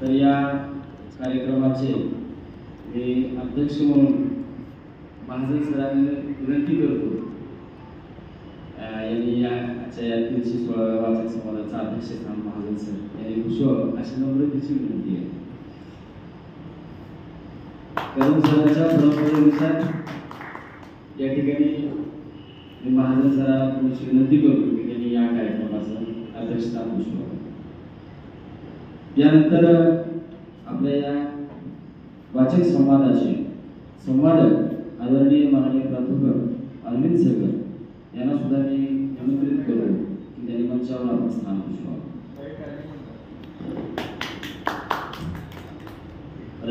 तर या कार्यक्रमाचे मी अध्यक्ष म्हणून महाजन सरांना विनंती करतो यांनी या 316व्या वाचक संवादाचा अध्यक्षस्थान महाजन सर यांनी भूषवावं अशी नम्रतेची विनंती आहे. करून सरांच्या परंपरेनुसार या ठिकाणी मी महाजन सरांना विनंती करतो की त्यांनी या कार्यक्रमाचं अध्यक्षस्थान भूषवावं. यानंतर आपल्या या वाचक संवादाचे संवादक आदरणीय माननीय प्राध्यापक अरविंद सरकर यांना सुद्धा मी निमंत्रित करू की त्यांनी मंचावर आपण स्थान भूषवावं.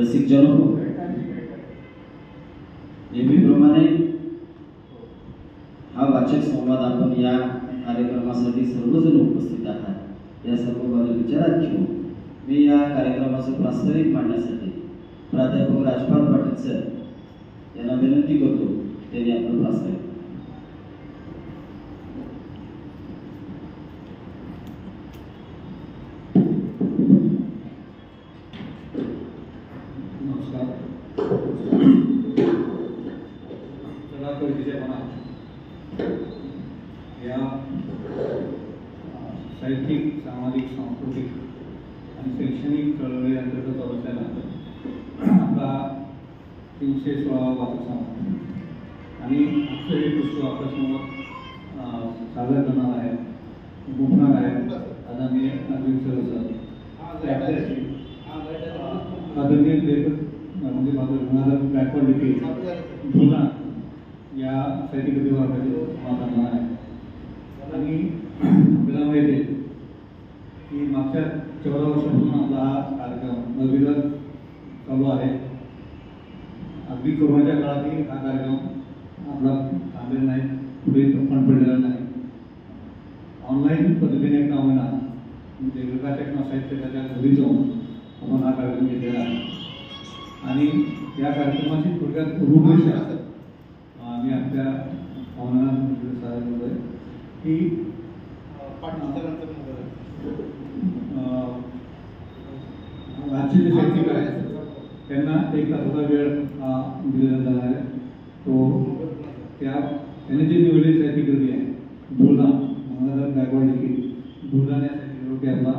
रसिक जनो, नेहमीप्रमाणे हा वाचक संवाद आपण या कार्यक्रमासाठी सर्वजण उपस्थित आहात या सर्व बाजू विचारात घेऊन मी या कार्यक्रमाचं प्रास्ताविक मांडण्यासाठी प्राध्यापक राजपाल पाटील सर यांना विनंती करतो त्यांनी आपलं प्रास्ताविक. नमस्कार. या साहित्यिक, सामाजिक, सांस्कृतिक आणि शैक्षणिक चळवळी अंतर्गत असलेला आपला 316 वाचक संवाद आणि आजचं हे पुस्तक आपल्यासमोर सादर करणार आहे, गुंफणार आहे आदरणीय अरविंद सर आदरणीय लेखक म्हणजे माझं गंगाधर गायकवाड लिखित भूला या साहित्य कृतीवर करणार आहे. आणि आपल्याला माहिती आहे की मागच्या 14 वर्षापासून आपला हा कार्यक्रम नवविरत चालू आहे. अगदी कोरोनाच्या काळातही हा कार्यक्रम आपला थांबलेला नाही, पुढे पण पडलेला नाही. ऑनलाईन पद्धतीने एक महिना लेखकाच्या किंवा साहित्यकाच्या घरी जाऊन आपण हा कार्यक्रम घेतलेला आहे. आणि या कार्यक्रमाची थोडक्यात रूपरेषा मी आपल्या पाहुण्यांना सांगितलं आहे की आजचे जे साहित्यिक आहेत त्यांना 1 तासाचा वेळ दिलेला जाणार आहे. तो त्यांनी जी निवडलेली साहित्यिक कृती आहे भूलना गंगाधर गायकवाड लिखित भूलना या साहित्यिक आपला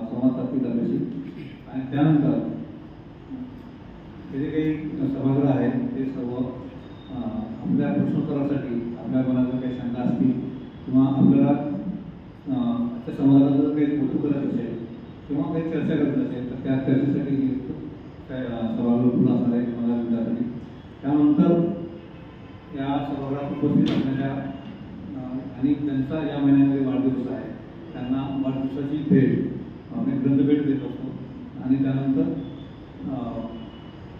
संवाद साधतील आपल्याशी. आणि त्यानंतर हे जे काही सभागृह आहेत ते सर्व आपल्या प्रश्नोत्तरासाठी आपल्या मनात काही शंका असतील किंवा आपल्याला त्या समाजाला जर काही कौतुक करत असेल किंवा काही चर्चा करत असेल तर त्या चर्चेसाठी सभागृह खुला असणार आहे 15 मिनिटासाठी. त्यानंतर या सभागृहात उपस्थित असणाऱ्या आणि त्यांचा या महिन्यामध्ये वाढदिवस आहे त्यांना वाढदिवसाची भेट आम्ही ग्रंथभेट देत असतो. आणि त्यानंतर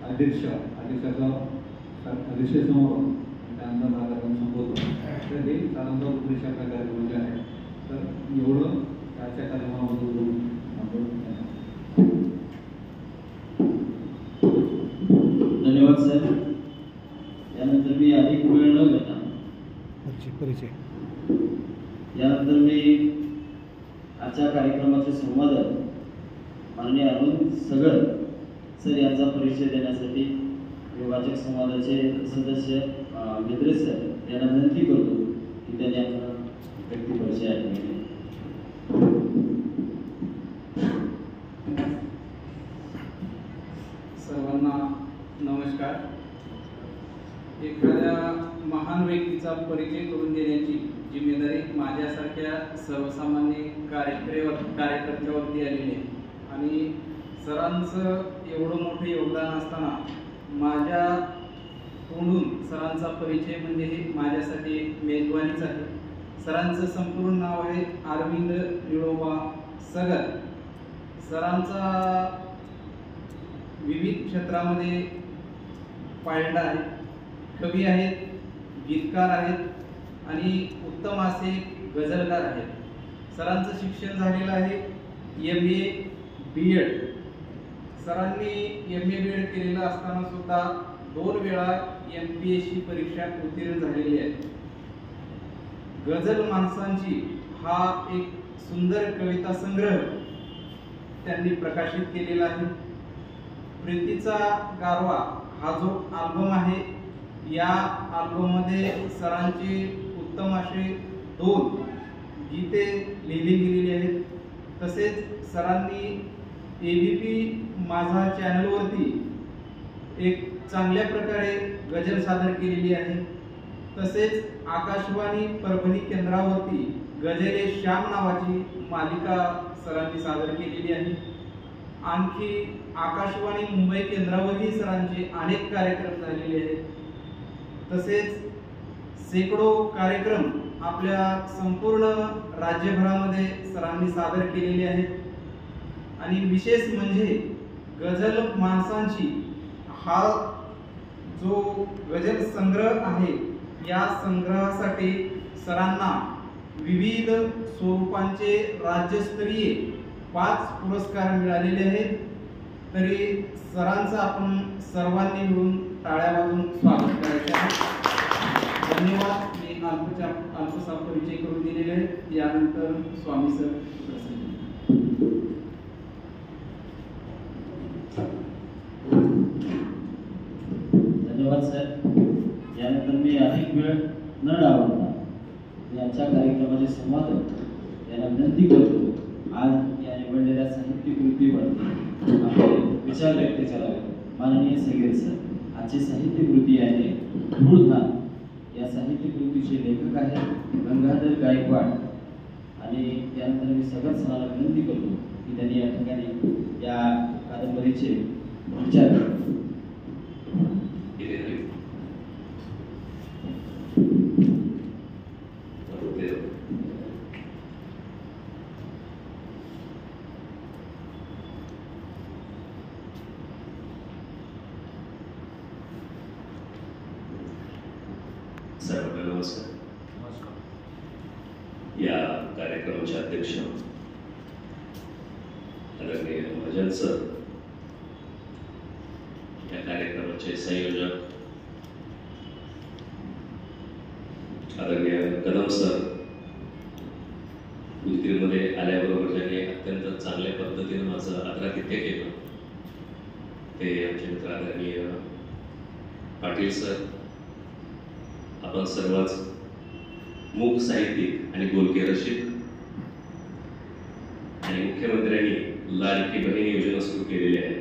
अध्यक्षाचा समारोह त्यानंतर हा कार्यक्रम संपवतो. तर हे साधारणतः उपदेश आपल्या कार्यक्रमाचे आहे. तर एवढं त्याच्या कार्यक्रमाबद्दल धन्यवाद सर. यानंतर मी अधिक वेळ न घेता परिचय यानंतर मी आजच्या कार्यक्रमाचे संवादक माननीय अरविंद सगळ सर यांचा परिचय देण्यासाठी मी वाचक संवादाचे सदस्य मित्र सर यांना विनंती करतो की त्यांनी आपला व्यक्ती परिचय आहे. सर्वांना नमस्कार. एखाद्या महान व्यक्तीचा परिचय करून देण्याची जिम्मेदारी माझ्यासारख्या सर्वसामान्य कार्यकर्त्यावरती आलेली आहे. आणि सरांचं एवढं मोठं योगदान असताना माझ्या तोंडून सरांचा परिचय म्हणजे हे माझ्यासाठी मेजवानीच आहे. सरांचं संपूर्ण नाव आहे अरविंद निळोबा सगर. सरांचा विविध क्षेत्रामध्ये पायंडा आहे. कवी आहेत, गीतकार आहेत आणि उत्तम असे गझलकार आहेत. सरांचं शिक्षण झालेलं आहे MA BEd. सरांनी MA BEd केलेलं असताना सुद्धा 2 वेळा MPSC परीक्षा उत्तीर्ण झालेली आहे. गझल माणसांची हा एक सुंदर कविता संग्रह त्यांनी प्रकाशित केलेला आहे. प्रीतीचा गारवा हा जो अल्बम आहे, या अल्बममध्ये सरांची उत्तम असे 2 गीते लिहिली गेलेली आहेत. तसेच सरांनी ABP माझा चॅनलवरती एक चांगल्या प्रकारे गझल सादर केलेली आहे. तसेच आकाशवाणी परभणी केंद्रावरती गझले श्याम नावाची मालिका सरांनी सादर केलेली आहे. आणखी आकाशवाणी मुंबई केंद्रावरही सरांचे अनेक कार्यक्रम झालेले आहेत. तसेच शेकडो कार्यक्रम आपल्या संपूर्ण राज्यभरामध्ये सरांनी सादर केलेले आहेत. आणि विशेष म्हणजे गझल माणसांची हा जो गझल संग्रह आहे, या संग्रहासाठी सरांना विविध स्वरूपांचे राज्यस्तरीय 5 पुरस्कार मिळालेले आहेत. तरी सरांचं आपण सर्वांनी मिळून टाळ्या वाजवून स्वागत करायचे आहे. धन्यवाद. मी अल्पसा परिचय करून दिलेले आहे. यानंतर स्वामी सर धन्यवाद सर. यानंतर मी अधिक वेळ न डावलता यांच्या कार्यक्रमाचे संवादक यांना विनंती करतो, आज या निवडलेल्या साहित्य कृतीवर आपले विचार व्यक्त करावे. माननीय सगळे सर, आजची साहित्य कृती आहे धूळधान. या साहित्य कृतीचे लेखक आहेत गंगाधर गायकवाड. आणि त्यानंतर मी सगळ्यात सरांना विनंती करतो की त्यांनी या ठिकाणी या कादंबरीचे विचार सर्वांना नमस्कार. या कार्यक्रमाचे अध्यक्ष आदरणीय महाजन सर, या कार्यक्रमाचे संयोजक आदरणीय कदम सर, गुजरीमध्ये आल्याबरोबर ज्यांनी अत्यंत चांगल्या पद्धतीने माझं आदरातिथ्य केलं ते आमचे मित्र आदरणीय पाटील सर, आपण सर्वच मूक साहित्यिक आणि बोलके रसिक, आणि मुख्यमंत्र्यांनी लाडकी बहीण योजना सुरू केलेली आहे.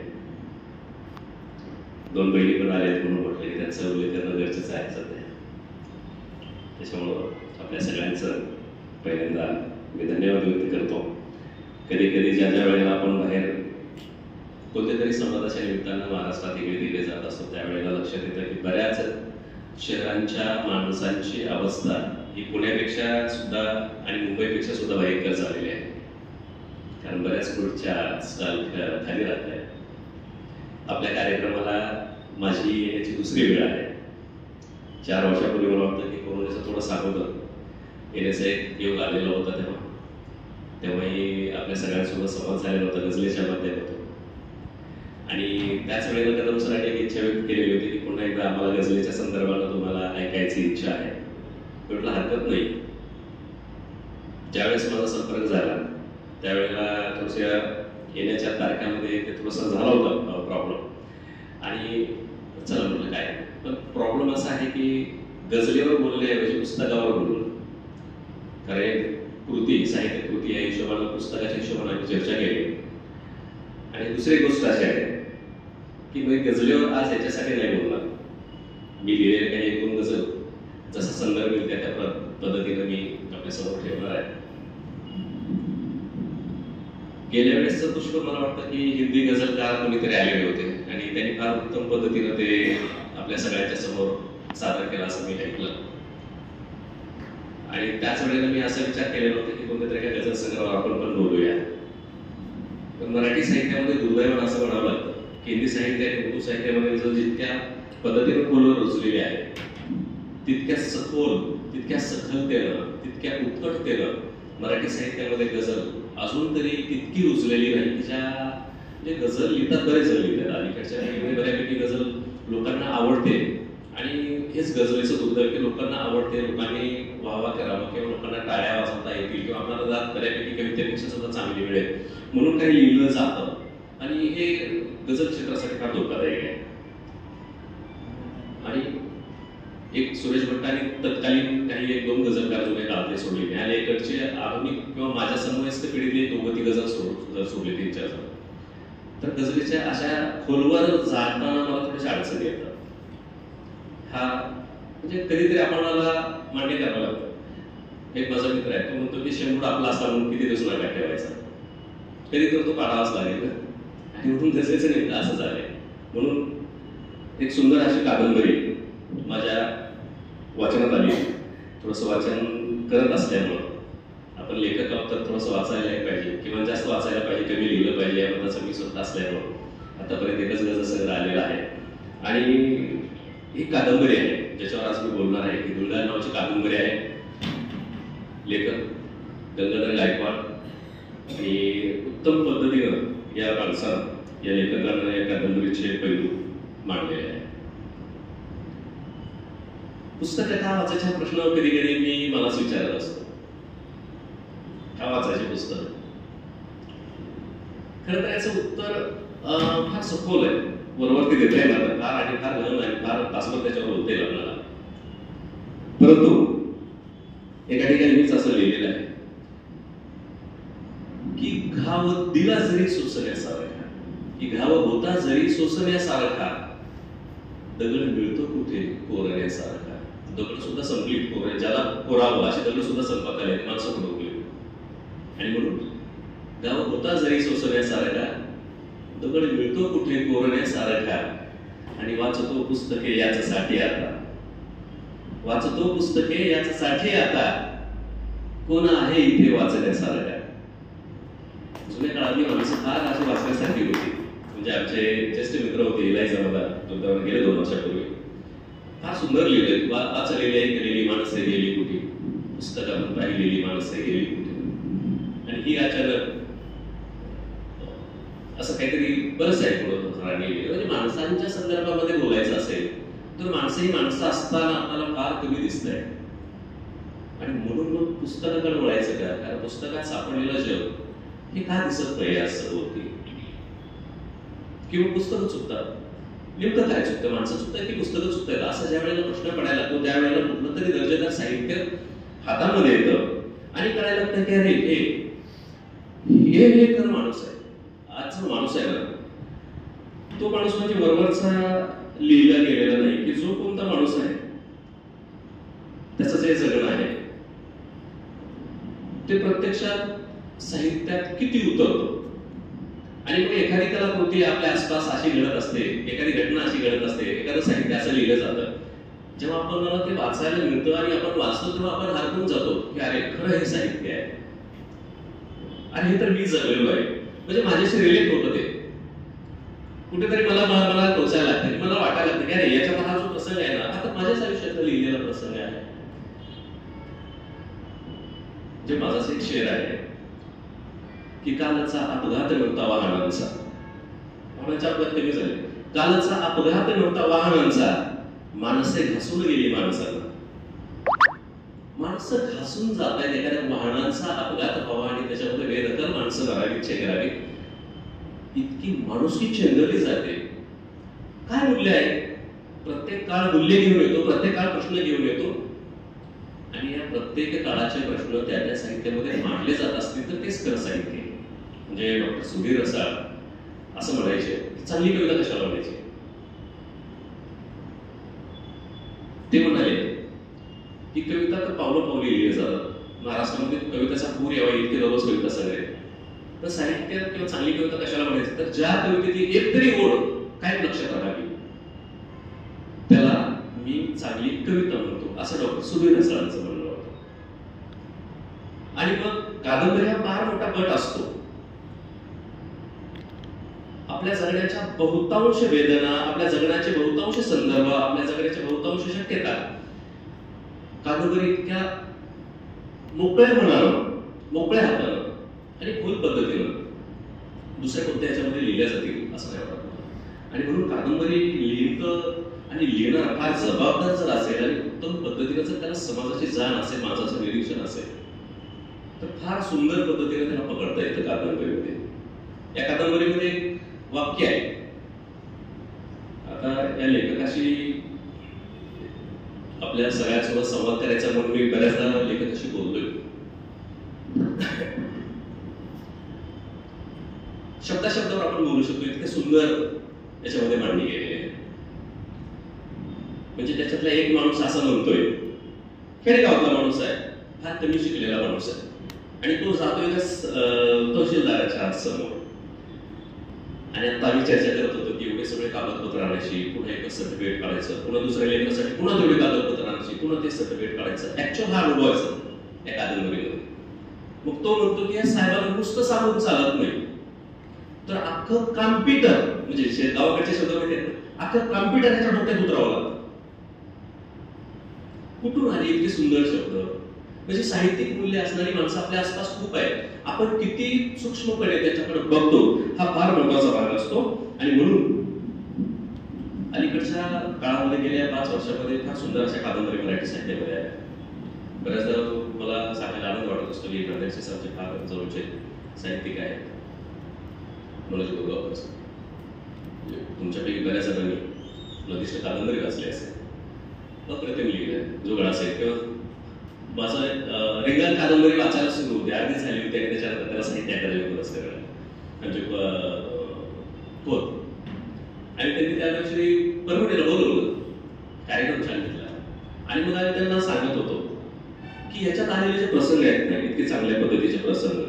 2 बहिणी पण आल्यात म्हणून म्हटलं की त्यांचा उल्लेख करणं गरजेचं आहे सध्या. त्याच्यामुळं आपल्या सगळ्यांचं पहिल्यांदा मी धन्यवाद व्यक्त करतो. कधी कधी ज्या वेळेला आपण बाहेर कोणत्या तरी संवादाच्या निमित्तानं महाराष्ट्रात इकडे तिकडे जात असतो, त्यावेळेला लक्षात येतं की बऱ्याच शहरांच्या माणसांची अवस्था ही पुण्यापेक्षा सुद्धा आणि मुंबईपेक्षा सुद्धा भयंकर झालेली आहे. कारण बऱ्याच खुर्च्या आजकाल खाली राहत आहेत. आपल्या कार्यक्रमाला माझी येण्याची दुसरी वेळ आहे. 4 वर्षापूर्वी मला वाटतं की कोरोनाचा थोडासा अगोदर येण्याचा एक योग आलेला होता. तेव्हाही आपल्या सगळ्यांसोबत संवाद झालेला होता गझलेच्या माध्यमातून. आणि त्याच वेळेला कदम सरांनी एक इच्छा व्यक्त केलेली होती की पुन्हा एकदा आम्हाला गझलेच्या संदर्भाला तुम्हाला ऐकायची इच्छा आहे. म्हटलं हरकत नाही. ज्यावेळेस माझा संपर्क झाला त्यावेळेला थोड्या येण्याच्या तारखांमध्ये ते थोडंसं झाला होता प्रॉब्लेम. आणि चला म्हटलं काय, पण प्रॉब्लेम असा आहे की गझलेवर बोलण्याऐवजी पुस्तकावर बोलणं. कारण कृती, साहित्य कृती या हिशोबानं, पुस्तकाच्या हिशोबाने आम्ही चर्चा केली. आणि दुसरी गोष्ट अशी आहे की मी गझलेवर आज याच्यासाठी नाही बोलणार. मी लिहिलेले काही 1-2 गझल जसा संदर्भ येईल त्या पद्धतीनं मी आपल्यासमोर ठेवणार आहे. गेल्या वेळेसचं पुष्कळ मला वाटतं की हिंदी गझलकार कोणीतरी आलेले होते आणि त्यांनी फार उत्तम पद्धतीनं ते आपल्या सगळ्यांच्या समोर सादर केलं असं मी ऐकलं. आणि त्याच वेळेला मी असा विचार केलेला होता की कोणत्या तरी गझल संग्रहावर आपण पण बोलूया. पण मराठी साहित्यामध्ये दुर्दैवानं असं म्हणावं लागतं की हिंदी साहित्य आणि उर्दू साहित्यामध्ये जर जितक्या पद्धतीने खोलवर रुजलेली आहे तितक्या सखोल, तितक्या सखलतेनं, तितक्या उत्कटतेनं मराठी साहित्यामध्ये गझल अजून तरी तितकी रुजलेली नाही की ज्या म्हणजे गझल लिहितात बरेच जण लिहितात. अलीकडच्या काळामध्ये बऱ्यापैकी गझल लोकांना आवडते आणि हेच गझलेचं दुर्दैव की लोकांना आवडते, लोकांनी वाहवा करावं किंवा लोकांना टाळ्या वाजवता येतील किंवा आपल्याला बऱ्यापैकी कवितेपेक्षा सुद्धा चांगली मिळेल म्हणून काही लिहिलं जातं आणि हे गझल क्षेत्रासाठी फार धोकादायक आहे. आणि एक सुरेश भट्टांनी तत्कालीन काही 1-2 गझलकार जुने काळातले सोडले आणि इकडचे आधुनिक किंवा माझ्या समवयस्क पिढीतले 2-3 गझल सोडले 3-4 जण. तर गझलीच्या अशा खोलवर जाताना मला थोडीशी अडचणी येतात. हा म्हणजे कधीतरी आपल्याला मान्य करावं लागतं. एक माझा मित्र आहे, तो म्हणतो की शेंबूड आपला असला म्हणून किती दिवस नाकात ठेवायचा, कधी तर तो काढावाच लागेल आणि म्हणून गझलेचं नेमकं असं झालंय. म्हणून एक सुंदर अशी कादंबरी माझ्या वाचनात आली. थोडंसं वाचन करत असल्यामुळं आपण लेखक आहोत तर थोडंसं वाचायला पाहिजे किंवा जास्त वाचायला पाहिजे, कमी लिहिलं पाहिजे या मताचं मी स्वतः असल्यामुळं आतापर्यंत एकच गझल सगळं आलेलं आहे. आणि ही कादंबरी आहे ज्याच्यावर आज मी बोलणार आहे. ही दुर्गा नावाची कादंबरी आहे. लेखक गंगाधर गायकवाड आणि उत्तम पद्धतीनं या माणसानं या लेखकानं या कादंबरीचे पैलू मांडलेले आहे. पुस्तकं का वाचायचा प्रश्न कधी कधी मी मलाच विचारत असतो, का वाचायचे पुस्तक? खरं तर याचं उत्तर फार सखोल आहे, वरवरती देता येणार फार आणि फार गहन आहे, फार तासभर त्याच्यावर बोलता येईल आपल्याला. परंतु एका ठिकाणी मीच असं लिहिलेलं आहे की घाव दिला जरी सोसण्यासारखा, की घाव होता जरी सोसण्यासारखा, दगड मिळतो कुठे कोरण्यासारखा. दगड सुद्धा संपली, ज्याला कोरावं अशी दगड सुद्धा संपत आले, माणसं उडवली. आणि म्हणून गाव होता जरी सोसण्यासारखा, दगड मिळतो कुठे कोरण्यासारखा. आणि वाचतो पुस्तके याच्यासाठी आता, वाचतो पुस्तके याच्यासाठी आता, कोण आहे इथे वाचण्यासारखा. जुन्या काळातली माणसं फार अशी वाचण्यासारखी होती. म्हणजे आमचे ज्येष्ठ मित्र होते इलायचा मला, तो गेले 2 वर्षापूर्वी. फार सुंदर लिहिलंय, वाचलेली आहे गेलेली माणसे गेली कुठे, पुस्तकातून पाहिलेली माणसे गेली कुठे. आणि ही अचानक असं काहीतरी बरंच आहे पुढं राहिलेली. म्हणजे माणसांच्या संदर्भामध्ये बोलायचं असेल तर माणसं ही माणसं असताना आपल्याला फार कमी दिसत आहे. आणि म्हणून मग पुस्तकाकडे वळायचं का? कारण पुस्तकात सापडलेलं जग हे का दिसत नाही असं होती, किंवा पुस्तकं चुकतात. नेमकं काय चुकतं? माणसं चुकतात की पुस्तकं चुकतात? असं ज्या वेळेला प्रश्न पडायला लागतो त्यावेळेला कुठलं तरी दर्जेदार साहित्य हातामध्ये येतं आणि कळायला लागतं की अरे हे तर माणूस आहे. आजचा माणूस आहे ना, तो माणूस म्हणजे वरवरचा लिहिला गेलेला नाही, की जो कोणता माणूस आहे त्याचं जे जगणं आहे ते प्रत्यक्षात साहित्यात किती उतरतो. आणि मग एखादी कलाकृती आपल्या आसपास अशी घडत असते, एखादी घटना अशी घडत असते, एखादं साहित्य असं लिहिलं जातं, जेव्हा आपण ते वाचायला मिळतं आणि आपण वाचतो तेव्हा आपण हरकून जातो की अरे खरं हे साहित्य आहे आणि हे तर मी जगलेलो आहे. म्हणजे माझ्याशी रिलेट होतं ते कुठेतरी मला टोचायला लागतं, मला वाटायला लागतं की अरे याच्यात हा जो प्रसंग आहे ना, आता माझ्याच आयुष्यातला लिहिलेला प्रसंग आहे. जे माझाच एक शेर आहे की कालचा अपघात नव्हता वाहनांचा, वाहनांचा अपघात कमी झाले, कालचा अपघात नव्हता वाहनांचा, माणसे घासून गेली माणसाला. माणसं घासून जात आहेत, एखाद्या वाहनांचा अपघात व्हावा आणि त्याच्यामध्ये बेदखल माणसं करावी, चेंगरावी, इतकी माणुसकी चेंगरली जाते. काय मूल्य आहे? प्रत्येक काळ मूल्य घेऊन येतो, प्रत्येक काळ प्रश्न घेऊन येतो आणि या प्रत्येक काळाचे प्रश्न त्या साहित्यामध्ये मांडले जात असतील तर तेच खरं साहित्य. म्हणजे डॉक्टर सुधीर रसाळ असं म्हणायचे की चांगली कविता कशाला म्हणायची? ते म्हणाले की कविता तर पावलं पावली लिहिली जातात. महाराष्ट्रामध्ये कवितेचा पूर यावा इतके रोज कविता सगळे, तर साहित्य किंवा चांगली कविता कशाला म्हणायची? तर ज्या कवितेची एक तरी ओळ काय लक्षात राहावी त्याला मी चांगली कविता म्हणतो, असं डॉक्टर सुधीर रसाळांचं म्हणणं होतं. आणि मग कादंबरी हा फार मोठा गट असतो. आपल्या जगण्याच्या बहुतांश वेदना, आपल्या जगण्याचे बहुतांश संदर्भ, आपल्या जगण्याच्या बहुतांश शक्यता कादंबरी इतक्या मोकळ्या मनानं, मोकळ्या हातानं आणि खोल पद्धतीनं दुसऱ्या कोणत्या ह्याच्यामध्ये लिहिल्या जातील असं नाही वाटत. आणि म्हणून कादंबरी लिहितं आणि लिहिणार फार जबाबदार जर असेल आणि उत्तम पद्धतीनं जर त्याला समाजाची जाण असेल, माझाचं निरीक्षण असेल तर फार सुंदर पद्धतीने त्याला पकडता येतं कादंबरीमध्ये. या कादंबरीमध्ये एक वाक्य आहे. आता या लेखकाशी आपल्या सगळ्यांसोबत संवाद करायचा म्हणून मी बऱ्याचदा लेखकाशी बोलतोय. शब्दाशब्दावर आपण बोलू शकतो, इतके सुंदर याच्यामध्ये मांडणी केलेली आहे. म्हणजे त्याच्यातला एक माणूस असा म्हणतोय, खेडेगावातला माणूस आहे, फार कमी शिकलेला माणूस आहे, आणि तो जातोय तहसीलदाराच्या समोर. आणि आता आम्ही चर्चा करत होतो की एवढे सगळे कागदपत्र आणायची, पुन्हा एक सर्टिफिकेट काढायचं, पुन्हा दुसऱ्या लेखनासाठी पुन्हा तेवढे कागदपत्र आणायची, पुन्हा ते सर्टिफिकेट काढायचं. ऍक्च्युअल हा अनुभव आहे या कादंबरीमध्ये. मग तो म्हणतो की या साहेबांना नुसतं सांगून चालत नाही, तर अख्खं कॉम्प्युटर, म्हणजे गावाकडच्या शब्दामध्ये अख्खं कॉम्प्युटर ह्याच्या डोक्यात उतरावं लागतं. कुठून आली इतके सुंदर शब्द? म्हणजे साहित्यिक मूल्य असणारी माणसं आपल्या आसपास खूप आहेत. आपण किती सूक्ष्मपणे त्याच्याकडे बघतो हा फार महत्वाचा भाग असतो. आणि म्हणून अलीकडच्या काळामध्ये गेल्या 5 वर्षामध्ये फार सुंदर अशा कादंबरी मराठी साहित्यामध्ये आहेत. बऱ्याचदा मला सांगायला आनंद वाटत असतो की एखाद्याचे सारखे फार जवळचे साहित्यिक आहेत. मनोज गोगावकर, तुमच्यापैकी बऱ्याच जणांनी नदीष्ट कादंबरी वाचली असेल, अप्रतिम लिहिलंय. जुगळा साहेब किंवा माझं रिंगण कादंबरी वाचायला सुरू होती, अर्धी झाली होती आणि त्याच्यानंतर त्याला साहित्य अकादमी पुरस्कार म्हणजे होत. आणि त्यांनी त्या दिवशी परमिटेला बोलवलं, कार्यक्रम छान घेतला. आणि मग आम्ही त्यांना सांगत होतो की याच्यात आलेले जे प्रसंग आहेत ना, इतके चांगल्या पद्धतीचे प्रसंग,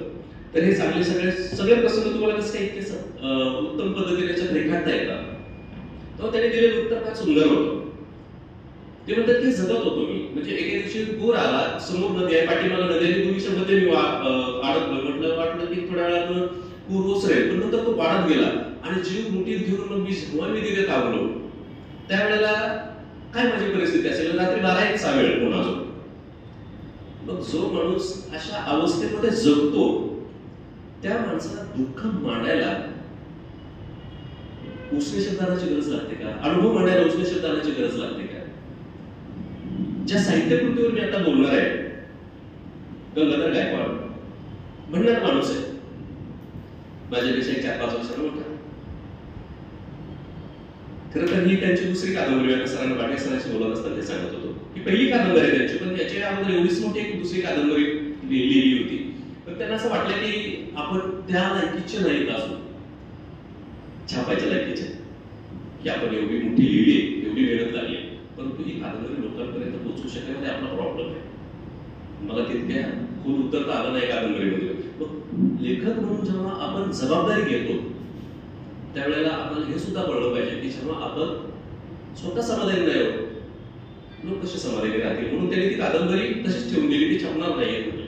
तर हे चांगले सगळे प्रसंग तुम्हाला कसं काही इतके उत्तम पद्धतीने याच्यात रेखाटता येतात. तेव्हा त्यांनी दिलेलं उत्तर फार सुंदर होतं. ते म्हणतात की जगत होतो मी, म्हणजे एके दिवशी पूर आला, समोर नदी आहे, पाठीमागे नदी आहे, 200 मध्ये मी अडकलो. वाटलं की थोड्या वेळानं पूर ओसरेल, पण नंतर तो वाढत गेला आणि जीव मुठीत घेऊन मग मी तिथे थांबलो. त्यावेळेला काय माझी परिस्थिती असेल, रात्री 12-1 वेळ पुन्हा जो मग जो माणूस अशा अवस्थेमध्ये जगतो त्या माणसाला दुःख मांडायला उष्ण शब्दाची गरज लागते का? अनुभव मांडायला उष्ण शब्दाची गरज लागते का? ज्या साहित्यकृतीवर मी आता बोलणार आहे, गंगाधर गायकवाड म्हणणार माणूस आहे, माझ्यापेक्षा 4-5 वर्षांना मोठा. खरं तर ही त्यांची दुसरी कादंबरी आहे. सरांना पाटील सरांशी बोलत असताना ते सांगत होतो की पहिली कादंबरी आहे त्यांची, पण त्याच्या अगोदर एवढीच मोठी एक दुसरी कादंबरी लिहिली होती. पण त्यांना असं वाटलं की आपण त्या लायकीचे नाहीत असू, छापायच्या लायकीचे, की आपण एवढी मोठी लिहिली, एवढी मेहनत लागली, परंतु ही कादंबरी लोकांपर्यंत पोहोचू शकण्यामध्ये आपला प्रॉब्लेम आहे. मला तितक्या खोल उत्तर तर आलं नाही कादंबरीमध्ये. मग लेखक म्हणून जेव्हा आपण जबाबदारी घेतो त्यावेळेला आपल्याला हे सुद्धा कळलं पाहिजे की जेव्हा आपण स्वतः समाधानी नाही होत, लोक कसे समाधानी राहतील. म्हणून त्यांनी ती कादंबरी तशीच ठेवून दिली, ती छापणार नाहीये.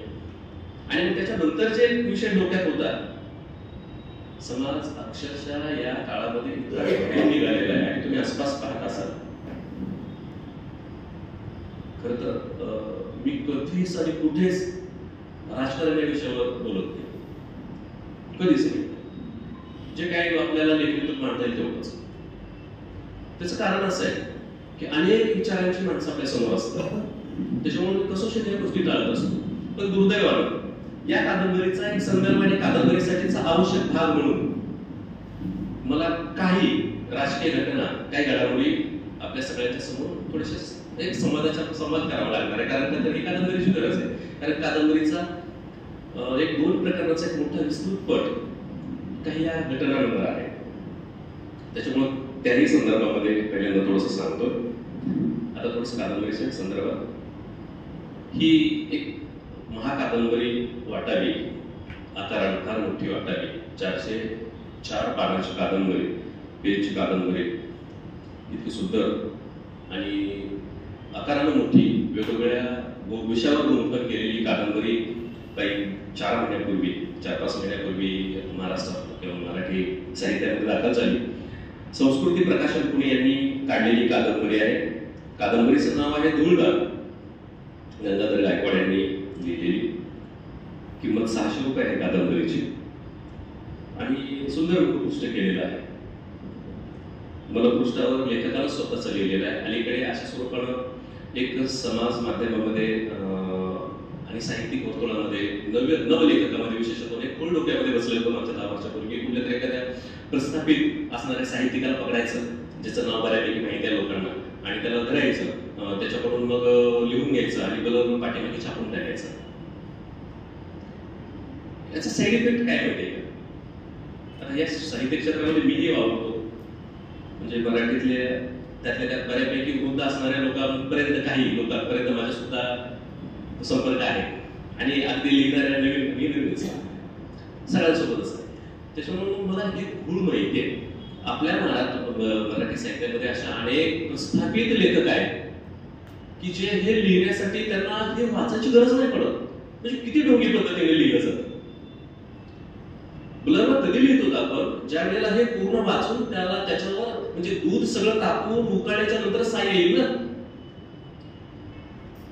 आणि मग त्याच्यानंतर जे विषय डोक्यात होता, समाज अक्षरशः या काळामध्ये निघालेला आहे आणि तुम्ही आसपास पाहत असाल. खरं तर मी कधीच आणि कुठेच राजकारण या विषयावर बोलत नाही, कधीच नाही. जे काही आपल्याला लेखनातून मांडता येईल तेवढंच. त्याचं कारण असं आहे की अनेक विचारांची माणसं आपल्या समोर असतात, त्याच्यामुळे कसोशीने या गोष्टी टाळत असतो. पण दुर्दैवानं या कादंबरीचा एक संदर्भ आणि कादंबरीसाठीचा आवश्यक भाग म्हणून मला काही राजकीय घटना, काही घडामोडी आपल्या सगळ्यांच्या समोर थोडेसे एक संवाद करावा लागणार आहे. कारण त्यात ही कादंबरीची गरज आहे. कारण कादंबरीचा 1-2 प्रकरणाचा एक मोठा विस्तृत पट काही या घटनांवर आहे. त्याच्यामुळे त्याही संदर्भामध्ये पहिल्यांदा थोडंसं सांगतो. आता थोडंसं कादंबरीच्या संदर्भात ही एक महाकादंबरी वाटावी, आकाराने फार मोठी वाटावी, 404 पानाची कादंबरी, पेजची कादंबरी, इतकी सुंदर आणि आकाराने मोठी, वेगवेगळ्या विषयावर गुंफण केलेली कादंबरी काही 4-5 महिन्यापूर्वी महाराष्ट्रात किंवा मराठी साहित्यामध्ये दाखल झाली. संस्कृती प्रकाशन पुणे यांनी काढलेली कादंबरी आहे. कादंबरीचं नाव आहे धूळदार, गंगाधर गायकवाड यांनी लिहिलेली. किंमत 600 रुपये आहे कादंबरीची आणि सुंदर मुखपृष्ठ केलेलं आहे. मनपृष्ठावर लेखकाला स्वतःच लिहिलेलं आहे. अलीकडे अशा स्वरूपानं एक समाज माध्यमामध्ये आणि साहित्यिक वर्तुळामध्ये नवलेखकामध्ये विशेषतः एक खोल डोक्यामध्ये बसलेलं पण आमच्या 10 वर्षापूर्वी कुठल्या तरी एखाद्या प्रस्थापित असणाऱ्या साहित्यिकाला पकडायचं, ज्याचं नाव बऱ्यापैकी माहिती आहे लोकांना, आणि त्याला धरायचं, त्याच्याकडून मग लिहून घ्यायचं आणि बरोबर पाठीमागे छापून टाकायचं. याचा साईड इफेक्ट काय माहिती आहे का? आता या साहित्य क्षेत्रामध्ये मीही वावरतो, म्हणजे मराठीतले त्यातल्या त्यात बऱ्यापैकी वृद्ध असणाऱ्या लोकांपर्यंत, काही लोकांपर्यंत माझा सुद्धा संपर्क आहे, आणि अगदी लिहिणाऱ्या नवीन सगळ्यांसोबत असते. त्याच्यामुळे मला हे खूळ माहिती आहे. आपल्या मराठी साहित्यामध्ये अशा अनेक प्रस्थापित लेखक आहेत की जे हे लिहिण्यासाठी त्यांना हे वाचायची गरज नाही पडत. म्हणजे किती ढोंगी पद्धतीने लिहिलं जातं. ब्लरला कधी लिहित होता आपण, ज्या वेळेला हे पूर्ण वाचून त्याला त्याच्यावर म्हणजे दूध सगळं टाकून उकाळल्याच्या नंतर साय येईल ना.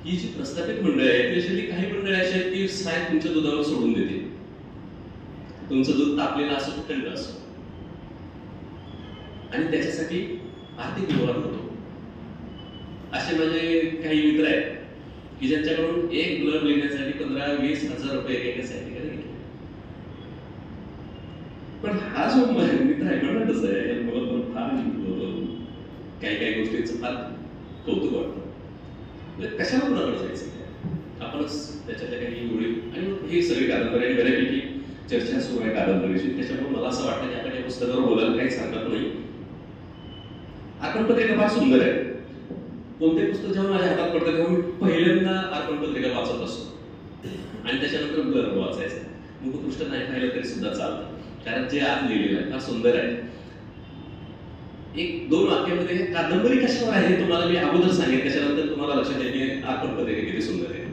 ही जी प्रस्थापित मंडळी आहेत, त्याच्यातली काही मंडळी अशी आहेत की साय तुमच्या दुधावर सोडून देते. तुमचं दूध तापलेलं असो की थंड असो, आणि त्याच्यासाठी आर्थिक व्यवहार होतो. असे माझे काही मित्र आहेत की ज्यांच्याकडून एक ब्लर लिहिण्यासाठी 15-20 हजार रुपये एका साहित्यिकाने घेतले. पण हा जो मित्र आहे म्हणून तसं आहे, मला पण फार काही काही गोष्टींचं फार कौतुक वाटतं. कशाला कुणाकडे जायचं, आपणच त्याच्यातल्या काही गोळी, आणि ही सगळी कादंबरी बऱ्यापैकी चर्चा सुरू आहे कादंबरीची. त्याच्यामुळे मला असं वाटतं की आपण या पुस्तकावर बोलायला काहीच हरकत नाही. अर्पण पत्रिका फार सुंदर आहे. कोणते पुस्तक जेव्हा माझ्या हातात पडतं तेव्हा मी पहिल्यांदा अर्पण पत्रिका वाचत असतो, आणि त्याच्यानंतर ब्लर वाचायचं. मुखपृष्ठ नाही पाहिलं तरी सुद्धा चालतं, कारण जे आत लिहिलेलं आहे फार सुंदर आहे. 1-2 वाक्यामध्ये कादंबरी कशावर आहे हे तुम्हाला मी अगोदर सांगेन, त्याच्यानंतर तुम्हाला लक्षात येईल की अर्पण पत्रिका किती सुंदर आहे.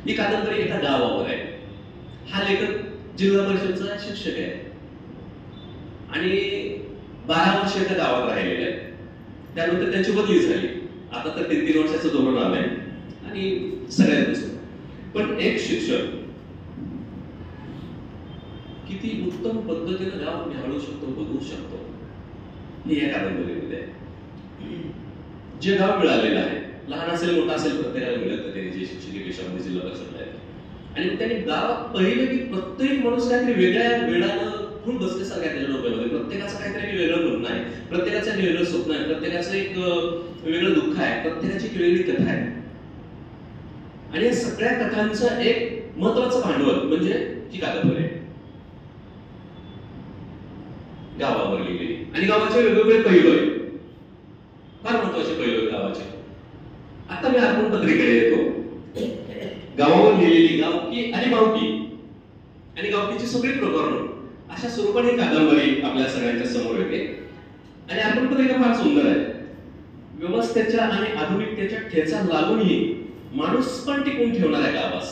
ही कादंबरी एका गावावर आहे. हा लेखक जिल्हा परिषदचा शिक्षक आहे आणि 12 वर्ष एका गावात राहिलेले आहे. त्यानंतर त्यांची बदली झाली. आता तर 3 वर्षाचं धोरण आलंय आणि सगळ्यात दिसतो. पण एक शिक्षक किती उत्तम पद्धतीने गाव निहाळू शकतो, बघू शकतो, हे या कादंबरीमध्ये आहे. जे गाव मिळालेलं आहे, लहान असेल मोठा असेल, प्रत्येकाला मिळत त्यांनी जे शिक्षकी पेशामध्ये जिल्हा परिषदला आहे. आणि त्यांनी गावात पाहिलं की प्रत्येक माणूस काहीतरी वेगळ्या वेळानं खूप बसल्यासारखं आहे त्याच्या डोक्यामध्ये. प्रत्येकाचं काहीतरी वेगळं म्हणणं आहे, प्रत्येकाचं वेगळं स्वप्न आहे, प्रत्येकाचं एक वेगळं दुःख आहे, प्रत्येकाची एक वेगळी कथा आहे. आणि या सगळ्या कथांचं एक महत्वाचं भांडवल म्हणजे ही कादंबरी आहे, गावावर लिहिलेली. आणि गावाचे वेगवेगळे पैलू आहेत, फार महत्वाचे पैलू आहेत गावाचे. आता मी अर्पण पत्रिकेकडे येतो. गावावर लिहिलेली गावकी आणि मावकी आणि गावकीची सगळी प्रकरणं अशा स्वरूपाने कादंबरी आपल्या सगळ्यांच्या समोर येते. आणि अर्पण पत्रिका फार सुंदर आहे. व्यवस्थेच्या आणि आधुनिकतेच्या ठेचा लागूनही माणूस पण टिकून ठेवणाऱ्या गावास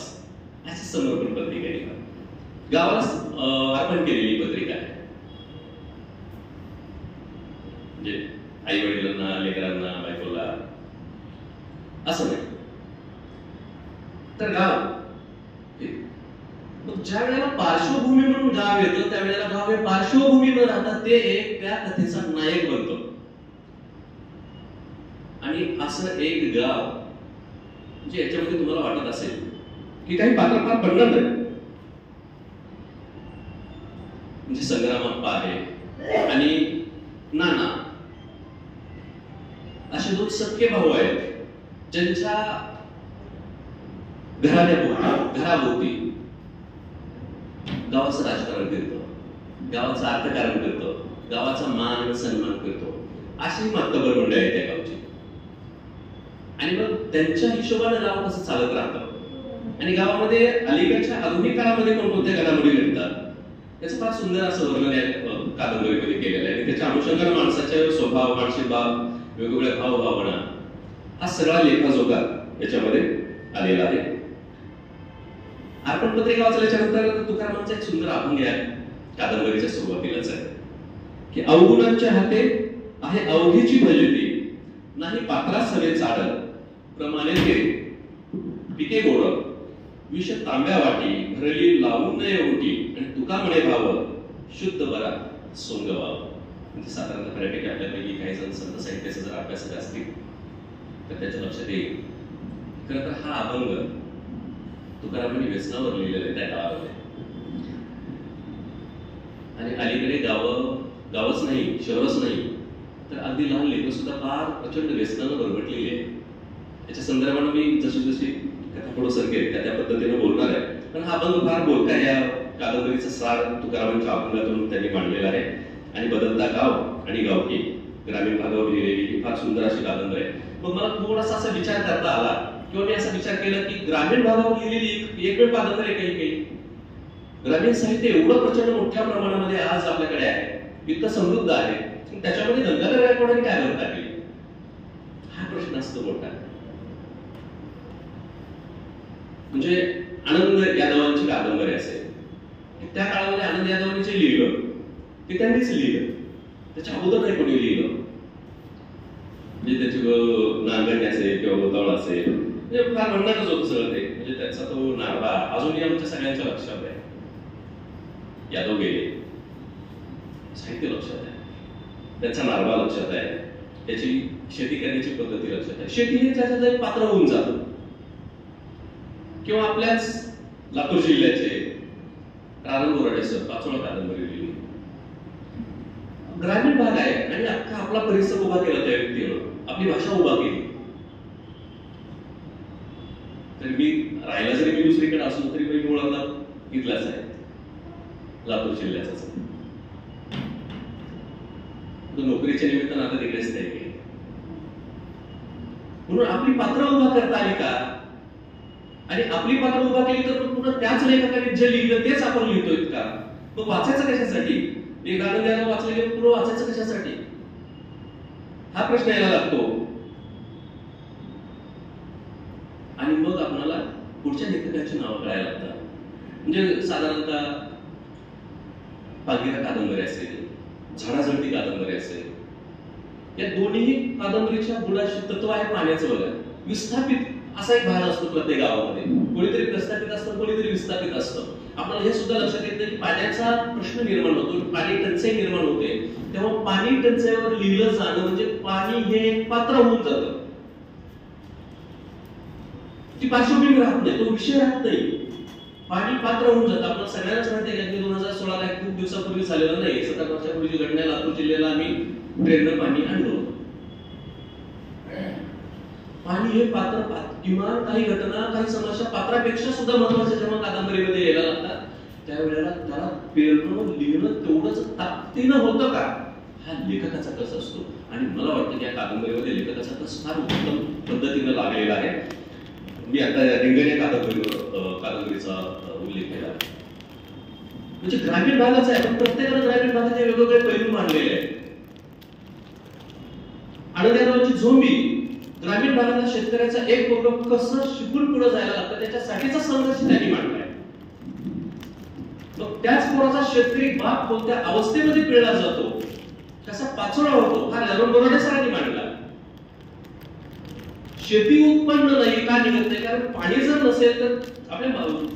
अशी समर्पण पत्रिका आहे. गावाला अर्पण केलेली पत्रिका आहे. म्हणजे आई वडिलांना, लेकरांना, बायकोला असं नाही, तर गाव. मग ज्या वेळेला पार्श्वभूमी म्हणून गाव येतं त्यावेळेला गाव हे पार्श्वभूमी न राहता ते एक त्या कथेचा नायक बनतो. आणि असं एक गाव जे याच्यामध्ये तुम्हाला वाटत असेल की काही पात्र फार पडणार नाही, म्हणजे संग्रामप्पा आहे आणि नाना असे 2 सख्खे भाऊ आहेत ज्यांच्या घराभोवती गावाचं राजकारण करतो, गावाचं अर्थकारण करतो, गावाचा मान सन्मान करतो, अशी मातबर मंडळी आहे त्या गावची. आणि मग त्यांच्या हिशोबाने गाव कसं चालत राहतं आणि गावामध्ये अलीकडच्या आधुनिक काळामध्ये कोणकोणत्या घडामोडी घडतात त्याचं फार सुंदर असं वर्णन या कादंबरीमध्ये केलेलं आहे. आणि त्याच्या अनुषंगाने माणसाचे स्वभाव, मानसिक भाव, वेगवेगळ्या भावभावना हा सगळा लेखाजोखा याच्यामध्ये आलेला आहे. अर्पण पत्रिका वाचल्याच्या नंतर तुकारामांचा एक सुंदर अभंग आहे कादंबरीच्या सुरुवातीलाच आहे की अवगुणांच्या हाते आहे अवघीची भजती, नाही पात्रा सवे चाडल, प्रमाणे ते पिके गोड, विष तांब्या वाटी, भरली लावून नये ओटी, आणि तुका म्हणे भाव शुद्ध बरा सोंग व्हावं. म्हणजे साधारणतः बऱ्यापैकी आपल्यापैकी काही जण संत साहित्याचा जर अभ्यासक असतील तर त्याच्या लक्षात येईल. खरं तर हा अभंग तुकारामांनी व्यसनावर लिहिलेला आहे त्या काळामध्ये. आणि अलीकडे गावच नाही, शहरच नाही, तर अगदी लहान लेकरं सुद्धा फार प्रचंड व्यसनानं बरबटलेली आहे. याच्या संदर्भानं मी जशी कथा पुढे सरकेल त्या पद्धतीने बोलणार आहे. पण हा अभंग फार बोलका या कादंबरीचा सार तुकारामांच्या अभंगातून त्यांनी मांडलेला आहे. आणि बदलता गाव आणि गावकी ग्रामीण भागावर लिहिलेली ही फार सुंदर अशी कादंबरी आहे. मग मला थोडासा असा विचार करता आला किंवा मी असा विचार केला की ग्रामीण भागावर लिहिलेली एक वेळ कादंबरी आहे काही ग्रामीण साहित्य एवढं प्रचंड मोठ्या प्रमाणामध्ये आज आपल्याकडे आहे, इतकं समृद्ध आहे, त्याच्यामध्ये गंगाधर गायकवाडांनी काय भर टाकली हा प्रश्न असतो मोठा. म्हणजे आनंद यादवांची कादंबरी असेल, त्या काळामध्ये आनंद यादवांनी जे लिहिलं ते त्यांनीच लिहिलं, त्याच्या अगोदर नाही कोणी लिहिलं. म्हणजे त्याची नांगरणी असेल किंवा गोतावळ असेल, म्हणजे फार म्हणणारच होतं सगळं ते. म्हणजे त्याचा तो नारबा अजूनही आमच्या सगळ्यांच्या लक्षात आहे. यादव गेले, साहित्य लक्षात आहे, त्याचा नारबा लक्षात आहे, त्याची शेती करण्याची पद्धती लक्षात आहे. शेती हे त्याचं एक पात्र होऊन जातं. किंवा आपल्याच लातूर जिल्ह्याचे रानन बोराडे सर पाचोळा कादंबरी लिहिली. ग्रामीण भाग आहे आणि अख्खा आपला परिसर उभा केला त्या व्यक्तीनं, आपली भाषा उभा केली. तर मी राहायला जरी मी दुसरीकडे असलो तरी मी मुळाला इथलाच आहे, लातूर जिल्ह्याचाच. नोकरीच्या निमित्तानं आता तिकडेच नाही, म्हणून आपली पात्र उभा करता आली का? आणि आपली पात्र उभा केली तर पुन्हा त्याच लेखकाने जे लिहिलं तेच आपण लिहितोय का? मग वाचायचं कशासाठी? एक आनंद यादव वाचलेलं पुढे वाचायचं कशासाठी हा प्रश्न यायला लागतो. आणि मग आपल्याला पुढच्या लेखकाची नावं कळायला लागतात. म्हणजे साधारणतः पागिरा कादंबरी असेल, झाडाझडती कादंबरी असेल, या दोन्ही कादंबरीच्या मुळाशी तत्व आहे पाण्याचं. बघा, विस्थापित असा एक भाग असतो प्रत्येक गावामध्ये, कोणीतरी प्रस्थापित असतं, कोणीतरी विस्थापित असतं. आपल्याला हे सुद्धा लक्षात येतं की पाण्याचा प्रश्न निर्माण होतो, पाणी टंचाई निर्माण होते, तेव्हा पाणी टंचाईवर लिहिलं जाणं म्हणजे पाणी हे एक पात्र होऊन जातं. ती पार्श्वभूमी राहत नाही, तो विषय राहत नाही, पाणी पात्र होऊन जातं. आपल्याला सगळ्यांनाच माहिती आहे की 2016 ला खूप दिवसापूर्वी झालेलं नाही, 7 वर्षापूर्वीची घटना, लातूर जिल्ह्याला आम्ही ट्रेननं पाणी आणलं. पाणी हे पात्र किमान काही घटना, काही समस्या पात्रापेक्षा सुद्धा महत्वाच्या जेव्हा कादंबरीमध्ये यायला लागतात त्यावेळेला त्याला पेरणं लिहिणं तेवढंच ताकदीनं होतं का हा लेखकाचा कस असतो. आणि मला वाटतं की या कादंबरीमध्ये लेखकाचा कस फार उत्तम पद्धतीनं लागलेला आहे. मी आता रिंगण कादंबरीचा उल्लेख केला, म्हणजे ग्रामीण भागाचा आहे, पण प्रत्येकानं ग्रामीण भागाचे वेगवेगळे पैलू मांडलेले आहेत. आनंद यादवांची झोंबी ग्रामीण भागातल्या शेतकऱ्याचा एक पोरग कसं शिकून पुढे जायला लागतं त्याच्यासाठीचा संघर्ष त्यांनी मांडलाय. मग त्याच पोराचा शेतकरी बाप कोणत्या अवस्थेमध्ये पिळला जातो, कसा पाचोळा होतो, हा रानन बोराडे सरांनी मांडला. शेती उत्पन्न नाही का निघत नाही, कारण पाणी जर नसेल तर आपल्या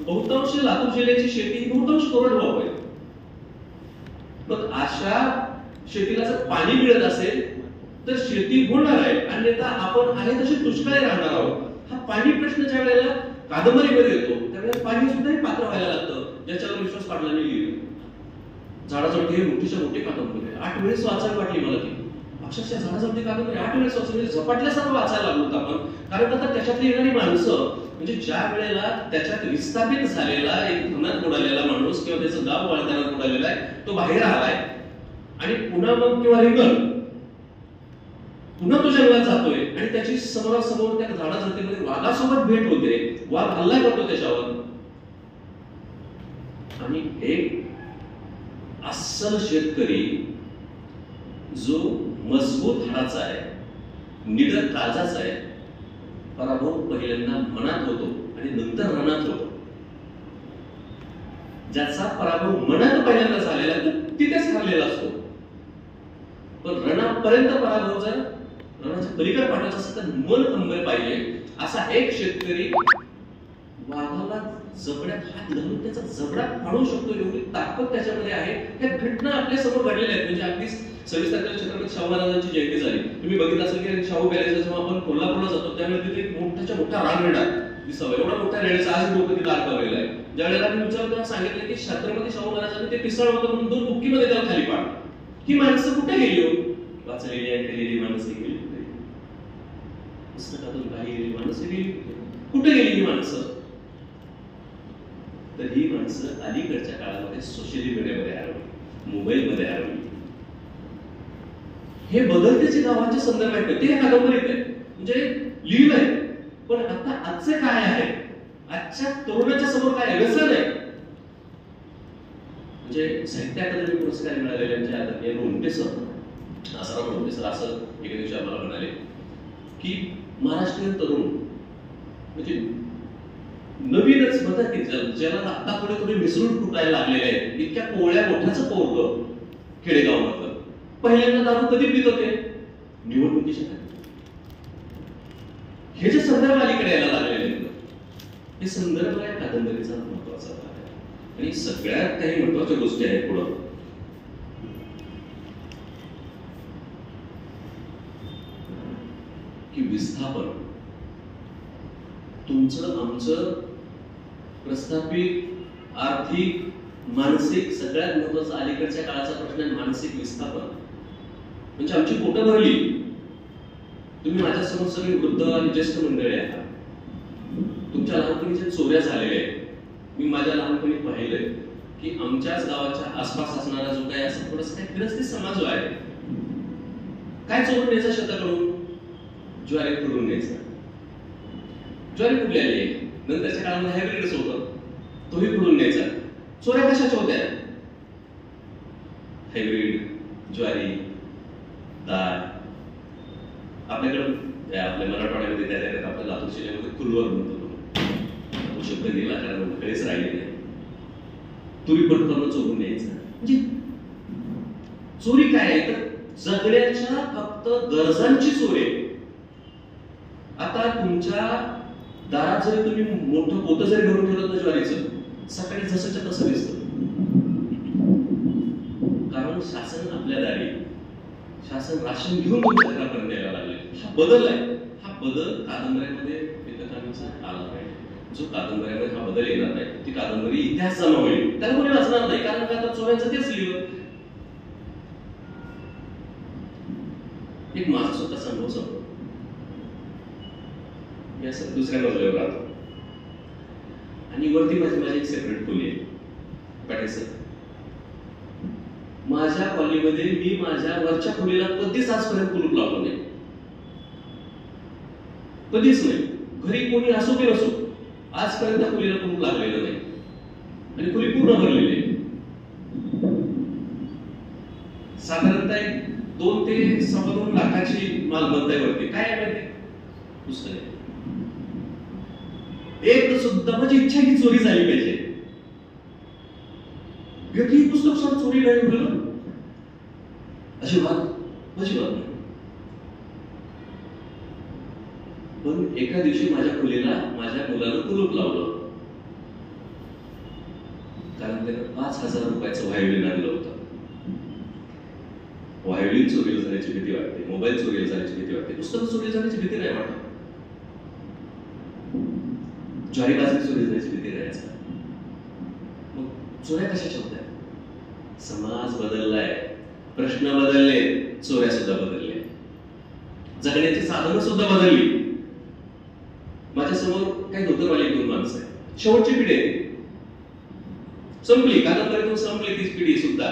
बहुतांश लातूर जिल्ह्याची शेती ही बहुतांश कोरडवाहू आहे. मग अशा शेतीला जर पाणी मिळत असेल तर शेती होणार आहे, अन्यथा आपण आहे तसे दुष्काळी राहणार आहोत. हा पाणी प्रश्न ज्या वेळेला कादंबरीमध्ये येतो त्यावेळेला पाणी सुद्धा पात्र व्हायला लागतं, ज्याच्यावर विश्वास पाटलांनी लिहिलं. झाडाझडती हे मोठीच्या मोठी कादंबरी आहे, 8 वेळेस वाचायला वाटली मला ती. अक्षरशः झाडाझडती कादंबरी 8 वेळेस वाचली, झपाटल्यासारखं वाचायला लागलो होतं आपण. कारण आता त्याच्यातली येणारी माणसं, म्हणजे ज्या वेळेला त्याच्यात विस्थापित झालेला एक धनात बुडालेला माणूस किंवा त्याचं गाव वळताना बुडालेला आहे, तो बाहेर आलाय आणि पुन्हा मग किंवा रिंगण पुन्हा तो जंगलात जातोय आणि त्याची समोरासमोर त्या झाडाझडतीमध्ये वाघासोबत भेट होते, वाघ हल्ला करतो त्याच्यावर. आणि एक अस्सल शेतकरी जो मजबूत हाडाचा आहे, निडर काळजाचा आहे, पराभव पहिल्यांदा मनात होतो आणि नंतर रणात होतो. ज्याचा पराभव मनात पहिल्यांदा झालेला तो तिथेच हरलेला असतो, पण रणापर्यंत पराभव जर रणाच्या पलीकडे पाठवायचा असेल तर मन खंबीर पाहिजे. असा एक शेतकरी वाघाला जबड्यात हात घालून त्याचा जबडा फाडू शकतो, एवढी ताकद त्याच्यामध्ये आहे. त्या घटना आपल्या समोर घडलेल्या आहेत. म्हणजे अगदी 26 तारखेला छत्रपती शाहू महाराजांची जयंती झाली, तुम्ही बघितलं असेल की शाहू पॅलेसला जेव्हा आपण कोल्हापूरला जातो त्यावेळेला तिथे एक मोठ्याच्या मोठा रानवेढा, दिसावं एवढा मोठा रेल्वेचा आज डोकं तिथं अडकवलेला आहे. ज्या वेळेला मी विचारलं तेव्हा सांगितलं की छत्रपती शाहू महाराजांनी ते पिसळ होतं म्हणून 2 बुक्कीमध्ये त्याला खाली पाड. ही माणसं कुठे गेली हो? वाचलेली आहे केलेली माणसं गेली कुठे? पुस्तकातून काही गेलेली माणसं गेली कुठे गेली ही माणसं? तर ही माणसं अलीकडच्या काळामध्ये सोशल मीडियामध्ये हरवली, मोबाईलमध्ये हरवली. हे बदलतेचे गावाच्या संदर्भात ते कादंबरीत आहे म्हणजे लिहिलंय. पण आता आजचे काय आहे, आजच्या तरुणाच्या समोर काय आहे? व्यसन आहे. म्हणजे साहित्य अकादमी पुरस्कार मिळालेल्यांच्या आदरणीय लोमटे सर आसाराम लोमटे सर असं एके दिवशी आम्हाला म्हणाले की महाराष्ट्रीयन तरुण म्हणजे नवीनच बघा की ज्याला आता पुढे थोडे मिसळून फुटायला लागलेले आहेत. इतक्या कोवळ्या मोठ्याचं पोरग खेडेगावामधलं पहिल्यांदा दारू कधी पित होते? निवडणुकीच्या काळात. हे जे संदर्भ अलीकडे यायला लागलेले आहेत हे संदर्भ या कादंबरीचा महत्वाचा भाग आहे. आणि सगळ्यात काही महत्वाच्या गोष्टी आहेत पुढं की विस्थापन. तुमचं आमचं प्रस्थापित आर्थिक मानसिक सगळ्यात महत्वाचा अलीकडच्या काळाचा प्रश्न आहे मानसिक विस्थापन. म्हणजे आमची पोटं भरली. तुम्ही माझ्यासमोर सगळे वृद्ध आणि ज्येष्ठ मंडळी आहात. तुमच्या लहानपणी जे चोऱ्या झालेल्या आहेत मी माझ्या लहानपणी पाहिलंय की आमच्याच गावाच्या आसपास असणारा जो काही असं थोडंसं काही ग्रस्ती समाज आहे. काय चोरून न्यायचा शेताकडून? ज्वारी खुडून न्यायचा. ज्वारी कुठली आली आहे? नंतरच्या काळामध्ये हायब्रिडच होतं. तोही खुडून न्यायचा. चोऱ्या कशाच्या होत्या? हायब्रिड, ज्वारी, डाळ. आपल्याकडे आपल्या मराठवाड्यामध्ये त्या आपल्या लातूर जिल्ह्यामध्ये कुलवर म्हणतो तो शब्द गेला कारण कडेच राहिले नाही. तुरी पण करणं चोरून न्यायचं. म्हणजे चोरी काय आहे तर जगण्याच्या फक्त गरजांची चोरी. आता तुमच्या दारात जरी तुम्ही मोठं पोतं जरी भरून ठेवलं ना ज्वारीचं सकाळी जसंच्या तसं दिसतं. कारण शासन आपल्या दारी शासन राशन घेऊन तुमच्या घरापर्यंत यायला लागले. हा बदल आहे. हा बदल कादंबऱ्यामध्ये लेखकांचा आला पाहिजे. जो कादंबऱ्यामध्ये हा बदल येणार नाही ती कादंबरी इतिहास जमा होईल. त्याला कोणी वाचणार नाही कारण काय तर चोऱ्यांचं तेच लिहिलं. एक माझा स्वतःचा अनुभव सांगतो. मी असं दुसऱ्या मजल्यावर राहतो आणि वरती माझी एक सेपरेट खोली आहे पाटील. माझ्या कॉलनीमध्ये मी माझ्या वरच्या खोलीला कधीच आजपर्यंत कुलूप लावलं नाही. कधीच नाही. घरी कोणी असो की नसो आजपर्यंत खोलीला कुलूप लागलेलं नाही आणि खोली पूर्ण भरलेली आहे. साधारणतः 2 ते 2.25 लाखाची मालमत्ता आहे वरती. काय आहे माहिती? पुस्तक. एक सुद्धा माझी इच्छा की चोरी झाली पाहिजे. व्यक्ती पुस्तक सुद्धा चोरी नाही होईल अजिबात नाही. पण एका दिवशी माझ्या खोलीला माझ्या मुलानं कुलूप लावलं कारण त्यानं 5,000 रुपयाचं व्हायोलिन आणलं होतं. व्हायोलिन चोरीला जाण्याची भीती वाटते, मोबाईल चोरीला जाण्याची भीती वाटते, पुस्तक चोरीला जाण्याची भीती नाही वाटत. ज्वारी बाजरी चोरी जाण्याची भीती राहायचा. मग चोऱ्या कशाच्या होत्या? समाज बदललाय, प्रश्न बदलले, चोऱ्या सुद्धा बदलल्या, जगण्याची साधनं सुद्धा बदलली. माझ्या समोर काही धोतरवाली 2 माणसं आहेत. शेवटची पिढी आहे. संपली कादंबरीतून संपली ती पिढी सुद्धा.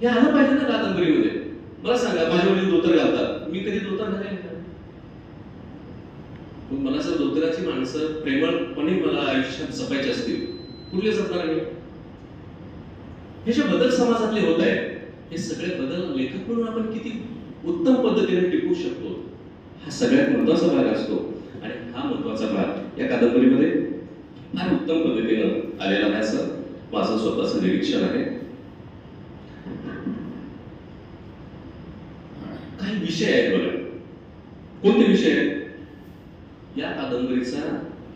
हे आलं पाहिजे ना कादंबरीमध्ये. मला सांगा माझ्या वडील धोतर घालतात. मी कधी धोतर घालेन का? मला जर धोतराची माणसं प्रेमळपणे मला आयुष्यात जपायची असतील कुठले जपणार आहे? हे जे बदल समाजातले होत आहेत हे सगळे बदल लेखक म्हणून आपण किती उत्तम पद्धतीने टिकवू शकतो हा सगळ्यात महत्वाचा भाग असतो. आणि हा महत्वाचा भाग या कादंबरीमध्ये फार उत्तम पद्धतीनं आलेला आहे असं माझं स्वतःचं निरीक्षण आहे. काही विषय आहेत बघा. कोणते विषय आहेत? या कादंबरीचा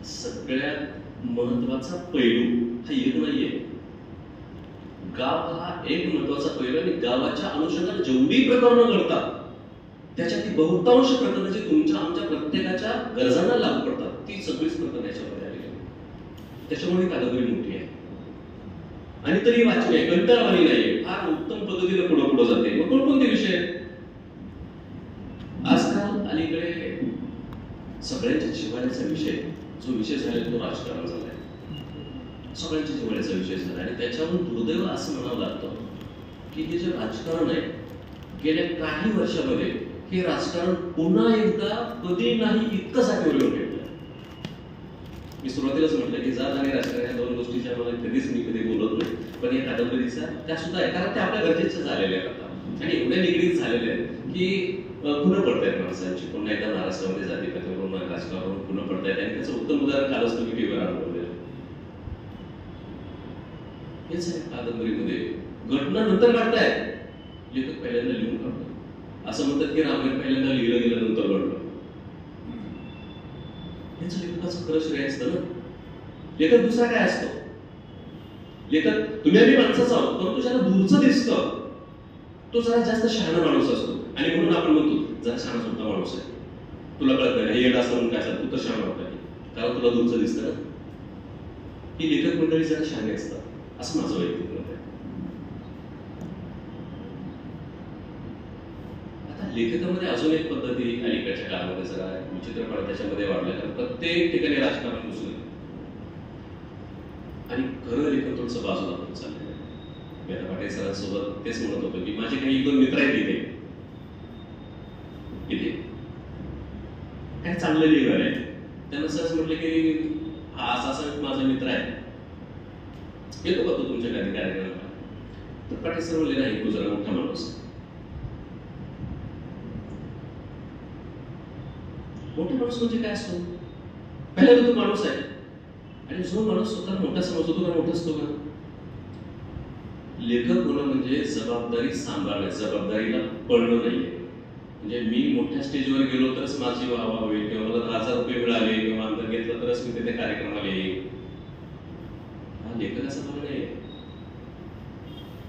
सगळ्यात महत्वाचा पैलू हा एक नाहीये. गाव हा एक महत्वाचा पैलू आणि गावाच्या अनुषंगाने जेवढी प्रकरणं घडतात त्याच्यातील बहुतांश प्रकरणं जी तुमच्या आमच्या प्रत्येकाच्या गरजांना लागू पडतात ती सगळीच प्रकरण याच्यामध्ये आलेली आहे. त्याच्यामुळे कादंबरी मोठी आहे आणि तरी वाचली आहे, कंटाळवाणी नाहीये, फार उत्तम पद्धतीने पुढे पुढे जाते. मग कोणकोणते विषय आजकाल अलीकडे सगळ्यांच्या जिव्हाळ्याचा विषय जो विषय झाला तो राजकारण झालाय. सगळ्यांच्या जिव्हाळ्याचा विषय झाला आणि त्याच्यावरून दुर्दैव असं म्हणावं लागतं की हे जे राजकारण आहे गेल्या काही वर्षामध्ये हे राजकारण पुन्हा एकदा कधी नाही इतकं साठवलं येऊन ठेवलं. मी सुरुवातीलाच म्हटलं की जात आणि राजकारण या दोन गोष्टीच्या मला कधीच मी कधी बोलत नाही, पण या कादंबरीचा त्या सुद्धा आहे, कारण ते आपल्या गरजेच्या झालेल्या आहेत आता आणि एवढ्या निगडीत झालेल्या आहेत की खुणं पडतायत माणसांची. पुन्हा एकदा महाराष्ट्रामध्ये जातीपातीवरून राजकारणावरून खुणं पडतायत आणि त्याचं उत्तम उदाहरण कालच तुम्ही टीव्हीवर अनुभवलेलं. हेच आहे कादंबरीमध्ये घटना नंतर काढतायत, लेखक पहिल्यांदा लिहून काढतो. असं म्हणतात की रामायण पहिल्यांदा लिहिलं गेलं नंतर घडलं. हेच लेखकाचं खरं श्रेय असतं ना. लेखक दुसरा काय असतो? लेखक तुम्ही आम्ही माणसाचा आहोत, परंतु ज्याला दूरचं दिसतं तो जरा जास्त शहाणा माणूस असतो आणि म्हणून आपण म्हणतो जरा शहाणा सुद्धा माणूस आहे, तुला कळत नाही हे असं म्हणून काय तू तर शहाणा होता कारण तुला दूरचं दिसतं ना. ही लेखक मंडळी जरा शहाणे असतात असं माझं वैयक्तिक मत आहे. आता लेखकामध्ये अजून एक पद्धती अलीकडच्या काळामध्ये जरा विचित्रपणे त्याच्यामध्ये वाढल्या, कारण प्रत्येक ठिकाणी राजकारण घुसलं आणि खरं लेखन थोडंसं बाजूला होत चाललेलं आहे. मी आता पाटील सरांसोबत तेच म्हणत होतो की माझे काही 1-2 मित्र आहेत इथे काय चांगलं लिहिणार आहे. त्यांना सहज म्हटलं की हा असा माझा मित्र आहे, येतो का तो तुमच्या काही कार्यक्रमाला? तर पाटील सर म्हणले नाही, तू जरा मोठा माणूस. मोठा माणूस म्हणजे काय असतो? पहिल्यांदा तो माणूस आहे आणि जो माणूस स्वतः मोठा समजतो तो मोठा असतो का? लेखक होणं म्हणजे जबाबदारी सांभाळणं, जबाबदारीला पळणं नाहीये. म्हणजे मी मोठ्या स्टेजवर गेलो तरच माझी वाहवा होईल किंवा मला 10,000 रुपये मिळाले किंवा अंतर घेतलं तरच मी तिथे कार्यक्रमाला येईल, हा लेखकाचा भाग नाही.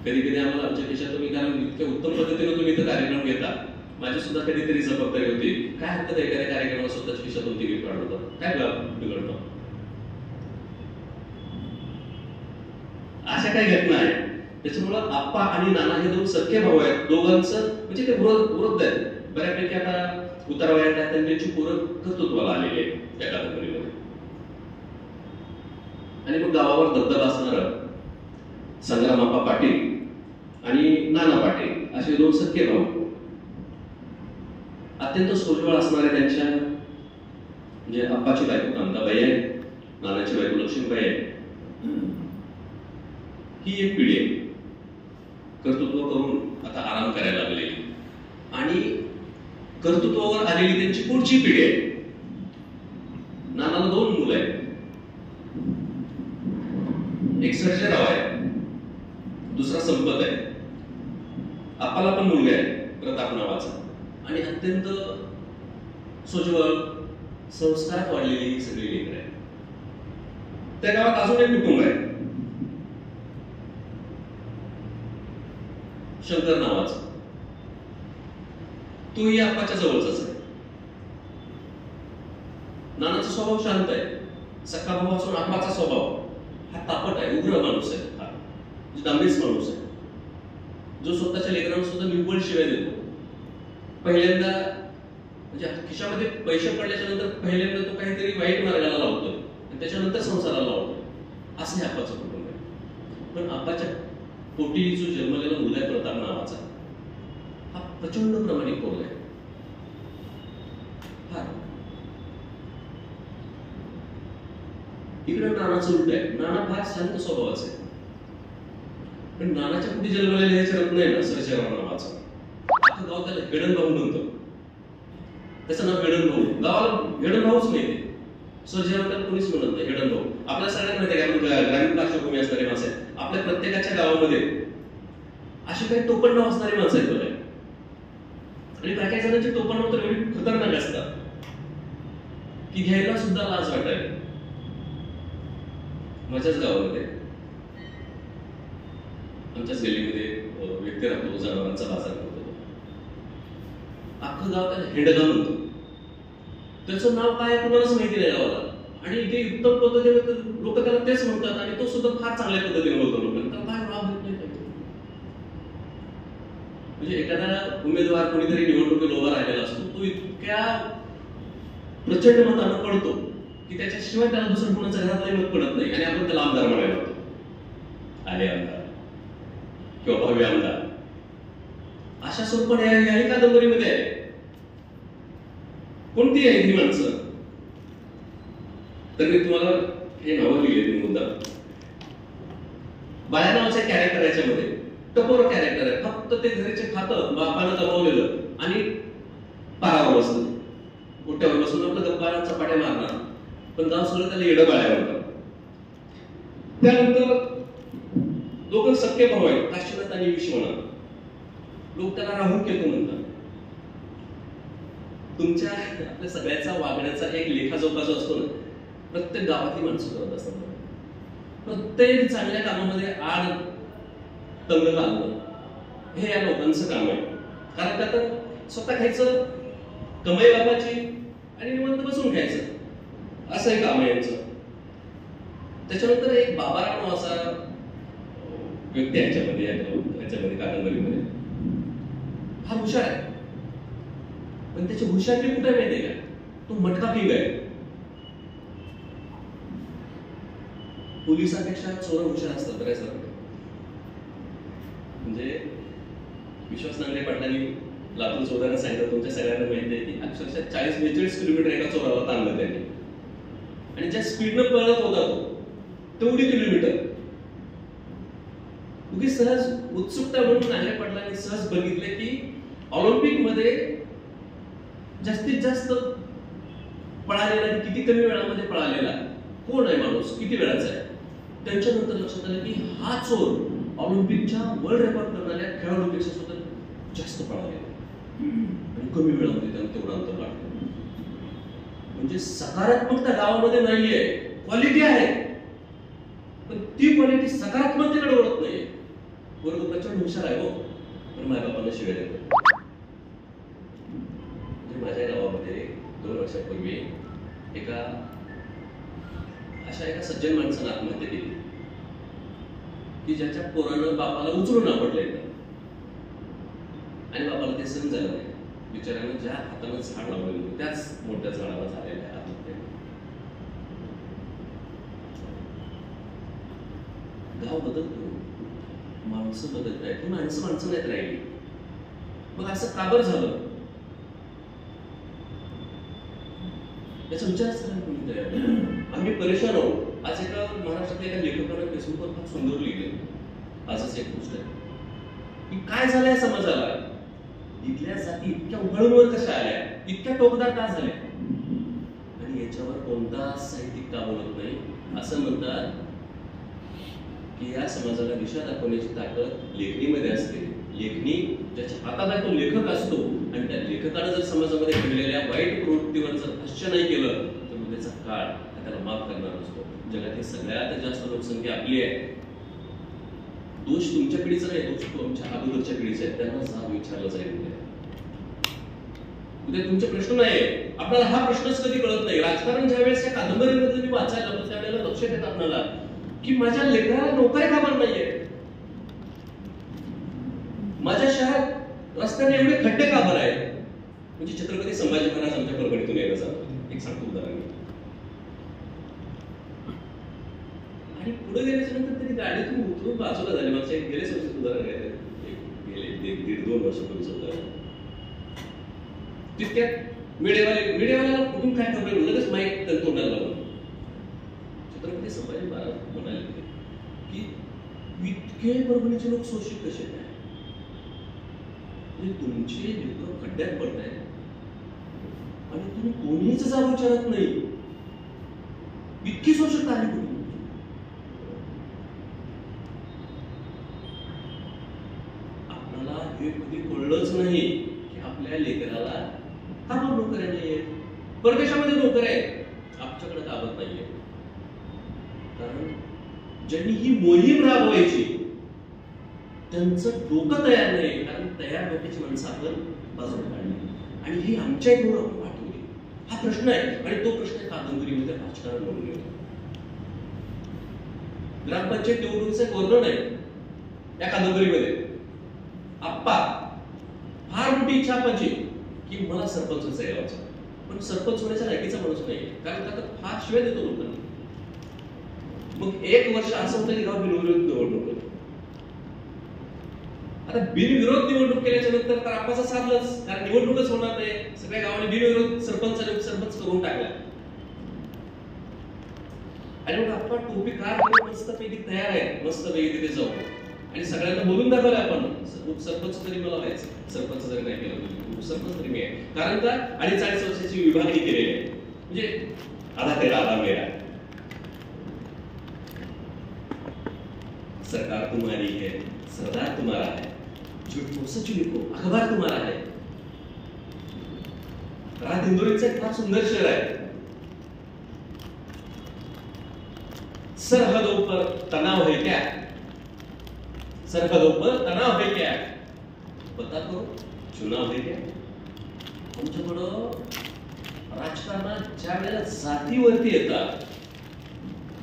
कधी कधी आम्हाला आमच्या खिशातून, कारण इतक्या उत्तम पद्धतीने तुम्ही इथं कार्यक्रम घेता, माझी सुद्धा कधीतरी जबाबदारी होती. काय हरकत आहे एखाद्या कार्यक्रमाला स्वतःच्या खिशातून तिकीट काढलं, काय बिघडतं? अशा काही घटना आहेत. त्याच्यामुळं आप्पा आणि नाना हे 2 सख्खे भाऊ आहेत, दोघांचं म्हणजे ते विरोध आहेत बऱ्यापैकी. आता उतारवयात आहेत आणि त्यांची पोरं कर्तृत्वाला आलेली आहे त्या कादंबरीमध्ये. आणि मग गावावर दबदबा असणार संग्रामाप्पा पाटील आणि नाना पाटील असे 2 सख्खे भाऊ, अत्यंत सोज्वळ असणारे. त्यांच्या म्हणजे आप्पाची बायको कांताबाई आहे, नानाची बायको लक्ष्मीबाई आहे. ही एक पिढी आहे, कर्तृत्व करून आता आराम करायला लागलेली आणि कर्तृत्वावर आलेली त्यांची पुढची पिढी आहे. नानाला 2 मुलं आहेत, एक सर्जेराव आहे, दुसरा संपत आहे. आप्पाला पण मुलगा आहे प्रताप नावाचा आणि अत्यंत सोज्वळ संस्कारात वाढलेली ही सगळी लेकरं आहे. त्या गावात अजून एक कुटुंब आहे शंकर नावाचा, तोही आप्पाच्या जवळचाच आहे. नानाचा स्वभाव शांत आहे, सख्खा भाऊ असून आप्पाचा स्वभाव हा तापट आहे, उग्र माणूस आहे, हा दांभिक माणूस आहे, जो स्वतःच्या लेकरांना सुद्धा निव्वळ शिवाय देतो. पहिल्यांदा म्हणजे खिशामध्ये पैसे पडल्याच्या नंतर पहिल्यांदा तो काहीतरी वाईट मार्गाला लावतोय आणि त्याच्यानंतर संसाराला लावतोय, असं हे आप्पाचं कुटुंब आहे. पण आप्पाच्या पोटी जो जन्मलेला मुलगा आहे प्रताप नावाचा, हा प्रचंड प्रामाणिक पोरगा आहे. इकडे नानाचं उलट आहे, नाना फार शांत स्वभावाचा आहे. पण नानाच्या पोटी जन्मलेला ह्याचे रत्न आहे ना सर्जेराव नावाचा, अख्खं गाव त्याला हेडन भाऊ म्हणतो. त्याचं नाव हेडन भाऊ, गावाला हेडन भाऊच माहिती, सर्जेराव त्याला कोणीच म्हणत नाही, हेडन भाऊ. आपल्या सगळ्यांना माहिती आहे की ग्रामीण पार्श्वभूमी असणारी माणसं आहेत, आपल्या प्रत्येकाच्या गावामध्ये अशी काही टोपण नाव असणारी माणसं आहेत बघा. आणि काही जणांची टोपण नाव तर एवढी खतरनाक असतात की घ्यायला सुद्धा लाज वाटायला. माझ्याच गावामध्ये आमच्याच गल्लीमध्ये व्यक्ती राहतो, जनावरांचा बाजार करतो, अख्खं गाव त्याला हेडगाव म्हणतो. त्याचं नाव काय कुणालाच माहिती नाही गावाला. आणि इथे उत्तम पद्धतीने लोक त्याला तेच म्हणतात आणि तो सुद्धा फार चांगल्या पद्धतीने बोलतो लोकांना, त्याला काय राग येत नाही. म्हणजे एखादा उमेदवार कोणीतरी निवडणुकीत उभा राहिलेला असतो, तो इतक्या प्रचंड मतानं पडतो की त्याच्याशिवाय त्याला दुसरं कोणाचं घरातलं मत पडत नाही आणि आपण त्याला आमदार म्हणायला होतो. आले आमदार किंवा भावी आमदार अशा स्वरूपाने याही कादंबरीमध्ये आहे. कोणती आहे ही माणसं? तर मी तुम्हाला हे नावं लिहिली मुद्दा. बाळ्या नावाचं कॅरेक्टर याच्यामध्ये टपोर कॅरेक्टर आहे. फक्त ते घरीचे खातं बापानं दबावलेलं आणि पारावर बसलं, मोठ्यावर बसून आपलं गप्पा चपाट्या मारणार, पण जाऊन सगळं त्याला येडं बाळ्या होतं. त्यानंतर दोघं सख्खे भाऊ आहेत, काशीनाथ आणि विश्वनाथ. लोक त्याला राहून केतू म्हणतात. तुमच्या आपल्या सगळ्याचा वागण्याचा एक लेखाजोखा जो असतो ना, प्रत्येक गावातली माणसं करत असतात. प्रत्येक चांगल्या कामामध्ये आड तंग घालणं हे या लोकांचं काम आहे. कारण त्यात स्वतः खायचं, कमाई बापाची आणि निवंत बसून खायचं, असं एक काम आहे यांचं. त्याच्यानंतर एक बाबाराव नावाचा व्यक्ती याच्यामध्ये कादंबरीमध्ये हा हुशार आहे, पण त्याची हुशारी कुठे माहितीये का? तो मटका किंग आहे. पोलिसांपेक्षा चोर हुशार असतात बऱ्याच. म्हणजे विश्वास नांगरे पाटलांनी लातूरचं उदाहरण सांगितलं, तुमच्या सगळ्यांना माहिती आहे की अक्षरशः 40-42 किलोमीटर एका चोराला ताणलं त्यांनी, आणि ज्या स्पीडनं पळत होता तो तेवढी किलोमीटर. उगी सहज उत्सुकता म्हणून नांगरे पाटलांनी सहज बघितले की ऑलिम्पिक मध्ये जास्तीत जास्त पळालेला आणि किती कमी वेळामध्ये पळालेला कोण आहे माणूस, किती वेळाचा आहे. त्यांच्यानंतर लक्षात आलं की हा चोर ऑलिम्पिकच्या वर्ल्ड रेकॉर्ड करणाऱ्या खेळाडूपेक्षा सुद्धा जास्त पळालेला आणि कमी वेळामध्ये त्यानं तेवढा अंतर गाठलं. म्हणजे सकारात्मकता गावामध्ये नाहीये, क्वालिटी आहे, पण ती क्वालिटी सकारात्मकतेकडे ओळख नाहीये. वर्ग प्रचंड हुशार आहे हो, पण मायबापांना शिवाय देतो. माझ्या गावामध्ये 2 वर्षापूर्वी अशा एका सज्जन माणसानं आत्महत्या केली की ज्याच्या पोरानं बापाला उचलून आपटलंय आणि बापाला ते सहन झालं नाही. बिचाऱ्यानं ज्या हातानं झाड लावलेलं होतं त्याच मोठ्या झाडाला झालेल्या आत्महत्या. गाव बदलतो, माणसं बदलत आहेत, ही माणसं नाहीत राहिली. मग असं का बरं झालं याचा विचार करायला कोणी तयार नाही. आम्ही परेशान आहोत. आज एका महाराष्ट्रातल्या एका लेखकानं फेसबुकवर फार सुंदर लिहिलं, आजच एक गोष्ट आहे की काय झालंय समाजाला, इथल्या जाती इतक्या उघडूनवर कशा आल्या, इतक्या टोकदार का झाल्या, आणि याच्यावर कोणता साहित्यिक का बोलत नाही. असं म्हणतात की या समाजाला दिशा दाखवण्याची ताकद लेखणीमध्ये असते. लेखणी ज्याच्या हातात आहे तो लेखक असतो, आणि त्या लेखकानं जर समाजामध्ये घडलेल्या वाईट प्रवृत्तीवर जर भाष्य नाही केलं तर मग त्याचा काळ त्याला माफ करणार असतो. जगातील सगळ्यात जास्त लोकसंख्या आपली आहे. दोष तुमच्या पिढीचा नाही, दोष तुमच्या अगोदरच्या पिढीचा आहे. त्यांना जाब विचारला जाईल. उद्या तुमचे प्रश्न नाही, आपल्याला हा प्रश्नच कधी कळत नाही. राजकारण ज्या वेळेस या कादंबरीमध्ये मी वाचायला लागलो त्यावेळेला लक्षात येतं आपल्याला की माझ्या लेकराला नोकऱ्या का बरं नाहीये, माझ्या शहरात रस्त्याने एवढे खड्डे का बरं आहेत. म्हणजे छत्रपती संभाजी महाराज आमच्या परभणीतून यायला जातात, एक सांगतो उदाहरण. आणि पुढे गेल्याच्या नंतर तरी गाडीतून उतरून बाजूला झाले. मागच्या गेले वर्षाचं उदाहरण आहे, गेले 1.5-2 वर्षापूर्वीचं उदाहरण. तितक्यात मीडियावाल्याला कुठून काय खबर लगेच माहीत तोंडाला लावून छत्रपती संभाजी महाराज म्हणाले की इतके परभणीचे लोक शोषित कसे काय, म्हणजे तुमचे लेकरं खड्ड्यात पडतायत आणि तुम्ही कोणीच जाब विचारत नाही. इतकी शोषकता आली कुठे? आपल्याला हे कधी कळलंच नाही की आपल्या लेकराला का बरं नोकऱ्या नाहीये. परदेशामध्ये नोकऱ्या आहेत, आमच्याकडे काबत नाहीये. कारण ज्यांनी ही मोहीम राबवायची त्यांचं डोकं तयार नाही. कारण तयार डोक्याची माणसं आपण बाजूला काढली आणि ही आमच्या इकडून आपण पाठवली. हा प्रश्न आहे आणि तो प्रश्न कादंबरीमध्ये राजकारण म्हणून येतो. ग्रामपंचायत निवडणुकीचं एक वर्णन आहे या कादंबरीमध्ये. आप्पा फार मोठी इच्छा आप्पाची की मला सरपंच व्हायचं आहे गावचा, पण सरपंच होण्याच्या लायकीचा माणूस नाही, कारण का तर फार शिवाय देतो लोकांना. मग एक वर्ष असं होतं की गाव बिनविरोध निवडणूक होती. आता बिनविरोध निवडणूक केल्याच्या नंतर तर आप्पाचा साधलंच, कारण निवडणूकच होणार नाही. सगळ्या गावाने बिनविरोध सरपंच करून टाकला. आणि मग आप्पा टोपी कार करून मस्तपैकी तयार आहे, मस्तपैकी तिथे जाऊ आणि सगळ्यांना बोलून दाखवलं आपण सरपंच तरी मला व्हायचं, सरपंच जरी नाही केलं सरपंच तरी मी आहे. कारण का 48 वर्षाची विभागणी केलेली आहे, म्हणजे आधा तेरा आधा मेरा. सरकार तुम्हारी है, सरदार तुम्हारा है, झूठ को सच लिखो, अखबार तुम्हारा है. रात इंदोरीचं एक फार सुंदर शहर आहे. सरहदों पर तनाव है क्या, सरहदों पर तनाव है क्या, बता दो चुनाव है क्या. आमच्याकडं राजकारणात ज्या वेळेला जातीवरती येतात,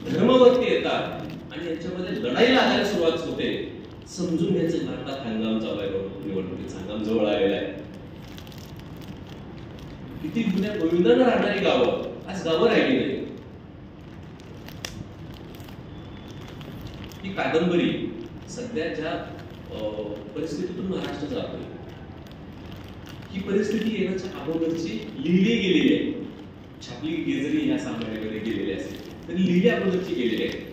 धर्मावरती येतात आणि यांच्यामध्ये लढाई लागायला सुरुवात होते, समजून घ्यायचं भारतात हंगाम चालू आहे, निवडणुकीचा हंगाम जवळ आलेला आहे. किती जुन्या गोविंदानं राहणारी गावं आज गावं राहिली नाही. ही कादंबरी सध्या ज्या परिस्थितीतून महाराष्ट्र जातोय, ही परिस्थिती येण्याच्या अगोदरची लिहिली गेलेली आहे. छापली गेजरी या सामन्यामध्ये गेलेली असेल तरी लिहिली अगोदरची गेलेली आहे.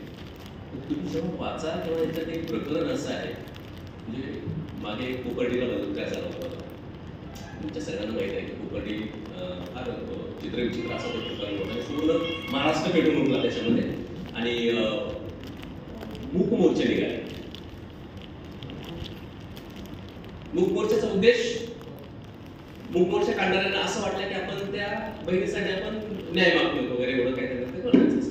तुम्ही जेव्हा वाचा तेव्हा याच्यात एक प्रकरण असं आहे, म्हणजे मागे कोपर्डीला बदल काय झाला होता, तुमच्या सगळ्यांना माहिती आहे की कोपर्डी फार चित्रविचित्र असं ते प्रकरण होतं. पूर्ण महाराष्ट्र पेटून उठला त्याच्यामध्ये आणि मूक मोर्चे निघाले. मूक मोर्चाचा उद्देश, मूक मोर्चा काढणाऱ्यांना असं वाटलं की आपण त्या बहिणीसाठी आपण न्याय मागतोय वगैरे, एवढं काय ते करायचं.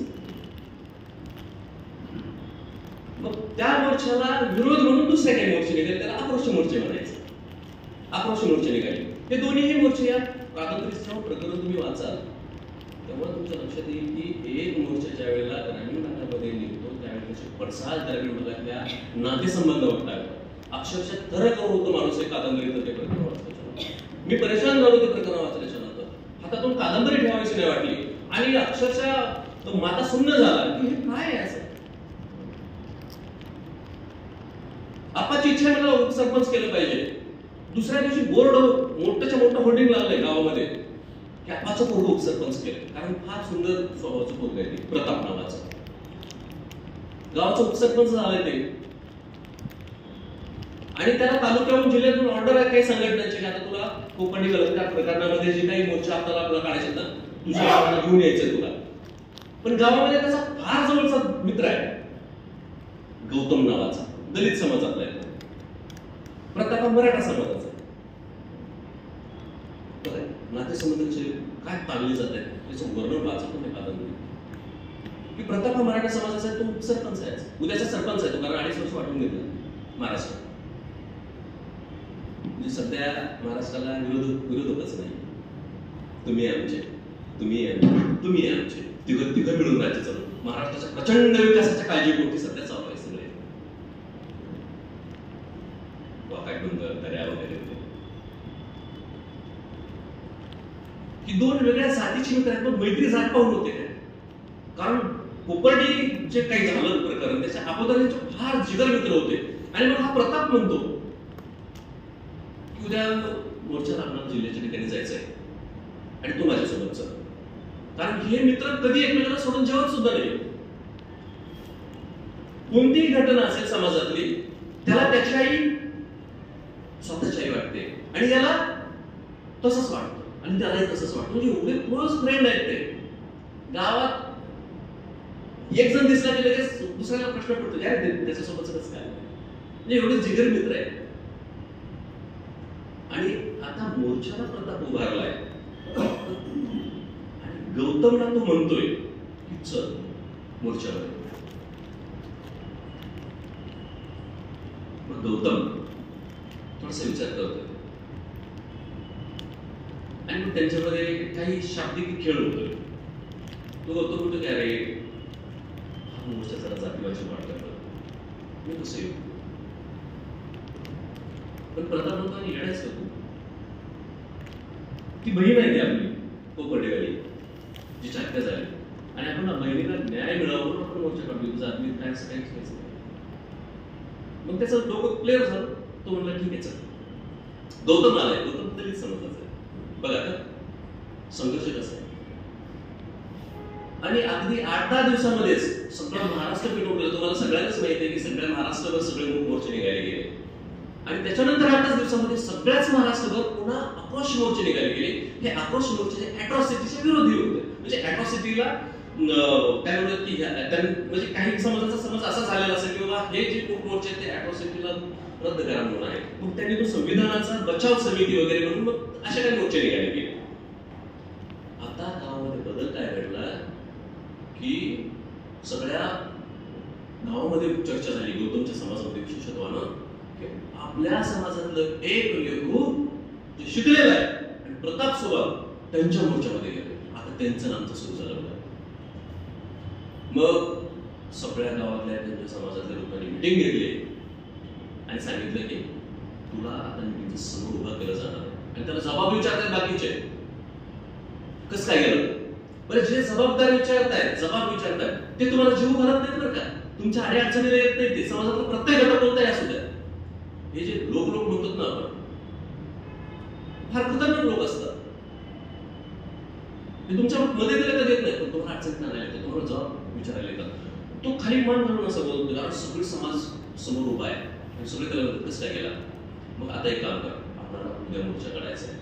मग त्या मोर्चाला विरोध म्हणून दुसरे काही मोर्चे निघाले, त्याला आक्रोश मोर्चे म्हणायचे. आक्रोश मोर्चे निघाले. हे दोन्हीही मोर्चे या कादंबरीचं प्रकरण तुम्ही वाचाल तेव्हा तुमच्या लक्षात येईल की एक मोर्चा ज्या वेळेला ग्रामीण भागामध्ये निघतो त्यावेळेला त्याचे पडसाद ग्रामीण भागातल्या नातेसंबंधावर टाकतात. अक्षरशः थरक होतो माणूस एक कादंबरीचं ते प्रकरण वाचल्याच्या. मी परेशान झालो ते प्रकरण वाचल्याच्या नंतर. हातातून कादंबरी ठेवायची नाही वाटली आणि अक्षरशः तो माता सुन्न झाला की हे काय आहे असं. आपाची इच्छा मला उपसरपंच केलं पाहिजे. दुसऱ्या दिवशी बोर्ड मोठ्याच्या मोठं होर्डिंग लागलंय गावामध्ये की आपाचं पोरग उपसरपंच केलं, कारण फार सुंदर स्वभावाचं पोरग आहे ते, प्रताप नावाचं. गावाचं उपसरपंच झालंय ते आणि त्याला तालुक्याहून जिल्ह्यातून ऑर्डर आहे काही संघटनांची की आता तुला कोकणी बलात्कार प्रकरणामध्ये जे काही मोर्चा आपल्याला काढायचे ना तुझ्या गावाला घेऊन यायचं तुला. पण गावामध्ये त्याचा फार जवळचा मित्र आहे गौतम नावाचा, दलित समाजातला आहे. प्रताप मराठा समाजाचा. नातेसंबंधाचे काय ताणले जात आहेत त्याचं वर्णन वाचतो मी कादंबरी की प्रताप हा मराठा समाजाचा आहे, तो सरपंच आहे, उद्याचा सरपंच आहे तो, कारण 2.5 वर्ष वाटून घेतलं महाराष्ट्र. म्हणजे सध्या महाराष्ट्राला विरोधकच नाही. तुम्ही आमचे, तुम्ही तुम्ही आमचे, तिघं मिळून राज्य चालू. महाराष्ट्राच्या प्रचंड विकासाच्या काळजीपोटी सध्या चालू आहे सगळे. वाकाट डोंगर, दर्या वगैरे. ही दोन वेगळ्या जातीची मित्र आहेत, पण मैत्री जात पाहून होते काय. कारण कोपर्डी जे काही झालं प्रकरण त्याच्या अगोदर फार जिगर मित्र होते. आणि मग हा प्रताप म्हणतो की उद्या मोर्चा लागणार, जिल्ह्याच्या ठिकाणी जायचंय आणि तो माझ्यासोबत चल. कारण हे मित्र कधी एकमेकांना सोडून जेवत सुद्धा नाही. कोणतीही घटना असेल समाजातली त्याला त्याची आई स्वतःची आई वाटते आणि याला तसंच वाटतं आणि त्यालाही तसंच वाटतं. म्हणजे एवढे क्लोज फ्रेंड आहेत ते. गावात एक जण दिसला की लगेच दुसऱ्याला प्रश्न पडतो यार त्याच्यासोबतच कसं काय. म्हणजे एवढे जिगर मित्र आहेत. आणि आता मोर्चाला प्रताप उभारलाय आणि गौतमला तो म्हणतोय की चल मोर्चावर. मग गौतम थोडासा विचार करतोय आणि मग त्यांच्यामध्ये काही शाब्दिक खेळ होतोय. तो होतो कुठं की अरे हा मोर्चा जरा जातीवाची वाट करतो, मी कसं येऊ. पण प्रतापरावांनी येण्याच होतो. ती बहीण आहे ती आपली कोपर्डेवाली जी चाक्य झाली आणि आपण बहिणीला न्याय मिळावा म्हणून आपण मोर्चा काढली. तुझं आत्मीय काय असं काहीच व्हायचं नाही. मग त्याचं डोकं क्लिअर झालं. तो म्हणला ठीक आहे चल. गौतम आलाय. गौतम दलित समाजाचा आहे. बघा आता संघर्ष कसा आहे. आणि अगदी 8-10 दिवसामध्येच सगळं महाराष्ट्र पेटवून गेलं. तुम्हाला सगळ्यांनाच माहिती आहे की सगळ्या महाराष्ट्रभर सगळे मोर्चे निघाले गेले आणि त्याच्यानंतर 8-10 दिवसामध्ये सगळ्याच महाराष्ट्रभर पुन्हा आक्रोश मोर्चे निघाले गेले. हे आक्रोश मोर्चे अॅट्रॉसिटीचे विरोधी होते. म्हणजे अॅट्रॉसिटीला काय म्हणतात की म्हणजे काही समाजाचा समज असा झालेला असेल की बाबा हे जे खूप मोर्चे आहेत ते अॅट्रॉसिटीला रद्द करा म्हणून आहे. मग त्यांनी तो संविधानाचा बचाव समिती वगैरे म्हणून मग असे काही मोर्चे निघाले गेले. आता गावामध्ये बदल काय घडला की सगळ्या गावामध्ये चर्चा झाली गौतमच्या समाजामध्ये विशेषत्वानं की आपल्या समाजातलं एक लेखू जे शिकलेलं आहे आणि प्रताप स्वभाव त्यांच्या मोर्चामध्ये गेले. आता त्यांचं नामचं सुरू झालं. मग सगळ्या गावातल्या त्यांच्या समाजातल्या लोकांनी मिटिंग घेतली आणि सांगितलं की तुला आता मिटिंगचं समोर उभा केलं जाणार आणि त्याला जबाब विचारतात बाकीचे. कसं काय गेलं बरं. जे जबाबदार विचारतायत जबाब विचारतायत ते तुम्हाला जीव घालत नाहीत बरं का. तुमच्या अडी अडचणीला येत नाही. ते समाजातला प्रत्येक घटक कोणताही असू द्या. हे जे लोक म्हणतात ना आपण फार खतरनाक लोक असतात. ते तुमच्या मदतीला तर देत नाही पण तुम्हाला अडचणीत आणायला येतात. तुम्हाला जबाब विचारायला येतात. तो खाली मन घालून असं बोलतो कारण सगळी समाज समोर उभा आहे आणि सगळे त्याला कसं काय गेला. मग आता एक काम कर. आपल्याला उद्या मोर्चा काढायचा आहे.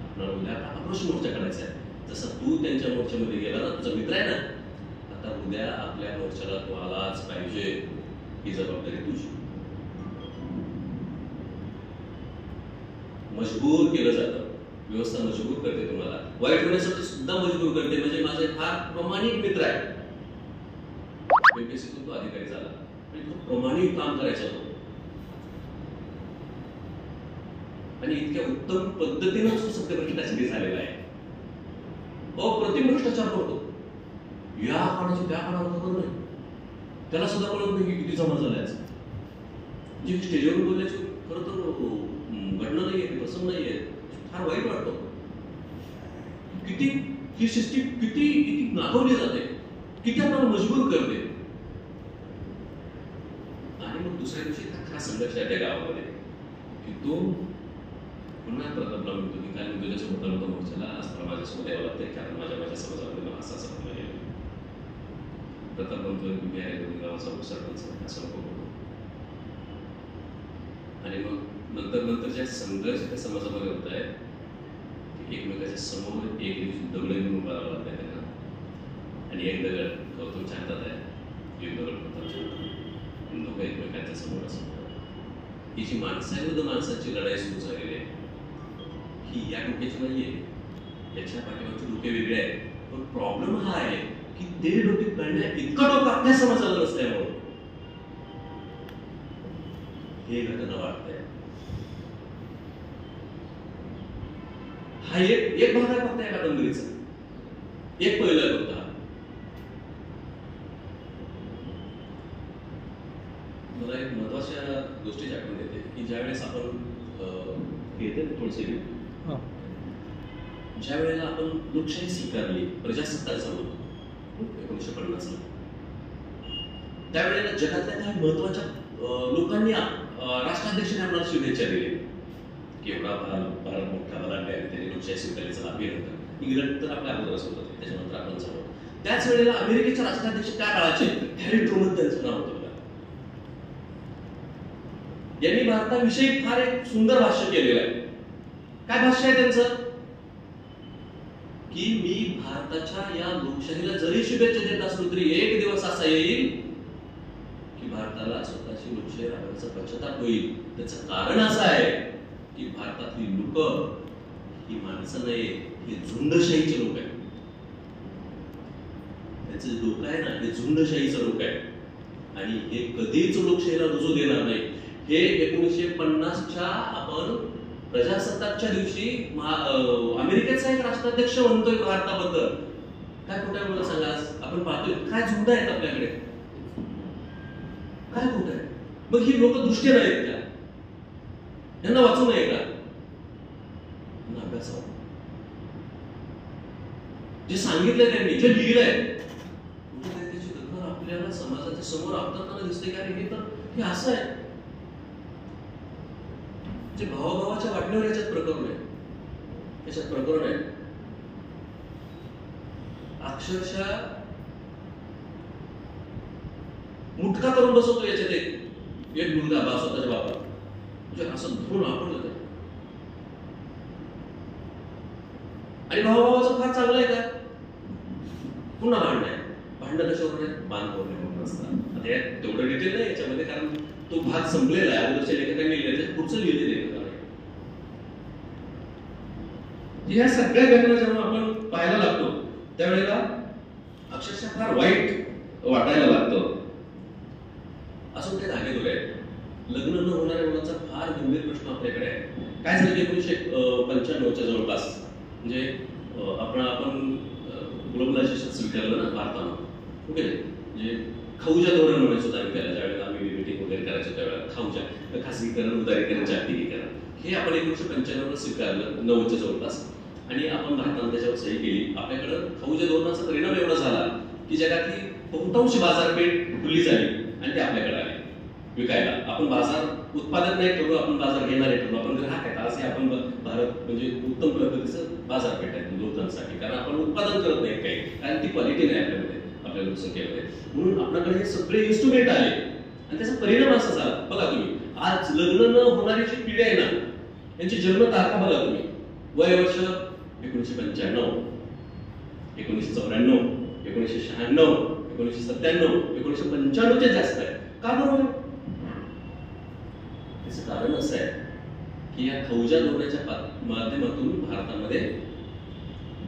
आपल्याला उद्या आक्रोश मोर्चा काढायचा आहे. जसं तू त्यांच्या मोर्चामध्ये गेला ना तुझा मित्र आहे ना आता उद्या आपल्या मोर्चाला तू आलाच पाहिजे. ही जबाबदारी तुझी. मजबूर केलं जातं. व्यवस्था मजबूर करते तुम्हाला. वाईट होण्यासाठी सुद्धा मजबूर करते. म्हणजे माझे फार प्रामाणिक मित्र आहे. बीपीएससीतून तो अधिकारी झाला आणि तो प्रामाणिक काम करायचा होतो आणि इतक्या उत्तम पद्धतीनं तो सत्य भ्रष्टाचारी झालेला आहे. अप्रतिम भ्रष्टाचार करतो. या काळाची त्या काळात खबर नाही. त्याला सुद्धा कळत नाही की किती जमा झालाय. जी स्टेजवर बोलायची खरं तर घडणं नाहीये प्रसंग नाहीये. फार वाईट वाटतो. किती ही सिस्टीम किती नागवली जाते. किती आपल्याला मजबूर करते. आणि मग दुसऱ्या दिवशी इतका संघर्ष आहे त्या गावामध्ये की तो पुन्हा प्रतापला म्हणतो की काय मी तुझ्यासोबत नव्हतं मोर्चाला आज माझ्यासोबत यावं लागतंय कारण माझ्या समाजामध्ये मला असा समजलं गेलं. प्रताप म्हणतोय तुम्ही आहे तुम्ही गावाचा सरपंच असं नको. आणि मग नंतर ज्या संघर्ष त्या समाजामध्ये होत आहे की एकमेकाच्या समोर एक दिवशी दगड घेऊन उभा राहावं लागतंय त्यांना आणि एक दगड गौतमच्या हातात आहे एक दगड प्रतापच्या हातात आणि दोघं एकमेकांच्या समोर असं. ही जी माणसाविरुद्ध माणसाची लढाई सुरू झालेली आहे ही या डोक्याची नाहीये. याच्या पाठीमागचे डोके वेगळे आहेत. पण प्रॉब्लेम हा आहे की ते डोके कळण्या इतकं डोकं आपल्या समाजाला नसल्यामुळे हे घटना वाटतंय. हा एक भाग आहे फक्त या कादंबरीचा. एक पहिला आहे फक्त हा. मला एक महत्वाच्या गोष्टीची आठवण येते की ज्यावेळेस आपण येते थोडसे ज्या वेळेला आपण लोकशाही स्वीकारली प्रजासत्ताक झालो 1950 ला त्यावेळेला जगातल्या काही महत्वाच्या लोकांनी राष्ट्राध्यक्षांनी आपल्याला शुभेच्छा दिल्या की एवढा भारत मोठा बलाढ्य आहे त्यांनी लोकशाही स्वीकारल्याचा लाभ घेतला. इंग्लंड तर आपल्या अगोदरच होतं त्याच्यानंतर आपण झालो. त्याच वेळेला अमेरिकेचे राष्ट्राध्यक्ष त्या काळाचे हॅरी ट्रुमन त्यांचं नाव होतं. यांनी भारताविषयी फार एक सुंदर भाष्य केलेलं आहे. काय भाष्य आहे त्यांचं की मी भारताच्या या लोकशाहीला जरी शुभेच्छा देत असलो तरी एक दिवस असा येईल की भारताला स्वतःची लोकशाही राखण्याचा पश्चाताप होईल. त्याचं कारण असं आहे की भारतातली लोक ही माणसं नाही ही झुंडशाहीचे लोक आहेत. त्याचे लोक आहे ना हे झुंडशाहीचं लोक आहे आणि हे कधीच लोकशाहीला रुजू देणार नाही. हे 1950च्या आपण प्रजासत्ताकच्या दिवशी अमेरिकेचा एक राष्ट्राध्यक्ष म्हणतोय भारताबद्दल. काय खोटं आहे मला सांगा. आपण पाहतोय काय झुंडा आहेत आपल्याकडे, काय खोटं आहे. मग ही लोक दुष्टे नाहीत का? यांना वाचू नये का? अभ्यास जे सांगितलंय त्यांनी, जे लिहिलंय, त्याची दखल आपल्याला समाजाच्या समोर आपल्याला दिसते का रे? तर हे असं आहे. जे भावाभावाच्या वाटण्यावर याच्यात प्रकरण आहे, याच्यात प्रकरण आहे. अक्षरशः मुटका करून बसवतो याच्यात एक मुलगा बा स्वतःच्या बापात, म्हणजे असं धरून आपडलं. आणि भावाभावाचं फार चांगलं आहे का? पुन्हा भांडण आहे. भांडण कशावर आहे? बाण पौर्णिमेवर असतात. आता तेवढं डिटेल नाही याच्यामध्ये, कारण तो भाग संपलेला आहे. अगोदरच्या लेखकांनी लिहिलेलं, पुढचं लिहिलेलं लेखकाने. ह्या सगळ्या घटना जेव्हा आपण पाहायला लागतो त्यावेळेला अक्षरशः फार वाईट वाटायला लागतं. असून ते धागेदोरे आहेत. लग्न न होणाऱ्या मुलांचा फार गंभीर प्रश्न आपल्याकडे आहे. काय झालं की 1995च्या जवळपास, म्हणजे आपण ग्लोबलायझेशन स्वीकारलं ना भारतानं, ओके. म्हणजे खाऊच्या धोरण म्हणायचो आम्ही त्याला, ज्यावेळेला आम्ही मीटिंग वगैरे करायचो त्यावेळेला खाऊच्या खासगीकरण, उदारीकरण, जागतिकीकरण हे आपण 1995ला स्वीकारलं 90च्या जवळपास. आणि आपण भारतानं त्याच्यावर सही केली. आपल्याकडं खाऊच्या धोरणाचा परिणाम एवढा झाला की जगातली बहुतांश बाजारपेठ खुली झाली आणि ते आपल्याकडे आले विकायला. आपण बाजार उत्पादक नाही ठरलो, आपण बाजार घेणारे ठरलो, आपण ग्राहक आहेत. आज आपण भारत म्हणजे उत्तम पद्धतीचं बाजारपेठ आहे लोकांसाठी, कारण आपण उत्पादन करत नाही काही, कारण ती क्वालिटी नाही आपल्यामध्ये, आपल्या लोकसंख्येमध्ये. म्हणून आपल्याकडे हे सगळे इन्स्ट्रुमेंट आले आणि त्याचा परिणाम असा झाला. बघा तुम्ही, आज लग्न न होणारी जी पिढी आहे ना, यांची जन्मतारखा बघा तुम्ही. वय वर्ष 1995, 1994, 1996, 1997, 1995 जास्त आहे. का बरोबर? त्याचं कारण असं आहे की या खाऊच्या धोरणाच्या माध्यमातून भारतामध्ये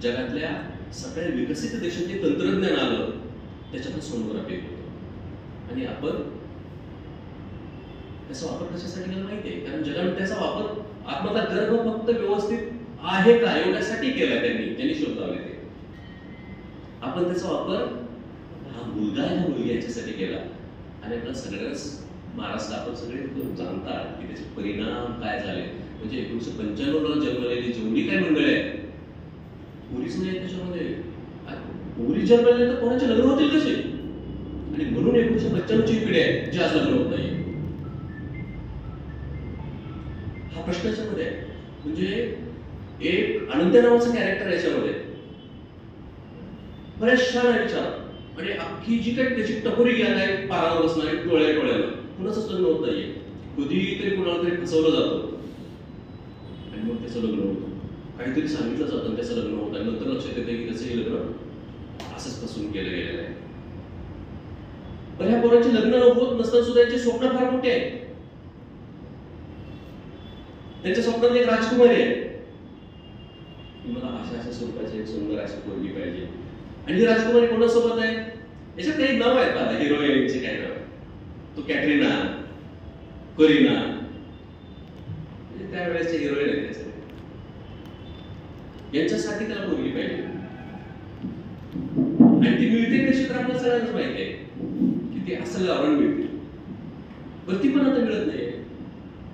जगातल्या सगळ्या विकसित देशांचे तंत्रज्ञान आलं, त्याच्यातून सोनोग्राफी होतं. आणि आपण त्याचा वापर कशासाठी केला माहिती आहे? कारण जगाने त्याचा वापर आत्महत्या गर्भ फक्त व्यवस्थित आहे का एवढ्यासाठी केला त्यांनी शोध लावले ते. आपण त्याचा वापर हा मुलगा आहे ना मुलगी याच्यासाठी केला. आणि आपल्याला सगळ्यांनाच महाराष्ट्र आपण सगळे जाणतात की त्याचे परिणाम काय झाले. म्हणजे 1995ला जन्मलेली जेवढी काय मंडळी आहे, पोलीस नाही त्याच्यामध्ये. पोलीस जन्मले तर कोणाचे लग्न होतील कसे? आणि म्हणून 1995ची पिढी आहे जी आज लग्न होत नाही. हा प्रश्न याच्यामध्ये आहे. म्हणजे एक अनंत नावाचं कॅरेक्टर याच्यामध्ये बऱ्याच छान आहे विचार. आणि अख्खी जी काही त्याची टपोरी ज्ञान आहे, पारावर बसणारी टोळ्याला कुणाचंच लग्न होत नाहीये. कधीतरी कुणाला तरी फसवलं जातं आणि मग त्याचं लग्न होतं. काहीतरी सांगितलं जातं त्याचं लग्न होतं आणि नंतर लक्षात येतं की त्याचं हे लग्न असंच फसवून केलं गेलेलं आहे. पण ह्या पोरांचे लग्न होत नसताना सुद्धा यांचे स्वप्न फार मोठे आहे. त्यांच्या स्वप्नात एक राजकुमारी आहे. मला अशा स्वरूपाची एक सुंदर अशी पोरगी पाहिजे. आणि ही राजकुमारी कोणासोबत आहे? याच्यात काही नाव आहेत का? हिरोईनचे काही नाव आहे. तो कॅटरीना, करीना, म्हणजे त्यावेळेसचे हिरोईन आहेत त्याचे. यांच्यासाठी त्याला पोरगी पाहिजे. आणि ती मिळते कशी तर आपल्याला सगळ्यांनाच माहिती आहे की ती असं गावरान मिळते. पण ती पण आता मिळत नाही.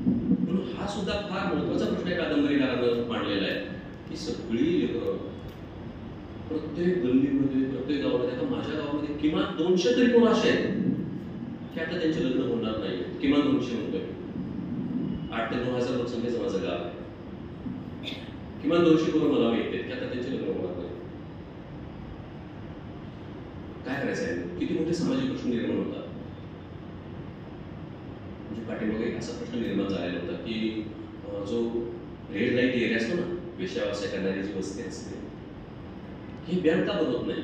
म्हणून हा सुद्धा फार महत्वाचा प्रश्न आहे कादंबरीकारानं मांडलेला आहे की सगळी लेकरं प्रत्येक गल्लीमध्ये, प्रत्येक गावामध्ये, आता माझ्या गावामध्ये किमान 200 तरी पोरं असे आहेत की आता त्यांचे लग्न होणार नाही. किमान 200 म्हणतोय. 8 ते 9,000 लोकसंख्येचं माझं गाव आहे. किमान 200 पोरं मला माहिती आहेत की आता त्यांचे लग्न होणार नाही. काय करायचं आहे? किती मोठे सामाजिक प्रश्न निर्माण होतात. म्हणजे पाठीमागे असा प्रश्न निर्माण झालेला होता की जो रेड लाईट एरिया असतो ना, वेश्यावास करणारी जी वस्ती असते, ही बॅन का बनवत नाही?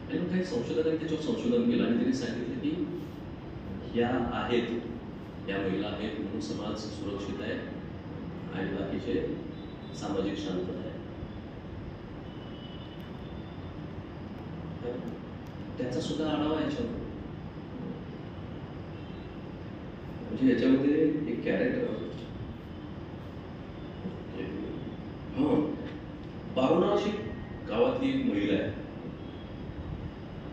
आणि मग काही संशोधकांनी त्याच्यावर संशोधन केलं आणि त्यांनी सांगितलं की ह्या आहेत, या महिला आहेत म्हणून समाज सुरक्षित आहे आणि बाकीचे सामाजिक शांतता आहे. त्याचा सुद्धा आढावा याच्यावर. म्हणजे याच्यामध्ये एक कॅरेक्टर ती महिला आहे.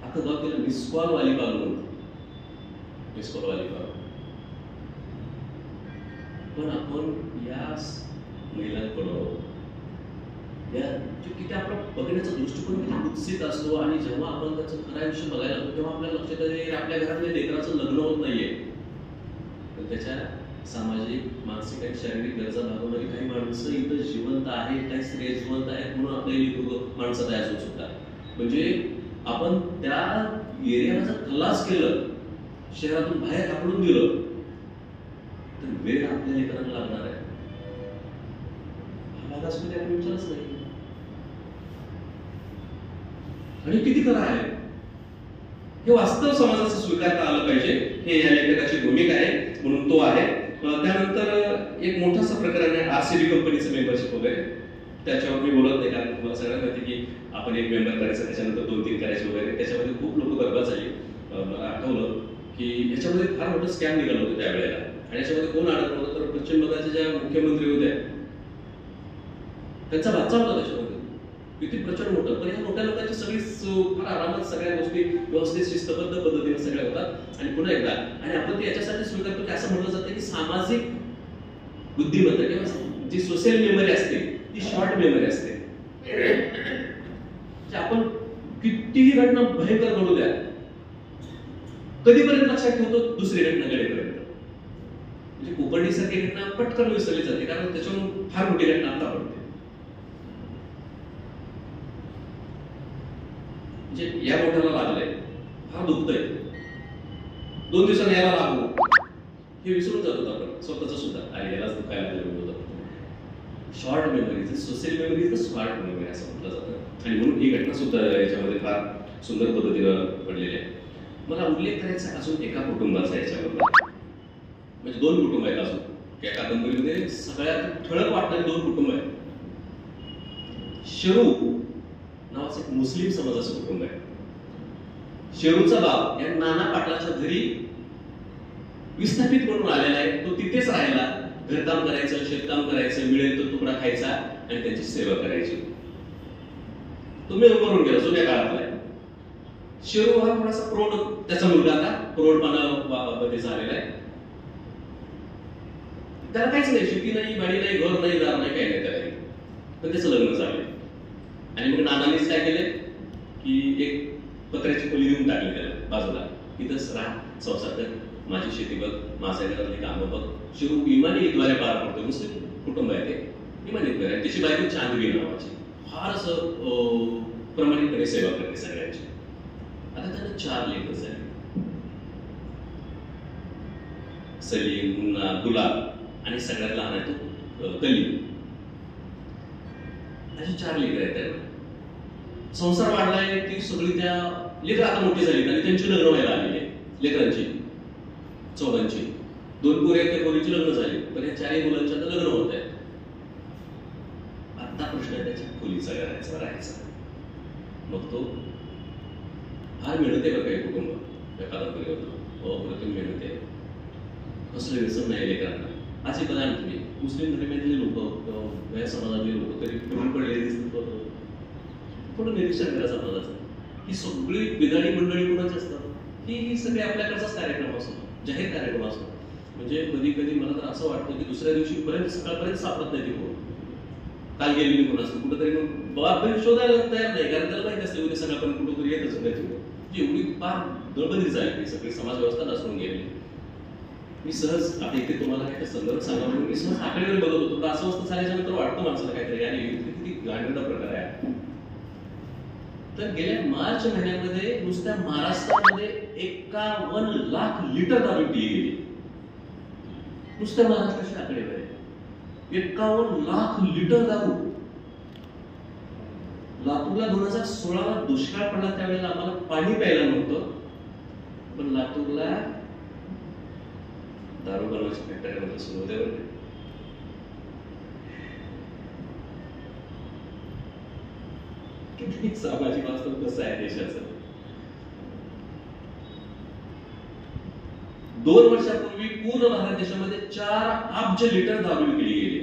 आता गाव तिला मिस कॉल वाली बालू म्हणतो, मिस कॉल वाली बालू. पण आपण या महिलांकडं किती आपला बघण्याचा दृष्टिकोन किती कुत्सित असतो. आणि जेव्हा आपण त्याचं खरं आयुष्य बघायला लागतो तेव्हा आपल्या लक्षात येते आपल्या घरातल्या लेकराचं लग्न होत नाहीये, तर त्याच्या सामाजिक, मानसिक आणि शारीरिक गरजा भागवणारी काही माणसं इथं जिवंत आहेत, काही स्त्रिया जिवंत आहेत म्हणून आपल्या लेकरं माणसं तयार होऊ शकतात. म्हणजे आपण त्या एरियाला जर खलास केलं, शहरातून बाहेर काढून दिलं, तर वेळ आपल्या लेकरांना लागणार आहे. हा भाग असतो त्याकडे विचारच नाही. आणि किती खरं आहे हे वास्तव समाजाचं स्वीकारता आलं पाहिजे, हे या लेखकाची भूमिका आहे, म्हणून तो आहे. त्यानंतर एक मोठासा प्रकरण आहे RCB कंपनीचं मेंबरशिप वगैरे, त्याच्यावर मी बोलत नाही कारण तुम्हाला सगळ्यांना माहिती की आपण एक मेंबर करायचं, त्याच्यानंतर 2-3 करायचे वगैरे. त्याच्यामध्ये खूप लोक गर्भात झाली. मला आठवलं की याच्यामध्ये फार मोठं स्कॅम निघालं होतं त्यावेळेला. आणि याच्यामध्ये कोण अडकलं होतं तर पश्चिम बंगालच्या ज्या मुख्यमंत्री होत्या त्यांचा भाचा होता त्याच्यामध्ये. किती प्रचंड मोठं. पण या मोठ्या लोकांची सगळी फार आरामात सगळ्या गोष्टी व्यवस्थित शिस्तबद्ध पद्धतीने सगळ्या होतात. आणि पुन्हा एकदा आणि आपण ते याच्यासाठी स्वीकारतो की असं म्हटलं जातं की सामाजिक बुद्धिमत्ता किंवा जी सोशल मेमरी असते ती शॉर्ट मेमरी असते. आपण कितीही घटना भयंकर घडू द्या, कधीपर्यंत लक्षात ठेवतो? दुसरी घटना घडेपर्यंत. म्हणजे कोपर्डीसारखी घटना पटकन विसरली जाते कारण त्याच्यावरून फार मोठी घटना आता पडते. म्हणजे या मोठ्याला लागलंय, फार दुखतंय, 2 दिवसांनी याला लागू, हे विसरून जात होतो आपण स्वतःच सुद्धा. आणि यालाच दुखायला लागलं होतं. Short memory, social memory is the short memory असं म्हटलं जातं. आणि म्हणून ही घटना सुद्धा याच्यामध्ये फार सुंदर पद्धतीनं पडलेली आहे. मला उल्लेख करायचा अजून एका कुटुंबाचा याच्याबद्दल. म्हणजे 2 कुटुंब आहेत अजून या कादंबरीमध्ये. सगळ्यात ठळक वाटणारी 2 कुटुंब आहेत. शेरू नावाचं एक मुस्लिम समाजाचं कुटुंब आहे. शेरूचा बाप या नाना पाटलाच्या घरी विस्थापित म्हणून आलेला आहे. तो तिथेच राहिला, घरकाम करायचं, शेतकाम करायचं, मिळेल तो तुकडा खायचा आणि त्यांची सेवा करायची. तो मिळून करून गेला, जुन्या काळातला आहे. शेरू हा थोडासा प्रौढ, त्याचा मुलगा आता प्रौढपणामध्ये झालेला आहे. त्याला काहीच नाही, शेती नाही, बाडी नाही, घर नाही, दार नाही, काही नाही त्याला. पण त्याचं लग्न झालं. आणि मग नानानीच काय केलं की एक पत्र्याची खोली देऊन टाकली त्याला बाजूला, इथंच राहा, संसार कर, माझी शेती बघ, माझ्या घरातली कामं बघ. शेरू इमानीद्वारे पार पडतो. मुस्लिम कुटुंब आहे ते, इमानीद्वारे. त्याची बायको चांदवी नावाची, फार असं प्रामाणिकपणे सेवा करते सगळ्यांची. आता त्यांना 4 लेकरं झाली. सलीम, मुन्ना, गुलाब आणि सगळ्यात लहान आहे तो कलीम. अशी 4 लेकरं आहेत त्यांना. संसार वाढलाय, ती सगळी त्या लेकरं आता मोठी झाली आणि त्यांची लग्न व्हायला आलेली आहे. लेकरांची 4 2 पोरी आहेत, त्या पोरीची लग्न झाली. पण या 4 मुलांच्या तर लग्न होत आहे. आता प्रश्न आहे त्याच्या खोलीचा करायचा, राहायचा. मग तो फार मिळते बघा हे कुटुंब या कादंबरीवर. अप्रतिम मिळते. कसलं व्यसन नाही लेकरांना. असे बघा तुम्ही मुस्लिम धर्मातले लोक, या समाजातले लोक तरी कमी पडलेले दिसतात. थोडं निरीक्षण करा समाजाचं. ही सगळी बिदाडी मंडळी कोणाची असतात? ही सगळे आपल्याकडचाच कार्यक्रम असतो, जाहीर कार्यक्रम असतो. म्हणजे कधी कधी मला तर असं वाटतं की दुसऱ्या दिवशी पर्यंत सकाळपर्यंत सापडत नाही ती. काल गेली कोण असतं कुठंतरी, मग बाबा शोधायला तयार नाही कारण त्याला माहिती असते उद्या सकाळपर्यंत कुठंतरी येतच त्याची. एवढी फार गडबडीत झाली, सगळी समाज व्यवस्था नसून गेली. मी सहज आता इथे तुम्हाला काही संदर्भ सांगा म्हणून मी सहज आकडेवर बघत होतो. तर असं वस्तू झाल्याच्यानंतर वाटतं माणसाला काहीतरी आणि किती गांडीचा प्रकार आहे. तर गेल्या मार्च महिन्यामध्ये नुसत्या महाराष्ट्रामध्ये 51 लाख लिटर दारू पिली गेली. नुसत्या महाराष्ट्राची आकडेवारी आहे. 51 लाख लिटर दारू. लातूरला 2016ला दुष्काळ पडला, त्यावेळेला आम्हाला पाणी प्यायला नव्हतं. पण लातूरला दारू बनवायची फॅक्टरी सुरू होते. किती सामाजिक वास्तव कसं आहे देशाचं. 2 वर्षापूर्वी पूर्ण भारत देशामध्ये 4 अब्ज लिटर दारू विकली गेली.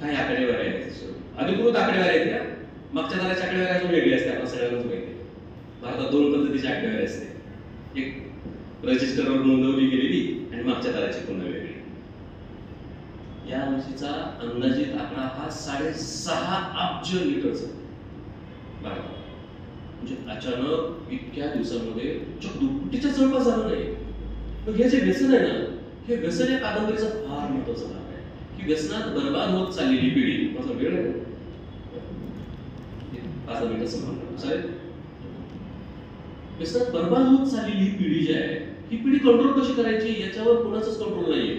काही आकडेवारी आहेत, अधिकृत आकडेवारी आहेत. मागच्या दाराची आकडेवारी अजून वेगळी असते, आपण सगळ्यांनाच माहिती आहे. भारतात 2 पद्धतीची आकडेवारी असते, एक रजिस्टरवर नोंदवली गेलेली आणि मागच्या दाराची पुन्हा वेगळी. या वर्षीचा अंदाजित आकडा हा 6.5 अब्ज लिटरचा भारतात. म्हणजे अचानक इतक्या दिवसामध्ये दुपटीच्या जवळपास झालं नाही. पण हे जे व्यसन आहे ना, हे व्यसन या कादंबरीचा फार महत्वाचा भाग आहे, की व्यसनात बर्बाद होत चाललेली पिढी. माझा वेळ आहे 5 मिनिटं समजून चालेल. व्यसनात बर्बाद होत चाललेली ही पिढी जी आहे, ही पिढी कंट्रोल कशी करायची याच्यावर कोणाचंच कंट्रोल नाहीये.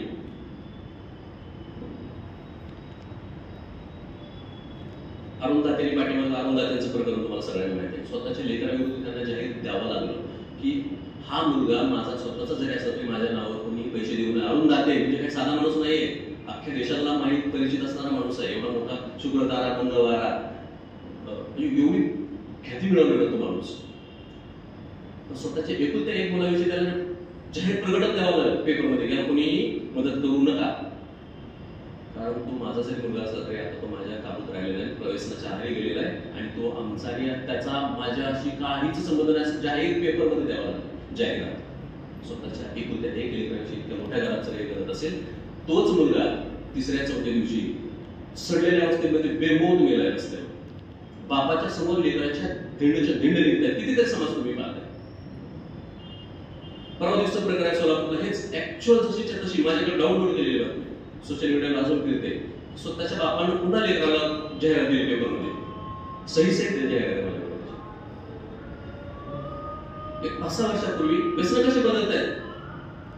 अरुंधत्याने पाठीमागे अरुंधत्यांचं प्रकरण तुम्हाला सगळ्यांना माहिती आहे. स्वतःच्या लेकराविरुद्ध त्यांना जाहीर द्यावं लागलं की हा मुलगा माझा स्वतःचा जरी असला तरी माझ्या नावावर कोणी पैसे देऊ नये. अरुंधते म्हणजे काही साधा माणूस नाहीये, अख्ख्या देशाला माहीत परिचित असणारा माणूस आहे. एवढा मोठा शुक्रतारा मंगळवारा एवढी ख्याती मिळवलेला तो माणूस. स्वतःच्या एकुलत्या एक मुलाविषयी त्याला जाहीर प्रकटन द्यावं लागलं पेपरमध्ये, याला कोणी मदत करू नका, कारण तो माझा जरी मुलगा असला तरी आता तो माझ्या काबूत राहिलेला आहे, प्रवेशनाच्या आहारी गेलेला आहे आणि तो आमचा त्याचा माझ्याशी काहीच संबंध नाही असं जाहीर पेपरमध्ये द्यावा लागला जाहिरात. स्वतःच्या एकुलत्या एक लेकरांची इतक्या मोठ्या घरात सगळे करत असेल, तोच मुलगा 3-4 दिवशी सडलेल्या अवस्थेमध्ये बेमोत मेलाय रस्त्यावर. बापाच्या समोर लेकराच्या धिंडच्या धिंड निघतात. कितीतरी समाज तुम्ही पाहताय. परवा दिवसाचं प्रकार आहे सोलापूरला. हेच ऍक्च्युअल जशीच्या तशी माझ्याकडे डाउनलोड केलेली बातमी सोशल मीडियाला अजून फिरते. स्वतःच्या बापानं पुन्हा लेकराला जाहिरात दिली पेपरमध्ये, सही सहित त्या जाहिरात माझ्याकडे. एक 5-6 वर्षापूर्वी व्यसन कसे बदलत आहेत,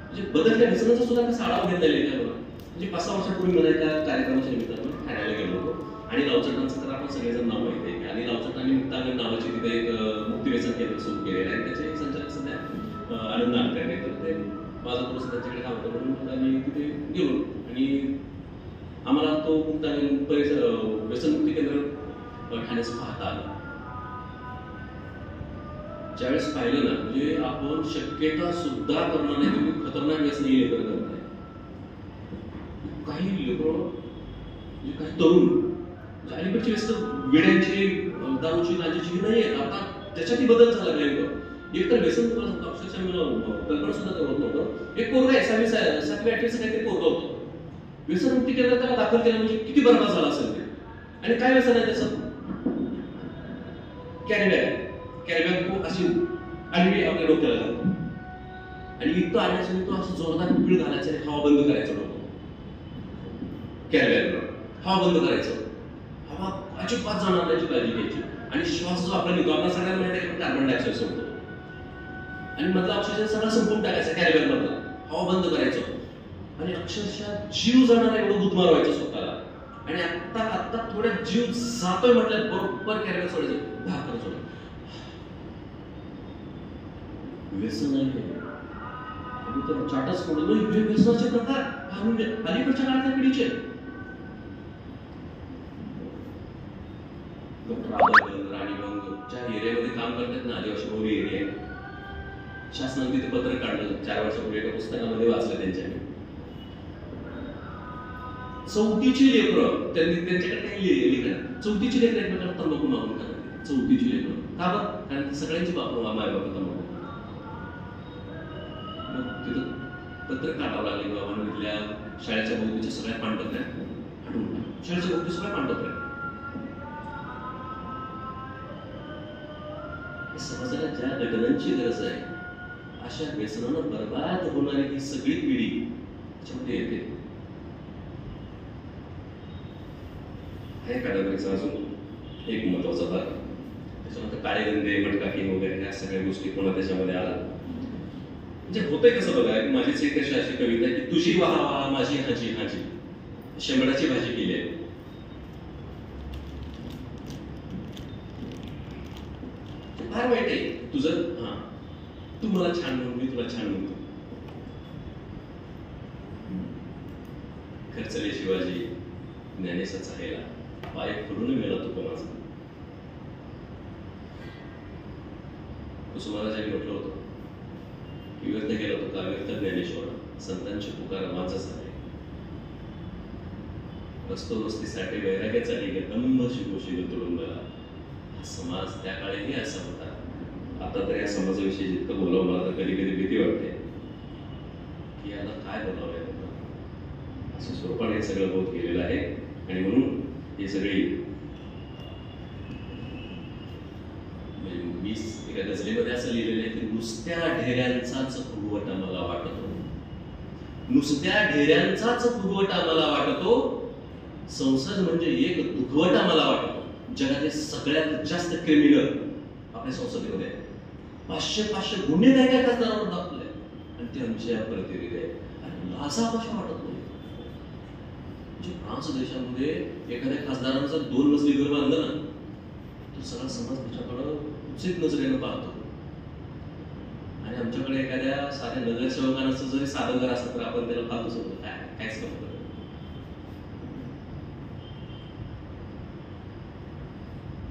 म्हणजे बदलत्या व्यसनाचा सुद्धा कसा आढावा घेता येईल त्यावर. म्हणजे 5-6 वर्षापूर्वी मला एका कार्यक्रमाच्या निमित्तानं ठाण्याला गेलो होतो आणि लावचटांचं तर आपण सगळेजण नाव माहिती आहे. आणि लावचटांनी मुक्तांगण नावाची तिथे एक मुक्तिव्यसन केंद्र सुरू केलेलं आहे. त्याचे एक संचालक सध्या आनंद नागरे, तर ते माझं थोडंसं त्यांच्याकडे काम होतं म्हणून आम्ही तिथे गेलो आणि आम्हाला तो मुक्तांगण परिसर व्यसनमुक्ती केंद्र ठाण्याचं पाहता आलं. ज्यावेळेस पाहिलं ना, म्हणजे आपण शक्यता सुद्धा करणार नाही तुम्ही खतरनाक व्यसन हे लेकर करताय. काही लेकर म्हणजे काही तरुण अलीकडची व्यसन वेड्यांची, दारूची, गांजाची नाही आहेत. आता त्याच्यातही बदल झाला लागला. एक तर व्यसन तुम्हाला सांगतो, अक्षरशः मला कल्पना सुद्धा करत नव्हतं. एक पोरगा 7वी-8वीचं काहीतरी पोरगा होतं. व्यसनमुक्ती केंद्रात त्याला दाखल केलं म्हणजे किती बरबाद झाला असेल ते. आणि काय व्यसन आहे त्याचं? कॅरीबॅग तो अशी आडवी आपल्या डोक्याला घालतो आणि इथं आल्याच्या तो असं जोरदार पीळ घालायचं आणि हवा बंद करायचं डोकं. कॅरीबॅगवर हवा बंद करायचं, हवा अजिबात जाणार त्याची काळजी घ्यायची. आणि श्वास जो आपला निघतो, आपल्या सगळ्यांना माहिती आहे कार्बन डायऑक्साईड सोडतो आणि मधला ऑक्सिजन सगळा संपून टाकायचा कॅरीबॅग मधला, हवा बंद करायचं आणि अक्षरशः जीव जाणार एवढं दूध मारवायचं स्वतःला. आणि आता थोड्या जीव जातोय म्हटलं बरोबर कॅरीबॅग सोडायचं, भाकर सोडायचं. व्यसन आहे तर चाटाच पडलो. हे व्यसनाचे प्रकार अलीकडच्या काळातल्या पिढीचे. राणीबंग ज्या एरियामध्ये काम करतात ना, आदिवासी बहुल एरिया, शासनाने तिथे पत्र काढलं 4 वर्षापूर्वी, एका पुस्तकामध्ये वाचलं त्यांच्या. 4थीची लेकरं, त्यांनी त्यांच्याकडे काही लिहिलं, 4थीची लेकरं एकमेकांना तंबाखू मागून करतात. 4थीची लेकरं का बरं? कारण सगळ्यांची माय बाप तंबाखू. तिथं पत्र काढावं लागले की बाबा इथल्या शाळेच्या भोवतीच्या सगळ्या पाणटपऱ्या हटवून, शाळेच्या भोवती सगळ्या पाणटपऱ्या. समाजाला ज्या घटनांची गरज आहे, अशा व्यसनानं बर्बाद होणारी ही सगळी पिढी त्याच्यामध्ये येते. हे कादंबरीचा अजून एक महत्वाचा भाग. त्याच्यानंतर काळेगंधे, मटकाकी वगैरे ह्या सगळ्या गोष्टी पुन्हा त्याच्यामध्ये आला. म्हणजे होतंय कसं बघा, माझीच एक अशी कविता आहे की तुझी वाहा वाहा माझी हाजी हाजी, शेंबडाची भाजी केली आहे. फार वाईट आहे तुझं. हा, तू मला छान म्हणून मी तुला छान म्हणतो. खर्चले शिवाजी ज्ञानेशा चाहेला, पाय फुडून गेला तो माझा. कुसुमाराजांनी म्हटलं होतं की व्यर्थ गेला तो का व्यर्थ ज्ञानेश्वर, संतांची पुकार माझाच आहे. रस्तो रस्ती साठी वैराग्याचा ढिगे दंभ शिगो शिग तुडुंबला, समाज त्या काळीही असा होता. आता तर या समाजाविषयी जितकं बोलावं मला तर कधी कधी भीती वाटते की याला काय बोलावं असं स्वरूपाने हे सगळं होत गेलेलं आहे. आणि म्हणून हे सगळी मी एका गझलेमध्ये असं लिहिलेलं आहे की नुसत्या ढेऱ्यांचाच फुगवटा मला वाटतो, नुसत्या ढेऱ्यांचाच फुगवटा मला वाटतो, संसद म्हणजे एक दुखवटा मला वाटतो. जगातले सगळ्यात जास्त क्रिमिनल आपल्या संसदेमध्ये 500 गुन्हे काय काय खासदारांवर दाखवले आणि ते आमच्या प्रतिनिधी आहेत आणि लाजा कशा वाटत नाही. म्हणजे फ्रान्स देशामध्ये एखाद्या खासदारांचा 2 मजली घर बांधलं ना तर सगळा समाज त्याच्याकडं उचित नजरेनं पाहतो. आणि आमच्याकडे एखाद्या साध्या नगरसेवकांचं जरी साधं घर असतं तर आपण त्याला पाहतो समजतो कायच करतो.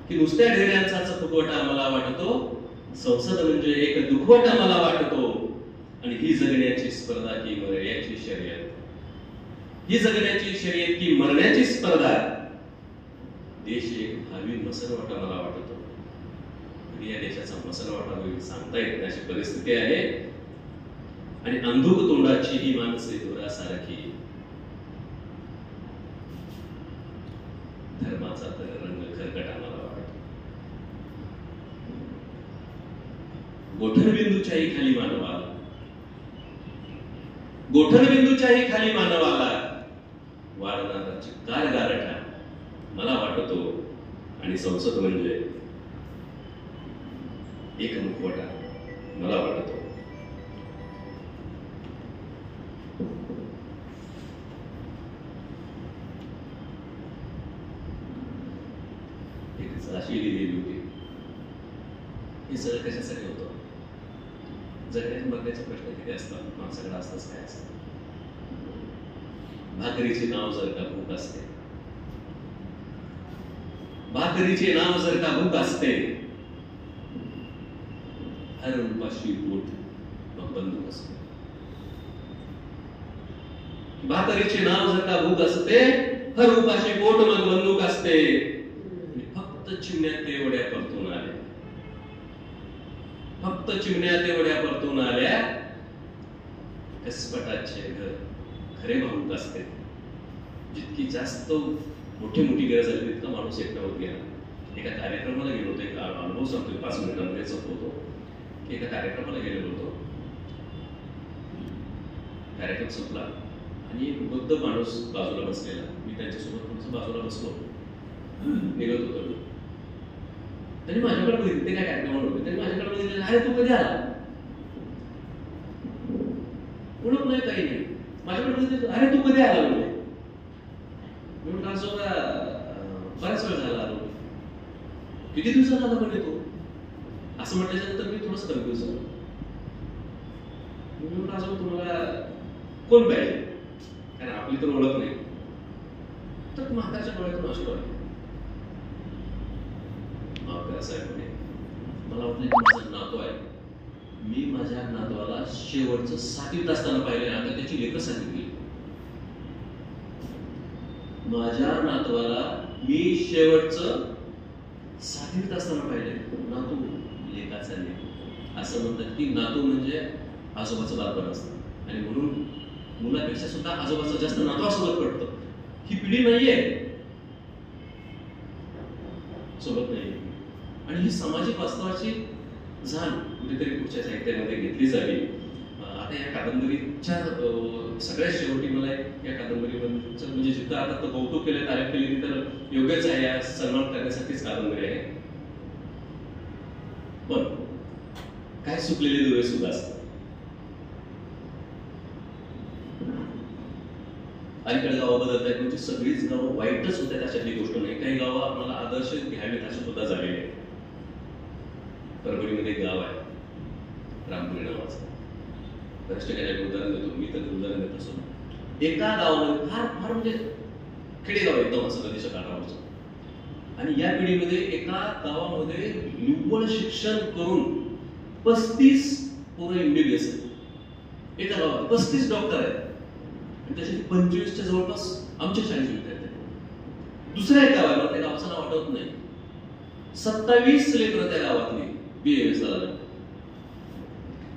की नुसत्या ढेऱ्यांचाच फुगवटा मला वाटतो, संसद म्हणजे एक दुखवटा मला वाटतो, आणि ही जगण्याची स्पर्धा की मरण्याची शर्यत, ही जगण्याची शर्यत की मरण्याची स्पर्धा, देश एक भावी मसरवाटा मला वाटतो. या देशाचा मसरवाटा होईल सांगता येत नाही अशी परिस्थिती आहे. आणि अंधुक तोंडाची ही माणसे धुरासारखी, धर्माचा तर रंग खरकटा मला वाटतो. गोठणबिंदूच्याही खाली मानवाला, गोठणबिंदूच्याही खाली मानवाला वाढणारा चिक्कार गारठा मला वाटतो. आणि संसद म्हणजे एक मुखवटा मला वाटतो. अशी लिहिलेली होती. हे सगळं कशासाठी होतं? जगण्यात मरण्याचे प्रश्न किती असतात, माणसाकडे असताच काय असतं. भाकरीचे नाव जर का भूक असते, भाकरीचे नाव जर का भूक असते, हर उपाशी पोट मग बंदूक असते. भाकरीचे नाव जर का भूक असते, हर उपाशी पोट मग बंदूक असते. फक्त चिमण्या तेवढ्या परतून आल्या, फक्त चिमण्या तेवढ्या परतून आल्या, कसपटाचे घर खरे भावूक असते. जितकी जास्त मोठी मोठी गरज झाली तितका माणूस एकटा होत गेला. एका कार्यक्रमाला गेलो होतो, एक अनुभव सांगतोय 5 मिनिटांमध्ये होतो की एका कार्यक्रमाला गेलेलो होतो. कार्यक्रम संपला आणि एक वृद्ध माणूस बाजूला बसलेला, मी त्यांच्यासोबत थोडंसं बाजूला बसलो, निघत होतो. त्यांनी माझ्याकडे बघितलं, ते काय कार्यक्रमाला होते, त्यांनी माझ्याकडे बघितलं, अरे तू कधी आला? ओळख नाही काही नाही. माझ्याकडे बघितलं, अरे तू कधी आला? म्हणजे मी म्हटलं असं बराच वेळ झाला आलो. किती दिवसात आला म्हणजे तू? असं म्हटल्याच्यानंतर मी थोडंसं कन्फ्युज झालो. मी म्हटलं असं तुम्हाला कोण पाहिजे, कारण आपली तर ओळख नाही. तर म्हातारच्या डोळ्यातून अशी डोळे, मला वाटलं माझा नातू आहे. मी माझ्या नातवाला शेवटचं 7वीत असताना पाहिले, आता त्याची लेखच सांगितली. माझ्या नातवाला मी शेवटचं 7वीत असताना पाहिले. नातू लेखाचा लेख असं म्हणतात की नातू म्हणजे आजोबाचं बालपण असतं आणि म्हणून मुलापेक्षा सुद्धा आजोबाचं जास्त नातवासोबत पडतं. ही पिढी नाहीये, सोबत नाही. आणि ही सामाजिक वास्तवाची जाण कुठेतरी पुढच्या साहित्यामध्ये घेतली जावी. आता या कादंबरीच्या सगळ्यात शेवटी मला या कादंबरीमध्ये म्हणजे जिथं आता तो कौतुक केलं, तारीफ केली तर योग्यच आहे, या सन्मान करण्यासाठीच कादंबरी आहे. पण काय सुकलेले डोळे सुद्धा असतात. अलीकडे गावं बदलत आहेत, म्हणजे सगळीच गावं वाईटच होत आहेत अशातली गोष्ट नाही. काही गावं आम्हाला आदर्श घ्यावेत असे सुद्धा झालेले आहेत. परभणीमध्ये एक गाव आहे रामपुरी नावाचं, बऱ्याच ठिकाणी उदाहरण देतो मी, तर उदाहरण देत असतो. एका गावामध्ये फार फार म्हणजे खेडेगाव एकदम असं कधी काढावचं, आणि या पिढीमध्ये एका गावामध्ये निव्वळ शिक्षण करून 35 पोरं MBBS आहेत. एका गावात 35 डॉक्टर आहेत आणि त्याच्यात 25च्या जवळपास आमच्या शाळेचे विद्यार्थी आहेत. दुसऱ्या एक गाव आहे, मला त्या गावचं नाव आठवत नाही, 27 लेकरं त्या गावातली BAMS झाला.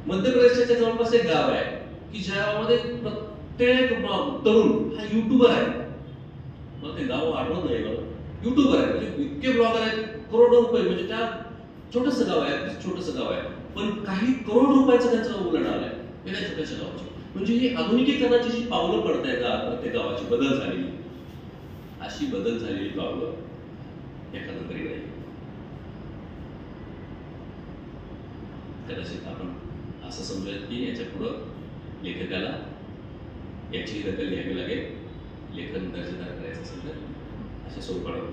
मध्य प्रदेशाच्या जवळपास एक गाव आहे की ज्या गावामध्ये प्रत्येक तरुण हा युट्यूबर आहे. मला ते गाव आठवत नाही, मला युट्यूबर आहे, म्हणजे इतके ब्लॉगर आहेत, करोडो रुपये, म्हणजे त्या छोटंसं गाव आहे, छोटंसं गाव आहे, पण काही करोड रुपयाचं त्याचं उलाढाल आहे एका छोट्याशा गावाची. म्हणजे ही आधुनिकीकरणाची जी पावलं पडत आहेत प्रत्येक गावाची बदल झालेली, अशी बदल झालेली पावलं या कादंबरीकडे. कदाचित आपण असं समजूयात की याच्या पुढं लेखकाला याची दखल घ्यावी लागेल. लेखन दर्जेदार करायचं असेल तर अशा स्वरूपानं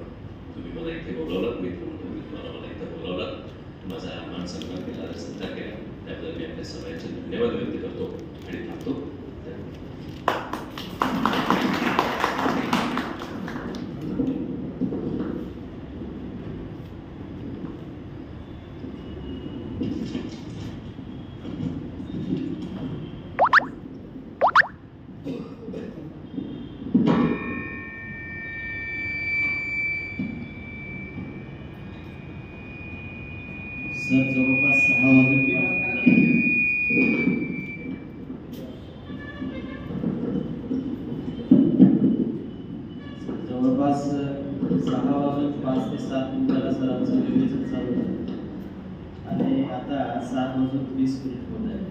तुम्ही मला इथे बोलावलं, मी तुम्हाला मला इथं बोलावलं, माझा मान सन्मान केला, सत्कार केला, त्याबद्दल मी आपल्या सगळ्यांचे धन्यवाद व्यक्त करतो आणि थांबतो. सर जवळपास 6 वाजून जवळपास 6 वाजून 5 ते 7 मिनिटाला सरांचं विवेचन चालू झालं आणि आता 7 वाजून 20 मिनिट होत आहे.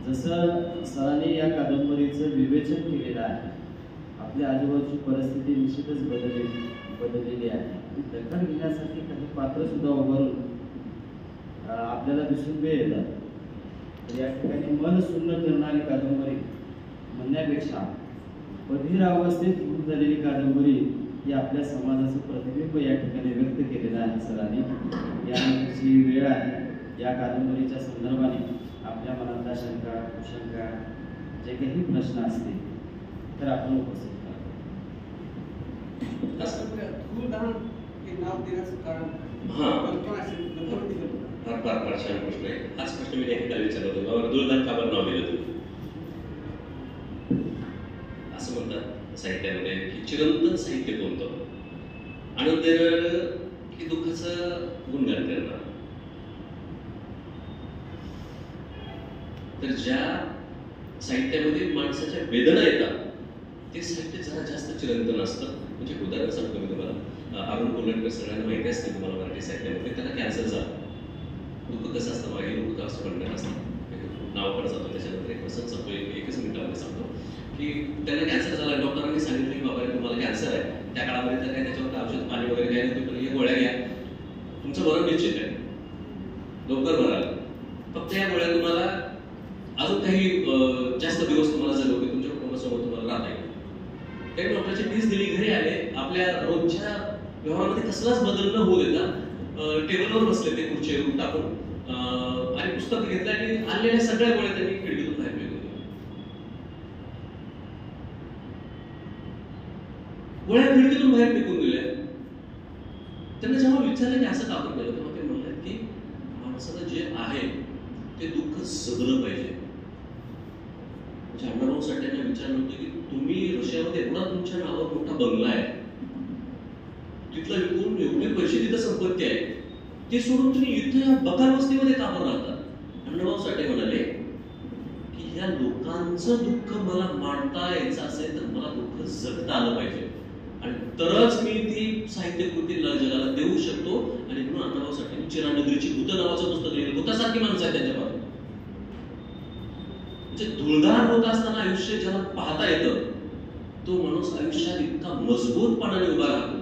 जसं सरांनी या कादंबरीचं विवेचन केलेलं आहे, आपल्या आजूबाजूची परिस्थिती निश्चितच बदललेली आहे. दखल घेण्यासाठी काही पात्र सुद्धा उभारून आपल्याला दिसून येतात. तर या ठिकाणी मन सुन्न करणारी कादंबरी म्हणण्यापेक्षा बधीर अवस्थेत गुण झालेली कादंबरी ही आपल्या समाजाचं प्रतिबिंब या ठिकाणी व्यक्त केलेलं आहे सरांनी. यानंतरची वेळ आहे, या कादंबरीच्या संदर्भाने आपल्या मनातल्या शंका कुशंका जे काही प्रश्न असतील तर आपण उपस्थित फार छान प्रश्न आहे. हाच प्रश्न मी लेखकाला विचारला होता, बाबा दुर्दान का बरं नाव दिलं तुम्ही? असं म्हणतात साहित्यामध्ये की चिरंतन साहित्य कोणतं, आनंद देणारं की दुःखाचं गुणगान करणार. तर ज्या साहित्यामध्ये माणसाच्या वेदना येतात ते साहित्य जरा जास्त चिरंतन असतं. म्हणजे उदाहरण सांगतो मी तुम्हाला, अरुण कोल्हटकर सगळ्यांना माहिती असते तुम्हाला मराठी साहित्यामध्ये, त्याला कॅन्सर झाला. दुःख कसं असतं, मागे दुःख असं म्हणणं असतं, नाव पण जातो त्याच्यानंतर एक प्रसंग सांगतो, एकच मिनिटामध्ये सांगतो की त्याला कॅन्सर झाला. डॉक्टरांनी सांगितलं की बाबा तुम्हाला कॅन्सर आहे. त्या काळामध्ये तर काय त्याच्यावर औषध पाणी वगैरे काय नाही, तुम्ही हे गोळ्या घ्या, तुमचं मरण निश्चित आहे, लवकर मराल. फक्त या गोळ्या तुम्हाला अजून काही जास्त दिवस तुम्हाला जगवते, तुमच्या कुटुंबासोबत तुम्हाला राहता येईल. काही डॉक्टरची फीस दिली, घरी आले, आपल्या रोजच्या व्यवहारामध्ये कसलाच बदल न होऊ देता टेबलवर बसले ते खुर्चीवर टाकून आणि पुस्तक घेतलं आणि आणलेल्या सगळ्या गोळ्या त्यांनी खिडकीतून बाहेर फेकून दिल्या. गोळ्या खिडकीतून बाहेर फेकून दिल्या. त्यांना जेव्हा विचारलं की असं का आपण केलं, तेव्हा ते म्हणले की माणसाला जे आहे ते दुःख जगलं पाहिजे. म्हणजे अण्णाभाऊ साठेंना विचारलं होतं की तुम्ही रशियामध्ये एवढा तुमच्या नावावर मोठा बंगला आहे, तिथला विकून एवढे पैसे, तिथं संपत्ती आहे, ते सोडून तुम्ही इथे या बकार वस्तीमध्ये का बरं राहता? अण्णाभाऊ साठे म्हणाले की ह्या लोकांचं दुःख मला मांडता यायचं असेल तर मला दुःख जगता आलं पाहिजे आणि तरच मी ती साहित्य कृती जगाला देऊ शकतो. आणि म्हणून अण्णाभाऊ साठे चिरानगरीची भूत नावाचं पुस्तक लिहिलं. भूतासारखी माणसं आहे त्यांच्या बाबतीत. म्हणजे धुळधार होत असताना आयुष्य ज्याला पाहता येतं तो माणूस आयुष्यात इतका मजबूतपणाने उभा राहतो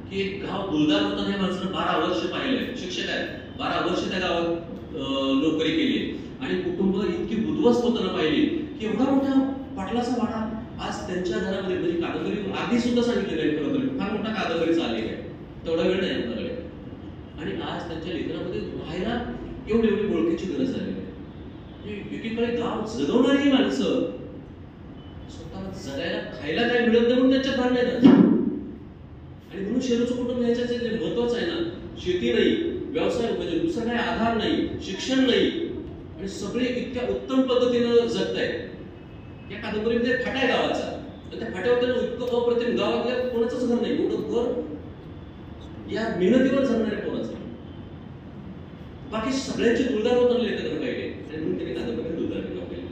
की एक गाव धुळधार होताना या माणसानं 12 वर्ष पाहिलंय. शिक्षक आहे, 12 वर्ष त्या गावात नोकरी केली आणि कुटुंब इतकी उद्ध्वस्त होताना पाहिली की एवढा मोठा पाटलाचा वाडा आज त्यांच्या घरामध्ये, म्हणजे कादंबरी आधी सुद्धा सांगितलेलं आहे, खरं तर फार मोठा कादंबरीचा आलेख आहे, तेवढा वेळ नाही आपल्याकडे. आणि आज त्यांच्या लेखनामध्ये राहायला एवढी ओळखीची गरज झालेली आहे. एकीकडे गाव जगवणारी माणसं स्वतः जगायला खायला काय मिळत नाही म्हणून त्यांच्या भांडण येतात. आणि म्हणून शेरूचं कुटुंब ह्याच्यात जे महत्वाचं आहे ना, शेती नाही, व्यवसाय म्हणजे दुसरा काय आधार नाही, शिक्षण नाही आणि सगळे इतक्या उत्तम पद्धतीनं जगतायत. या कादंबरीमध्ये फाटा आहे गावाचा, त्या फाट्यावर त्यांना इतकं अप्रतिम, गावातल्या कोणाचंच घर नाही, एवढं घर या मेहनतीवर जगणाऱ्या पोरांचं. बाकी सगळ्यांची दुर्दार होत आणली लेखकांना पाहिजे आणि म्हणून त्यांनी कादंबरी दुर्दार नाव केलं.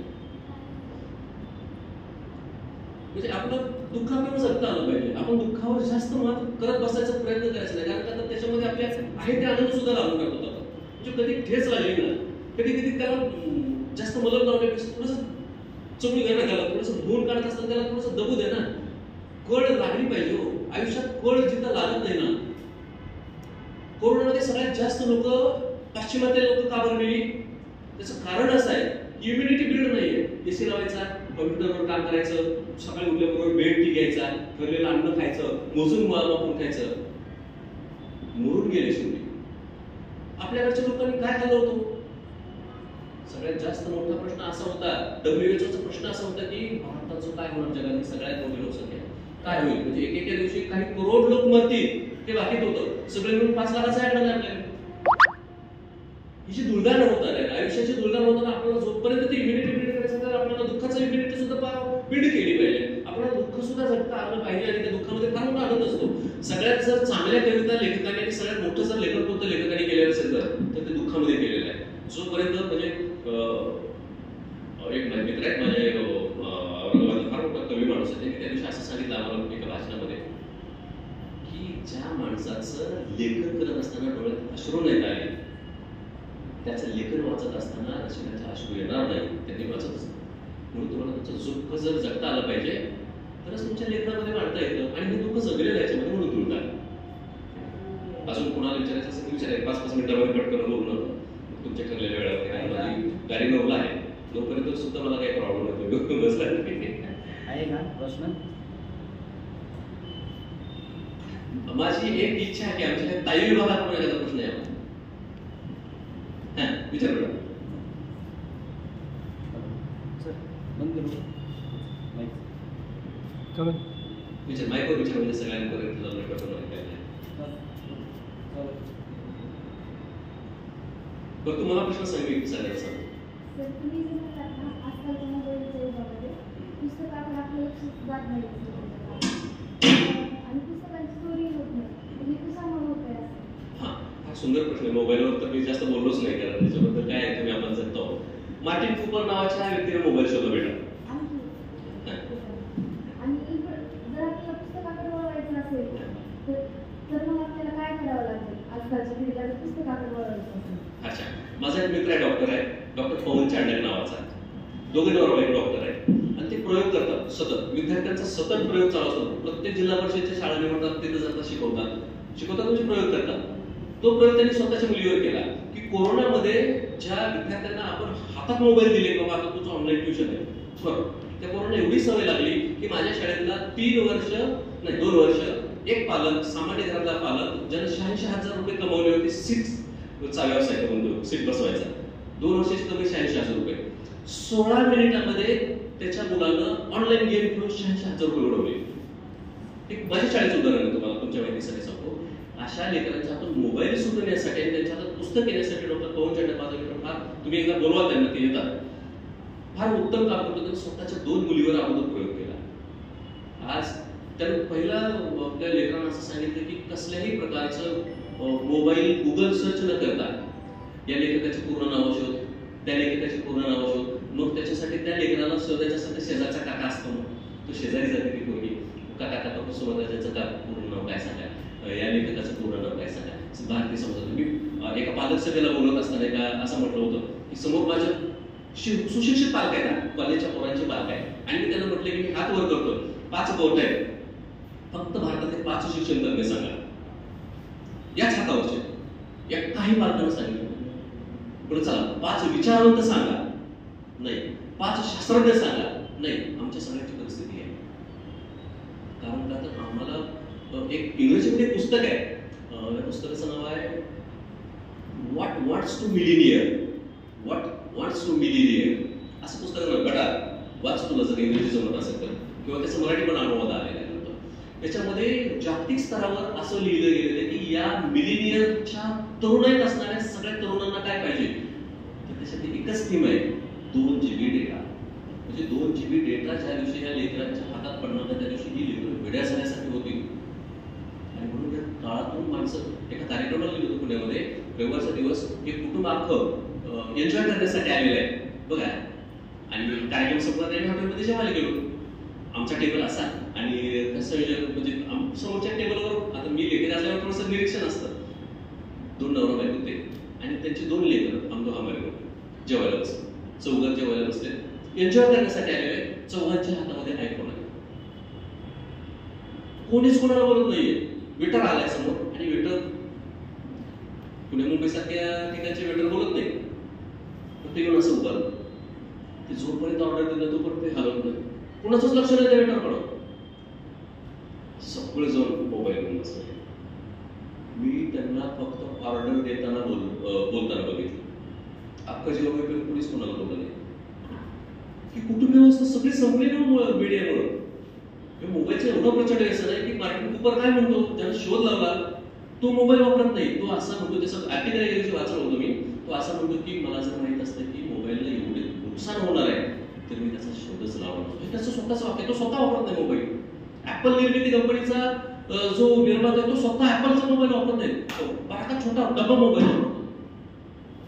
म्हणजे आपलं दुःख आपल्याला जगता आलं पाहिजे. आपण दुःखावर जास्त मात करत बसायचा प्रयत्न करायचा नाही, कारण का त्याच्यामध्ये आपल्या आहे ते आनंद सुद्धा लागून टाकतो आपण. म्हणजे कधी ठेच लागली ना, कधी कधी त्याला जास्त मदत लावण्यापेक्षा थोडंसं चमडी घ्या ना, त्याला थोडंसं धुवून काढत असताना त्याला थोडंसं दबू दे ना. कळ लागली पाहिजे हो आयुष्यात. कळ जिथं लागत नाही ना. कोरोनामध्ये सगळ्यात जास्त लोक पाश्चिमात्य लोक का बरं गेली? त्याचं कारण असं आहे की इम्युनिटी बिल्ड नाहीये. एसी लावायचा, कॉम्प्युटरवर काम करायचं, सकाळी उठल्याबरोबर बेड टी घ्यायचा, ठरलेलं अन्न खायचं, मोजून वापरून खायचं. मरून गेले शेवटी. आपल्याकडच्या लोकांनी काय खाल्लं होतं? सगळ्यात जास्त मोठा प्रश्न असा होता, WHO प्रश्न असा होता की भारताचं काय होणार, जगातील सगळ्यात मोठी लोकसंख्या काय होईल. म्हणजे एकेका दिवशी काही करोड लोक मरतील ते वाकीत होतं. सगळे मिळून 5 लाखाचा ऍड बनला आपल्याला. हिची दुर्दान होतात आहे आयुष्याची. दुर्दान होताना आपल्याला जोपर्यंत ती इम्युनिटी बिल्ड करायचं तर आपल्याला दुःखाचं इम्युनिटी सुद्धा बिल्ड केली पाहिजे. आपल्याला दुःख सुद्धा जगता आलं पाहिजे आणि त्या दुःखामध्ये फार मोठा आनंद असतो. सगळ्यात जर चांगल्या कविता लेखकांनी आणि सगळ्यात मोठं जर लेखन कोणतं लेखकांनी केलेलं असेल तर ते दुःखामध्ये केलेलं आहे. जोपर्यंत म्हणजे एक मित्र आहेत माझे औरंगाबाद फार मोठा कवी माणूस आहे. त्यांनी त्या दिवशी असं सांगितलं आम्हाला एका भाषणामध्ये की ज्या माणसाचं लेखन करत असताना डोळ्यात अश्रू नाही आले, त्याचं लेखन वाचत असताना रचनेचे अश्रू येणार नाही, त्यांनी वाचत असतं. म्हणून तुम्हाला तुमचं दुःख जर जगता आलं पाहिजे तरच तुमच्या लेखनामध्ये मांडता येतं. आणि हे दुःख जगलेलं याच्यामध्ये म्हणून जुळतात. अजून कोणाला विचारायचं असेल विचारायचं. 5-5 मिनिटामध्ये पटकन बोलणं तुमच्या ठरलेल्या वेळामध्ये. कारण माझी गाडी 9ला आहे, तोपर्यंत सुद्धा मला काही प्रॉब्लेम होतो बसला आहे का प्रश्न? माझी एक इच्छा आहे की आमच्या ताई विभागात पण एखादा प्रश्न आहे. विचार करा. विचार मायक्रो विचार म्हणजे सगळ्यांपर्यंत जाऊन बरं तुम्हाला प्रश्न सांगू विचारायचा. तुम्ही जे म्हणतात ना आजकालच्या मोबाईलच्या युगामध्ये पुस्तकाकडे आपलं लक्ष जात नाही आणि पुस्तकांची स्टोरी होत नाही. म्हणजे कशामुळे होत आहे असं? हा सुंदर प्रश्न आहे. मोबाईलवर तर मी जास्त बोललोच नाही, कारण त्याच्याबद्दल काय आहे तुम्ही आपण जगतो. मार्टिन कूपर नावाच्या व्यक्तीने मोबाईल शोधला भेटला. आणि जर आपल्याला पुस्तकाकडे वळवायचं असेल तर मग आपल्याला काय करावं लागेल? आजकालच्या पिढीला पुस्तकाकडे वळवायचं असेल. अच्छा, माझा एक मित्र आहे, डॉक्टर आहे, डॉक्टर पवन चांडक नावाचा. दोघे नवरा डॉक्टर आहे आणि ते प्रयोग करतात सतत. विद्यार्थ्यांचा सतत प्रयोग चालू असतो. प्रत्येक जिल्हा परिषदेच्या शाळा निवडतात, तिथे जातात, शिकवतात म्हणजे प्रयोग करतात. तो प्रयोग त्यांनी स्वतःच्या मुलीवर केला की कोरोनामध्ये ज्या विद्यार्थ्यांना आपण हातात मोबाईल दिले किंवा आता तुझं ऑनलाईन ट्युशन आहे, त्या कोरोना एवढी सवय लागली की माझ्या शाळेतला 2 वर्ष एक पालक, सामान्य घरातला पालक, ज्याने 86,000 रुपये कमवले होते सीटचा व्यवसाय करून सीट बसवायचा, 2 वर्षाची कमी 86,000 रुपये, 16 मिनिटांमध्ये त्याच्या मुलानं ऑनलाईन गेम खेळून 86,000 रुपये उडवले. एक माझ्या शाळेचं उदाहरण आहे, तुम्हाला तुमच्या माहितीसाठी सांगतो. अशा लेकरांच्या हातून मोबाईल सुटण्यासाठी आणि त्यांच्या हातात पुस्तक येण्यासाठी डॉक्टर पवन चांडक माझा मित्र फार, तुम्ही एकदा बोलवा त्यांना, ते येतात, फार उत्तम काम करतो. त्यांनी स्वतःच्या 2 मुलीवर अगोदर प्रयोग केला. आज त्यांनी पहिला आपल्या लेकरांना असं सांगितलं की कसल्याही प्रकारचं मोबाईल गुगल सर्च न करता या लेखकाची पूर्ण नावं शोध, त्या लेखकाची पूर्ण नावं शोध. मग त्याच्यासाठी त्या लेखनाला शोधायच्यासाठी शेजारचा काका असतो, मग तो शेजारी जाते की कोणी काका सोबत का पूर्ण नाव काय सांगा, या लेखकाचं पूर्ण नाव काय सांगा. भारतीय समाजात मी एका पालक सभेला बोलत असताना एका असं म्हटलं होतं की समोर माझ्या सुशिक्षित पालक आहे ना, कॉलेजच्या पोरांचे पालक आहे, आणि मी त्यांना म्हटलं की मी हात वर करतो, 5 बोट आहेत, फक्त भारतातील 5 शिक्षण तज्ञ सांगा. याच हातावरचे या काही पालकांना सांगितलं. बरं चला 5 विचारवंत सांगा, नाही. 5 शास्त्रज्ञ सांगा, नाही. आमच्या सगळ्यांची परिस्थिती आहे. कारण का तर आम्हाला एक इंग्रजीमध्ये पुस्तक आहे, त्या पुस्तकाचं नाव आहे व्हॉट वॉट्स टू मिलिनियर, असं पुस्तक गटा वाच तुला जर इंग्रजी जमत असेल तर, किंवा त्याचं मराठी पण अनुवाद आलेला आहे. त्याच्यामध्ये जागतिक स्तरावर असं लिहिलं गेलेलं आहे की या मिलिनियरच्या तरुणाईत असणाऱ्या सगळ्या तरुणांना काय पाहिजे, तर त्याच्यात एकच थीम आहे, 2 GB डेटा. म्हणजे 2 GB डेटा ज्या दिवशी या लेकरांच्या हातात पडणार त्या दिवशी ही लेकरं वेड्या झाल्यासारखी होती. आणि म्हणून काळातून माणसं एका कार्यक्रमाला गेलो होतो पुण्यामध्ये, रविवारचा दिवस, एक कुटुंब अख्खं एन्जॉय करण्यासाठी आलेलं आहे बघा. आणि कार्यक्रम संपला आणि हॉटेलमध्ये जेवायला गेलो. आमचा टेबल असा आणि कसं म्हणजे समोरच्या टेबलवर आता मी लेखक असल्यावर थोडंसं निरीक्षण असतं. 2 नवरा बायको होते आणि त्यांची 2 लेकरं आम्हाला जेवायला बसले. चौघात जेवायला बसले, एन्जॉय करण्यासाठी आलेले. चौघांच्या हातामध्ये आयफोन आहे. कोणीच कोणाला बोलत नाहीये. वेटर आलाय समोर आणि वेटर पुणे मुंबई सारख्या ठिकाणचे वेटर बोलत नाही. ते येऊन असं उभं ते जोपर्यंत ऑर्डर दिलं तोपर्यंत ते हलवत नाही. कुणाचंच लक्ष नाही त्या वेटर कडं. सगळे जाऊन मोबाईल घेऊन बसले. मी त्यांना फक्त ऑर्डर देताना बोलताना बघितलं. अख्खा जेव्हा कोणीच कोणाला बोललं नाही. ही कुटुंब व्यवस्था सगळी संपली ना मीडियामुळे. मोबाईलचं एवढं प्रचंड व्यसन आहे की मार्टिन कुपर काय म्हणतो, ज्याला शोध लावला तो मोबाईल वापरत नाही. तो असा म्हणतो, त्याचं आर्टिकल वाचलं होतं मी, तो असा म्हणतो की मला जर माहित असतं की मोबाईलला एवढे नुकसान होणार आहे तर मी त्याचा शोधच लावणार. हे त्याचं स्वतःच वाक्य. तो स्वतः वापरत नाही मोबाईल. ऍपल निर्मिती कंपनीचा जो निर्माता आहे तो स्वतः ऍपलचा मोबाईल वापरत नाही. बारका छोटा डबा मोबाईल वापरतो.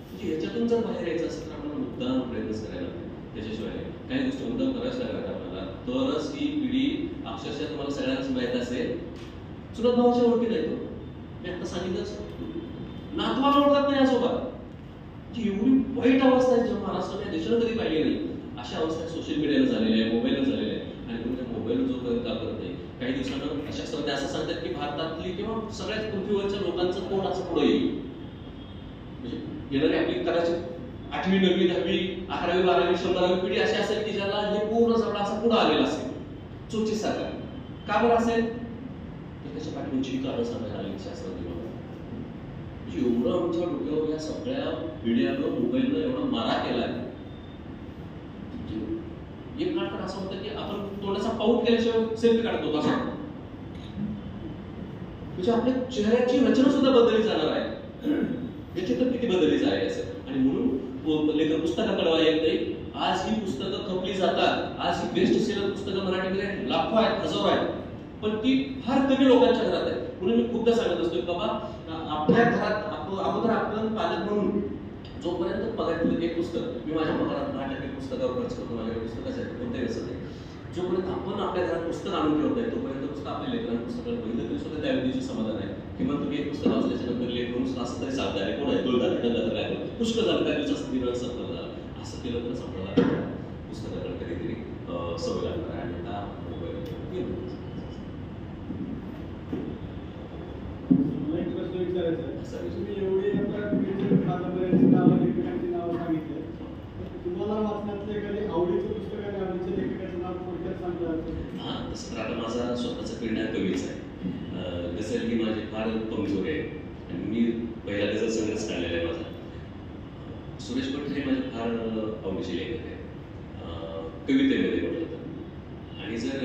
म्हणजे याच्यातून जर बाहेर यायचं असेल तर आपल्याला मुद्दाम प्रयत्न करायला लागेल. त्याच्याशिवाय काही गोष्टी मुद्दाम करायच लागतात आपल्याला. तरच ही पिढी अक्षरशः तुम्हाला सगळ्यांनाच माहित असेल, चुलत भावाच्या ओळखी नाही. तो मी आता सांगितलंच, नातवाला ओळखत नाही आजोबा. एवढी वाईट अवस्था आहे जेव्हा महाराष्ट्रात देशाला कधी पाहिली नाही. अशा अवस्था सोशल मीडियाला झालेल्या आहे, मोबाईलला झालेल्या आहे. आणि तुम्ही त्या मोबाईल जोपर्यंत वापरत नाही, काही दिवसानं अशा सर्व असं सांगतात की भारतातली किंवा सगळ्याच पृथ्वीवरच्या लोकांचं तोंड असं पुढे येईल. म्हणजे येणारी आपली कदाचित 8वी 9वी 10वी 11वी 12वी 100वी पिढी अशी असेल की ज्याला हे पूर्ण सगळं असं पुढे आलेलं असेल चोचीसारखं. का बरं असेल तर त्याच्या पाठीमागची कारण सांगायला आली शास्त्रज्ञ. एवढं आमच्या डोक्यावर या सगळ्या मीडियानं मोबाईलनं एवढा मारा केलाय. एक काळ तर असं होतं की आपण तोंडाचा पाऊट केल्याशिवाय सेल्फी काढत होतो असं. म्हणजे आपल्या चेहऱ्याची रचना सुद्धा बदलली जाणार आहे. याची तर किती बदलली झाली असेल. आणि म्हणून लेखक पुस्तकाकडे येत नाही. आज ही पुस्तकं खपली जातात. आज ही बेस्ट सेलर पुस्तकं मराठीमध्ये लाखो आहेत, हजारो आहेत, पण ती फार कमी लोकांच्या घरात आहे. म्हणून मी खूपदा सांगत असतो बाबा, आपल्या घरात अगोदर आपण पालक म्हणून जोपर्यंत पगारातलं एक पुस्तक, मी माझ्या पगारात 10% पुस्तकावर खर्च करतो, माझ्याकडे पुस्तकाचं आहे कोणत्याही असं नाही. जोपर्यंत आपण आपल्या घरात पुस्तक आणून ठेवत आहे तोपर्यंत पुस्तक आपल्या लेकरांना पुस्तकाला पहिलं तरी सुद्धा त्या व्यक्तीचे समाधान आहे. किंवा तुम्ही एक पुस्तक वाचल्याच्या नंतर लेकरून असं तरी सांगता आहे कोण आहे तुळजा पुष्कळ झालं त्या दिवसाचं दिवस संपलं झालं. असं केलं तर आपल्याला पुस्तकाकडे कधीतरी सवय लागणार आहे. आणि आता मोबाईल तुम्हाला वाचण्यातले कधी आवडीचं पुस्तक आणि आवडीच्या लेखकाचं नाव थोडक्यात सांगता? हा, तसं तर आता माझा स्वतःचा प्रेरणा कवीच आहे. गझल ही माझी फार कमजोर आहे आणि मी पहिला गझल संग्रह काढलेला आहे माझा. सुरेश भट हे माझे फार आवडीचे लेखक आहे कवितेमध्ये म्हटलं तर. आणि जर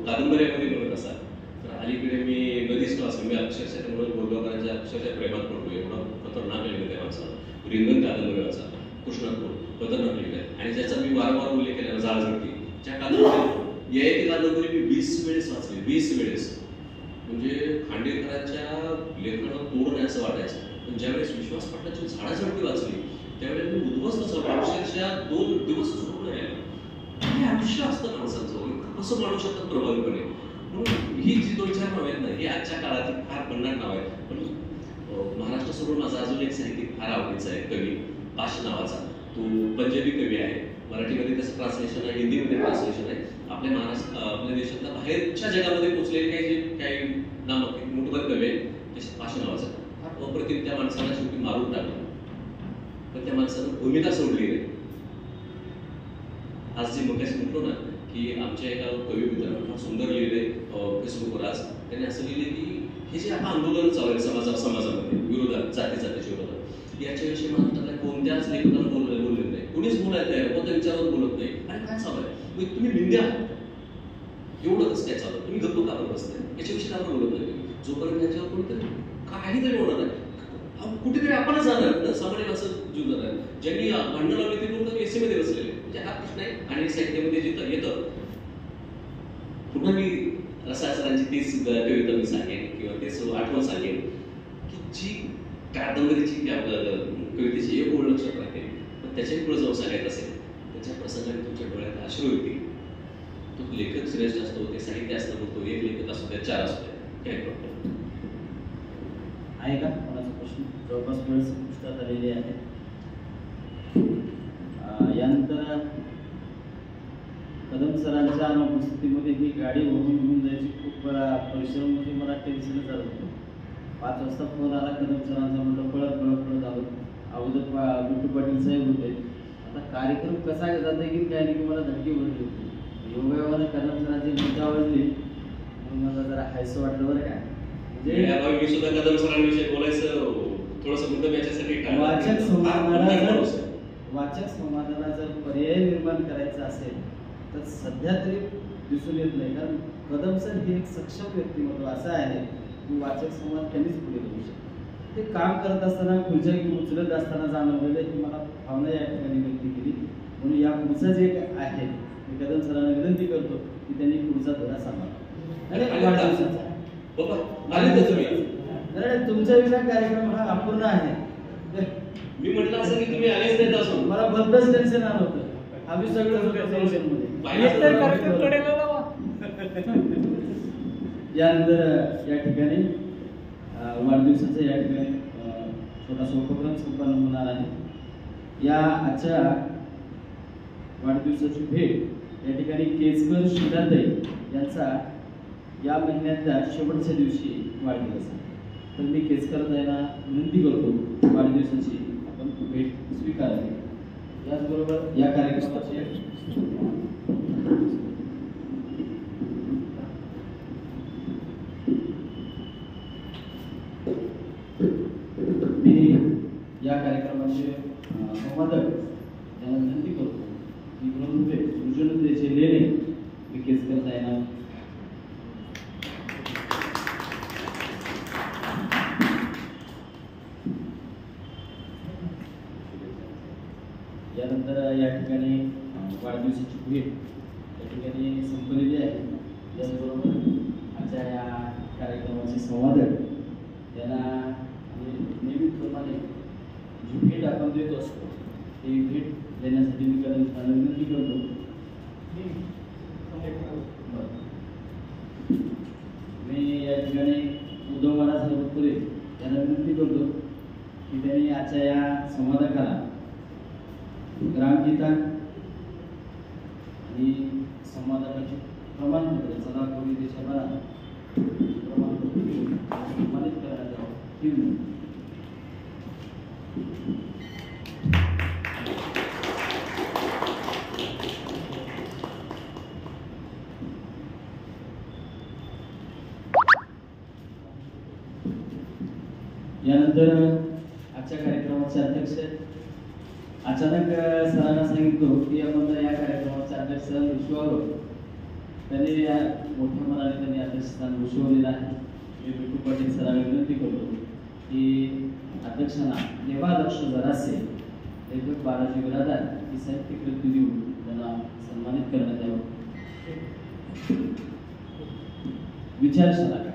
कादंबऱ्यामध्ये म्हणत असाल तर अलीकडे मी नदीच वाचलो. मी अक्षरशः म्हणून गोलगावकरांच्या अक्षरशः प्रेमात पडलो. एवढं खतरनाक लिहिलं आहे माणसाला. रिंगण कादंबरी वाचा, कृष्णापूर खतरनाक लिहिलं आहे. आणि ज्याचा मी वारंवार उल्लेख केला जाळझडती, ज्या कादंबरी यायती कादंबरी मी 20 वेळेस वाचली. 20 वेळेस. म्हणजे खांडेकरांच्या लेखनाला तोड नाही असं वाटायचं. पण ज्यावेळेस विश्वास पाटलांची झाडाझडती वाचली त्यावेळेस मी उद्ध्वस्त झालो. अक्षरशः 2 दिवस झोप नाही आला. हे आयुष्य असतं माणसाचं, कसं मानू शकतात प्रभावीपणे. म्हणून ही जी 2-4 नाव आहेत ना, ही आजच्या काळातील फार भन्नाट नाव आहेत. पण महाराष्ट्र सोडून माझा अजून एक साहित्यिक फार आवडीचा आहे कवी, पाश नावाचा. तो पंजाबी कवी आहे. मराठीमध्ये त्याचं ट्रान्सलेशन आहे, हिंदीमध्ये ट्रान्सलेशन आहे. आपल्या आपल्या देशातल्या बाहेरच्या जगामध्ये पोचलेले काही नामांकित मोठभर कवी आहेत. त्याचे पाश नावाचा फार अप्रतिम. त्या माणसाला शेवटी मारून टाकलं पण त्या माणसानं भूमिका सोडली नाही. आज जे मगाशी म्हटलो ना की आमच्या एका कवी मित्रानं फार सुंदर लिहिले फेसबुकवर. आज त्यांनी असं लिहिले की हे जे आता आंदोलन चालू आहे समाजामध्ये विरोधात, जातीच्या विरोधात, याच्याविषयी महाराष्ट्रातल्या कोणत्याच लेखकांना बोलले नाही. कोणीच बोलायला तयार, कोणत्या विचारावर बोलत नाही. आणि काय चालू आहे, तुम्ही निंदे आहात, एवढं कसं काय चालू, तुम्ही गप्प का बसताय, याच्याविषयी आपण बोलत नाही. जोपर्यंत याच्यावर कोणीतरी काहीतरी होणार नाही, कुठेतरी आपणच जाणार ना. सामान्य माणसं जीव जाणार. ज्यांनी भांडणं लावली ते लोक एसी मध्ये बसलेले. म्हणजे हा प्रश्न आहे. आणि साहित्यामध्ये जिथं येतं, पुन्हा मी रसाळ सरांची तीच कविता मी सांगेन किंवा तेच आठवण सांगेन की जी कादंबरीची कवितेची एक ओळ लक्षात राहते, पण त्याच्याही पुढे जाऊन सांगायचं असेल त्याच्या प्रसंगाने तुमच्या डोळ्यात अश्रू येतील. तो लेखक श्रेष्ठ असतो, ते साहित्य असतं, तो एक लेखक असतो, त्या 4 असतो, काय प्रॉब्लेम आहे का कोणाचा प्रश्न? जवळपास वेळ संपुष्टात आलेली आहे. यानंतर कदम सरांच्या अनुपस्थितीमध्ये ही गाडी ओढून घेऊन जायची खूप परिश्रम मध्ये मला टेन्शन झालं होतं. 5 वाजता फोन आला कदम सरांचा, म्हटलं पळत आलो. अगोदर बिट्टू पाटील साहेब होते. आता कार्यक्रम कसा जाता की काय नाही की मला धडकी भरली होती. योगायोगाने कदम सरांची मजा वाजली म्हणून मला जरा हायसं वाटलं बरं काय. म्हणजे मी सुद्धा कदम सरांविषयी बोलायचं थोडंसं मुद्दाम याच्यासाठी वाचक संवादाला जर पर्याय निर्माण करायचा असेल तर सध्या तरी दिसून येत नाही. कारण कदम सर हे एक सक्षम व्यक्तिमत्व असं आहे की वाचक संवाद त्यांनीच पुढे करू शकतो. ते काम करत असताना खुर्च्या उचलत असताना जाणवलेलं ही मला भावना या ठिकाणी व्यक्त केली. म्हणून या पुढचं जे आहे मी कदम सरांना विनंती करतो की त्यांनी पुढचा धडा सांभाळा. तुमचा विना कार्यक्रम हा अपूर्ण आहे. मी म्हटलं असं की तुम्ही आलेच नाही असून मला भलतंच टेन्शन आलं होतं. आम्ही सगळं टेन्शन मध्ये. यानंतर या ठिकाणी वाढदिवसाचा या ठिकाणी छोटासा उपक्रम संपन्न होणार आहे. या आजच्या वाढदिवसाची भेट या ठिकाणी केसकर शिलाताई यांचा या महिन्यातल्या शेवटच्या दिवशी वाढदिवस आहे. तर मी केसकर ताईंना विनंती करतो वाढदिवसाची आपण भेट स्वीकारावी. याचबरोबर या कार्यक्रमाचे मी या कार्यक्रमाचे संवादक यांना विनंती करतो की सृजनतेचे लेणे मी केसकर ताईंना यानंतर या ठिकाणी वाढदिवसाची भेट या ठिकाणी संपलेली आहे. त्याचबरोबर आजच्या या कार्यक्रमाचे संवादक यांना नियमितप्रमाणे जी भेट आपण देत असतो ती भेट देण्यासाठी मी त्यांना विनंती करतो. मी या ठिकाणी उद्धव महाराज हरपुरे यांना विनंती करतो की त्यांनी आजच्या या संवादकाला ग्रामगीता आणि संवादकाचे प्रमाणपत्र सदापुरी देशभरात प्रमाणपत्र देऊन सन्मानित करण्यात यावं ही विनंती. यानंतर आजच्या कार्यक्रमाचे अध्यक्ष अचानक सरांना सांगितलं की आपण या कार्यक्रमाचे अध्यक्ष विश्वावर त्यांनी या मोठ्या मनाने त्यांनी अध्यक्षस्थान विश्ववलेलं आहे. मी बिट्टू पाटील सरांना विनंती करतो की अध्यक्षांना देवाध्यक्ष जरासे लेखक बालाजी बिरादार ही साहित्य कृती देऊन त्यांना सन्मानित करण्यात यावं. विचारशाला काय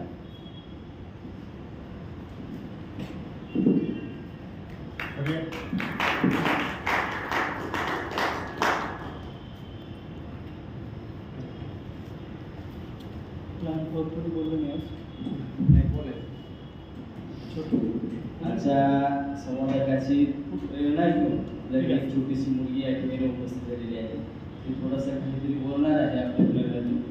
आजच्या संवादकाची प्रेरणा घेऊन आपल्याकडे एक छोटीशी मुलगी या ठिकाणी उपस्थित झालेली आहे. ती थोडासा काहीतरी बोलणार आहे आपल्या प्रेरणेतून.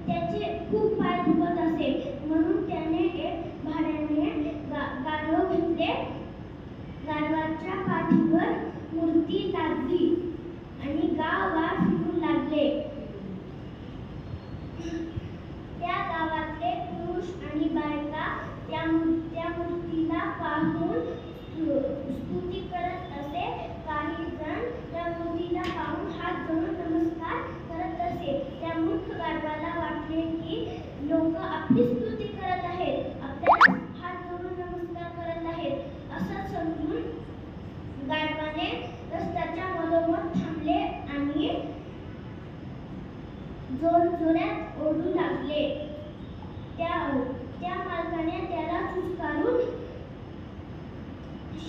त्याचे खूप आपली स्तुती करत आहेत, आपल्याला हात जोडून नमस्कार करत आहेत असं समजून गाढवाने रस्त्याच्या मधोमध थांबले आणि जोरजोरात ओरडू लागले. त्या मालकाने त्याला चुचकारून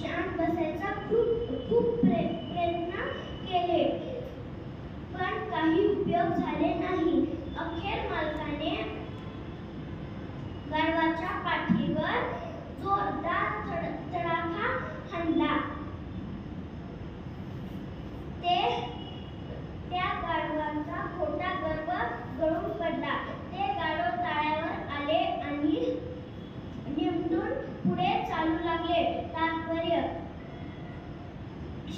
शांत बसायचा खूप प्रयत्न केले, पण काही उपयोग झाले नाही. अखेर मालकाने गाढवाच्या पाठीवर जोरदार तडाखा हाणला. त्या गाढवाचा खोटा गर्व गळून पडला. ते गाढव तळ्यावर आले आणि निमडून पुढे चालू लागले. तात्पर्य: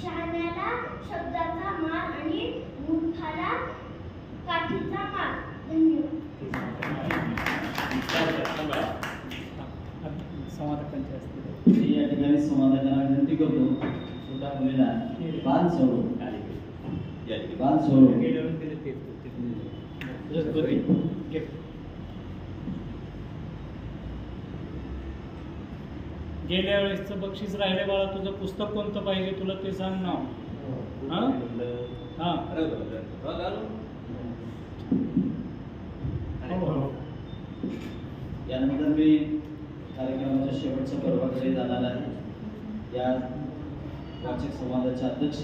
शहाण्याला शब्दाचा मार आणि मूर्खाला काठीचा मार. संवादकांचे असतील. मी या ठिकाणी संवादकांना विनंती करतो, छोट्या मुलीला बाण सोडून गेल्या वेळेसचं बक्षीस राहिले बाळा. तुझं पुस्तक कोणतं पाहिजे तुला ते सांग ना. यानंतर मी कार्यक्रमाच्या शेवटच्या पर्वाकडे जाणार आहे. या वाचक संवादाचे अध्यक्ष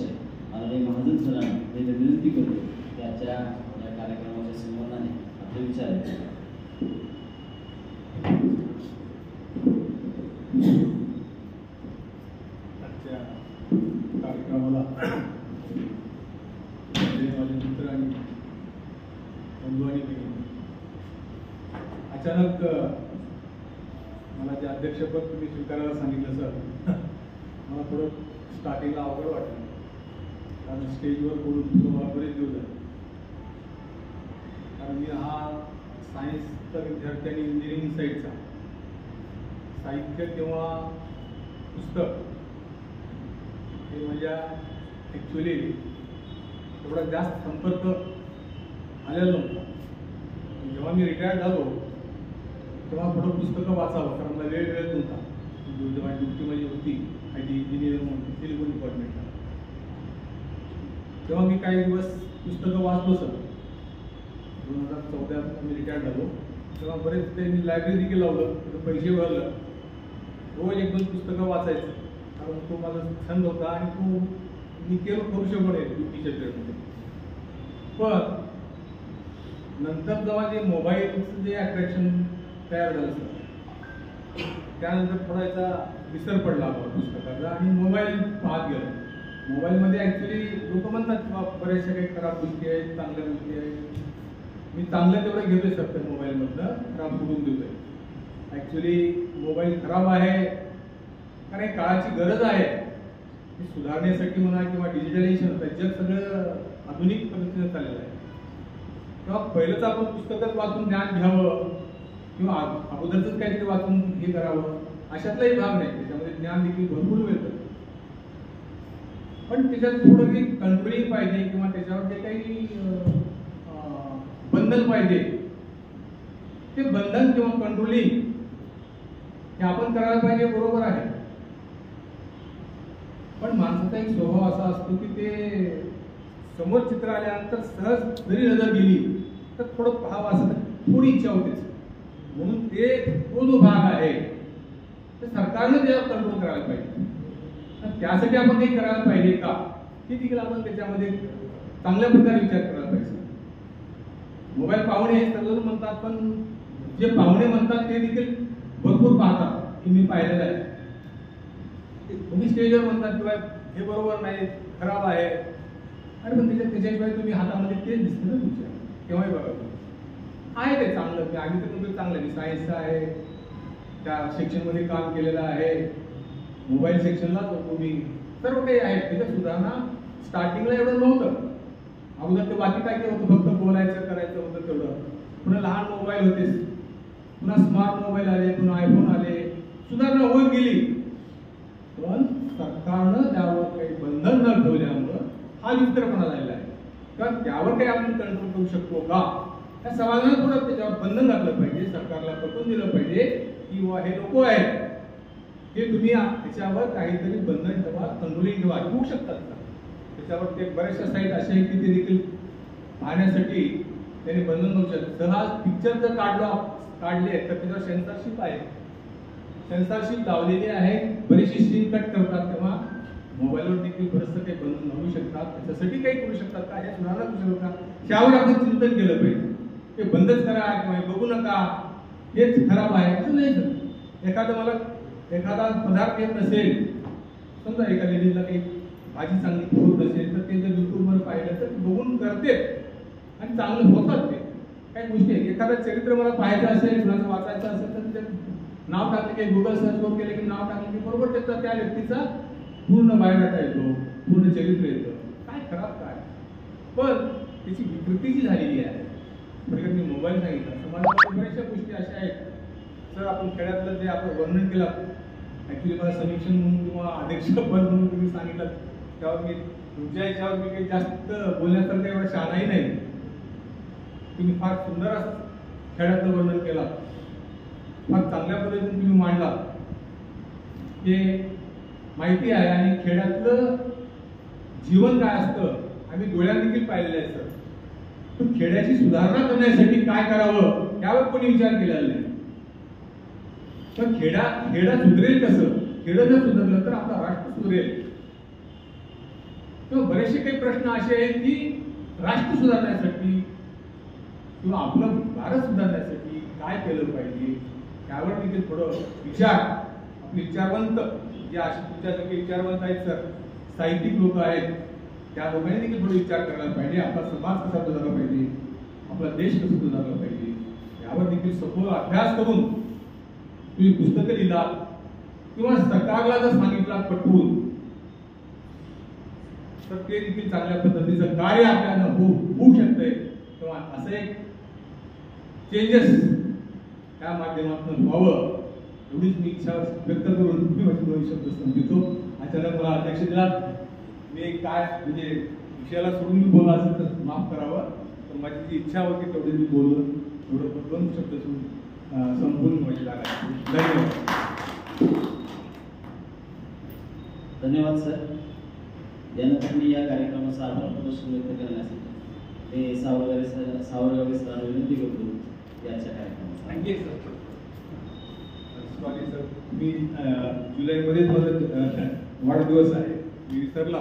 माननीय महाजन सरांना मी विनंती करतो त्याच्या या कार्यक्रमाच्या संबंधाने आपले विचार आजच्या कार्यक्रमाला माझे मित्र आणि बंधू आणि बहिणी, अचानक मला जे अध्यक्षपद तुम्ही स्वीकारायला सांगितलं सर, मला थोडं स्टार्टिंगला अवघड वाटलं, कारण स्टेजवर बोलून मला बरेच दिवस झाले. कारण मी हा सायन्सचा विद्यार्थी आणि इंजिनिअरिंग साईडचा साहित्य किंवा पुस्तक हे माझ्या ॲक्च्युली तेवढा जास्त संपर्क आलेला नव्हता. जेव्हा मी रिटायर्ड झालो तेव्हा थोडं पुस्तकं वाचावं, कारण मला वेळ मिळत नव्हता. जेव्हा ड्युटी माझी होती IT इंजिनियर म्हणून सिलिकॉन डिपार्टमेंटला, तेव्हा मी काही दिवस पुस्तकं वाचलो सर. 2014 मी रिटायर्ड झालो तेव्हा बरेच ते मी लायब्ररी देखील लावलं, पैसे भरलं, रोज 1-2 पुस्तकं वाचायचं, कारण तो माझा छंद होता आणि तो मी करू शकलो नाही ड्युटीच्या पिरियडमध्ये. पण नंतर जेव्हा जे मोबाईलचं जे अट्रॅक्शन तयार झालं सर, त्यानंतर थोडा याचा विसर पडला पुस्तकाचा आणि मोबाईल पाहत गेलो. मोबाईलमध्ये ॲक्च्युली लोक म्हणतात किंवा बऱ्याचशा काही खराब गोष्टी आहेत, चांगल्या गोष्टी आहेत. मी चांगलं तेवढं घेतोय सर त्या मोबाईलमधनं, खराब सोडून देतोय. ॲक्च्युली मोबाईल खराब आहे कारण एक काळाची गरज आहे सुधारण्यासाठी म्हणा किंवा डिजिटलायझेशन होतं, जग सगळं आधुनिक पद्धतीने चाललेलं आहे. तेव्हा पहिलंच आपण पुस्तकच वाचून ज्ञान घ्यावं किंवा अगोदरच काहीतरी वाचून हे करावं अशातलाही भाग नाही. त्याच्यामध्ये ज्ञान देखील भरपूर मिळतं, पण त्याच्यात थोडं काही कंट्रोलिंग पाहिजे किंवा त्याच्यावर जे काही बंधन पाहिजे, ते बंधन किंवा कंट्रोलिंग हे आपण करायला पाहिजे, बरोबर आहे. पण माणसाचा एक स्वभाव असा असतो की ते समोर चित्र आल्यानंतर सहज जरी नजर गेली तर थोडं पाहावं असं थोडी इच्छा होतेच. म्हणून तो जो भाग आहे ते सरकारने त्याच्यावर कंट्रोल करायला पाहिजे. त्यासाठी आपण काही करायला पाहिजे का हे देखील आपण त्याच्यामध्ये चांगल्या प्रकारे विचार करायला पाहिजे. मोबाईल पाहुणे हे सर्वजण म्हणतात, पण जे पाहुणे म्हणतात ते देखील भरपूर पाहतात की मी पाहिलेलं आहे. तुम्ही स्टेजवर म्हणतात किंवा हे बरोबर नाही, खराब आहे, अरे पण त्याच्याशिवाय तुम्ही हातामध्ये तेच दिसतं ना तुमच्या, केव्हाही बघा आहे ते चांगलं. मी आम्ही तर तुमचं चांगलं, मी सायन्सचं आहे, त्या सेक्शनमध्ये काम केलेलं आहे, मोबाईल सेक्शनलाच होतो मी, सर्व काही आहे. त्याच्यात सुधारणा स्टार्टिंगला एवढं नव्हतं. अगोदर ते बाकी काय केलं होतं, फक्त बोलायचं करायचं होतं तेवढं. पुन्हा लहान मोबाईल होतेच, पुन्हा स्मार्ट मोबाईल आले, पुन्हा आयफोन आले, सुधारणा होत गेली. पण सरकारनं त्यावर काही बंधन न ठेवल्यामुळं हा विचित्रपणा झालेला आहे. कारण त्यावर काही आपण कंट्रोल करू शकतो का, त्या समाजानं थोडं त्याच्यावर बंधन घातलं पाहिजे सरकारला. पटवून दिलं पाहिजे की हे लोक आहेत, हे तुम्ही त्याच्यावर काहीतरी बंधन ठेवा, कंट्रोलिंग ठेवा, ठेवू शकतात का? त्याच्यावर ते बऱ्याचशा साईट अशा आहेत की ते देखील पाहण्यासाठी त्यांनी बंधन करू शकतात. सहज पिक्चर जर काढले तर त्याच्यावर सेन्सरशिप आहे, सेन्सरशिप लावलेली आहे, बरीचशी सीन कट करतात, तेव्हा मोबाईलवर देखील बरंचसं काही बंधन लावू शकतात. त्याच्यासाठी काही करू शकतात का, हे सुधारणा करू शकतात का, त्यावर आपण चिंतन केलं पाहिजे. ते बंदच करा किंवा बघू नका हेच खराब आहे असं नाही. एखादा पदार्थ येत नसेल, समजा एका लेडीजला काही भाजी चांगली होत नसेल तर ते जर युट्यूबवर पाहिलं तर बघून करते आणि चांगलं होतात. ते काही गोष्टी आहेत. एखादं चरित्र मला पाहायचं असेल, कुणाचं वाचायचं असेल तर त्याच्यात नाव टाकले की गुगल सर्चवर केले की नाव टाकले की बरोबर त्याचा त्या व्यक्तीचा पूर्ण बायोडाटा येतो, पूर्ण चरित्र येतं. काय खराब काय, पण त्याची विकृती जी झालेली आहे. म्हणजे मी मोबाईल सांगितला, समाजामध्ये बऱ्याचशा गोष्टी अशा आहेत. सर आपण खेड्यातलं जे आपण वर्णन केलं, ॲक्च्युली मला समीक्षण म्हणून किंवा अध्यक्षपद म्हणून तुम्ही सांगितलं, त्यावर मी तुमच्या याच्यावर मी काही जास्त बोलण्यासारखं एवढा शहाणाही नाही. तुम्ही फार सुंदर असं खेड्यातलं वर्णन केलं, फार चांगल्या पद्धतीने तुम्ही मांडला. ते माहिती आहे आणि खेड्यातलं जीवन काय असतं आम्ही डोळ्यात देखील पाहिलेलं आहे. सर पण खेड्याची सुधारणा करण्यासाठी काय करावं यावर कोणी विचार केलेला नाही. पण खेडा सुधरेल कसं? खेडं जर सुधारलं तर आपला राष्ट्र सुधरेल. तर बरेचसे काही प्रश्न असे आहेत की राष्ट्र सुधारण्यासाठी किंवा आपलं भारत सुधारण्यासाठी काय केलं पाहिजे त्यावर देखील थोडं विचार, आपले विचारवंत जे असे तुमच्यासारखे विचारवंत आहेत सर, साहित्यिक लोक आहेत, त्या लोकांनी देखील थोडा विचार करायला पाहिजे. आपला समाज कसा सुधारला पाहिजे, आपला देश कसं सुधारला पाहिजे यावर देखील सखोल अभ्यास करून तुम्ही पुस्तकं लिहिला किंवा सरकारला जर सांगितला पटवून तर ते देखील चांगल्या पद्धतीचं कार्य आपल्याला होऊ शकतंय. तेव्हा असं एक चेंजेस त्या माध्यमातून व्हावं एवढीच मी इच्छा व्यक्त करून मी माझे 2 शब्द संपवितो. अचानक मला अध्यक्ष दिला, मी काय म्हणजे विषयाला सोडून मी बोलला असेल तर माफ करावं, पण माझी जी इच्छा होती तेवढी मी बोललो. एवढं 2 शब्द संपूर्ण माझी जागा. धन्यवाद. धन्यवाद सर. यानंतर मी या कार्यक्रमाचा आभार प्रदर्शन व्यक्त करण्यासाठी ते सावरगावे सरांना विनंती करतो याच्या कार्यक्रमाचा. Thank you sir. सॉरी सर, मी जुलैमध्ये माझा वाढदिवस आहे, मी विसरला.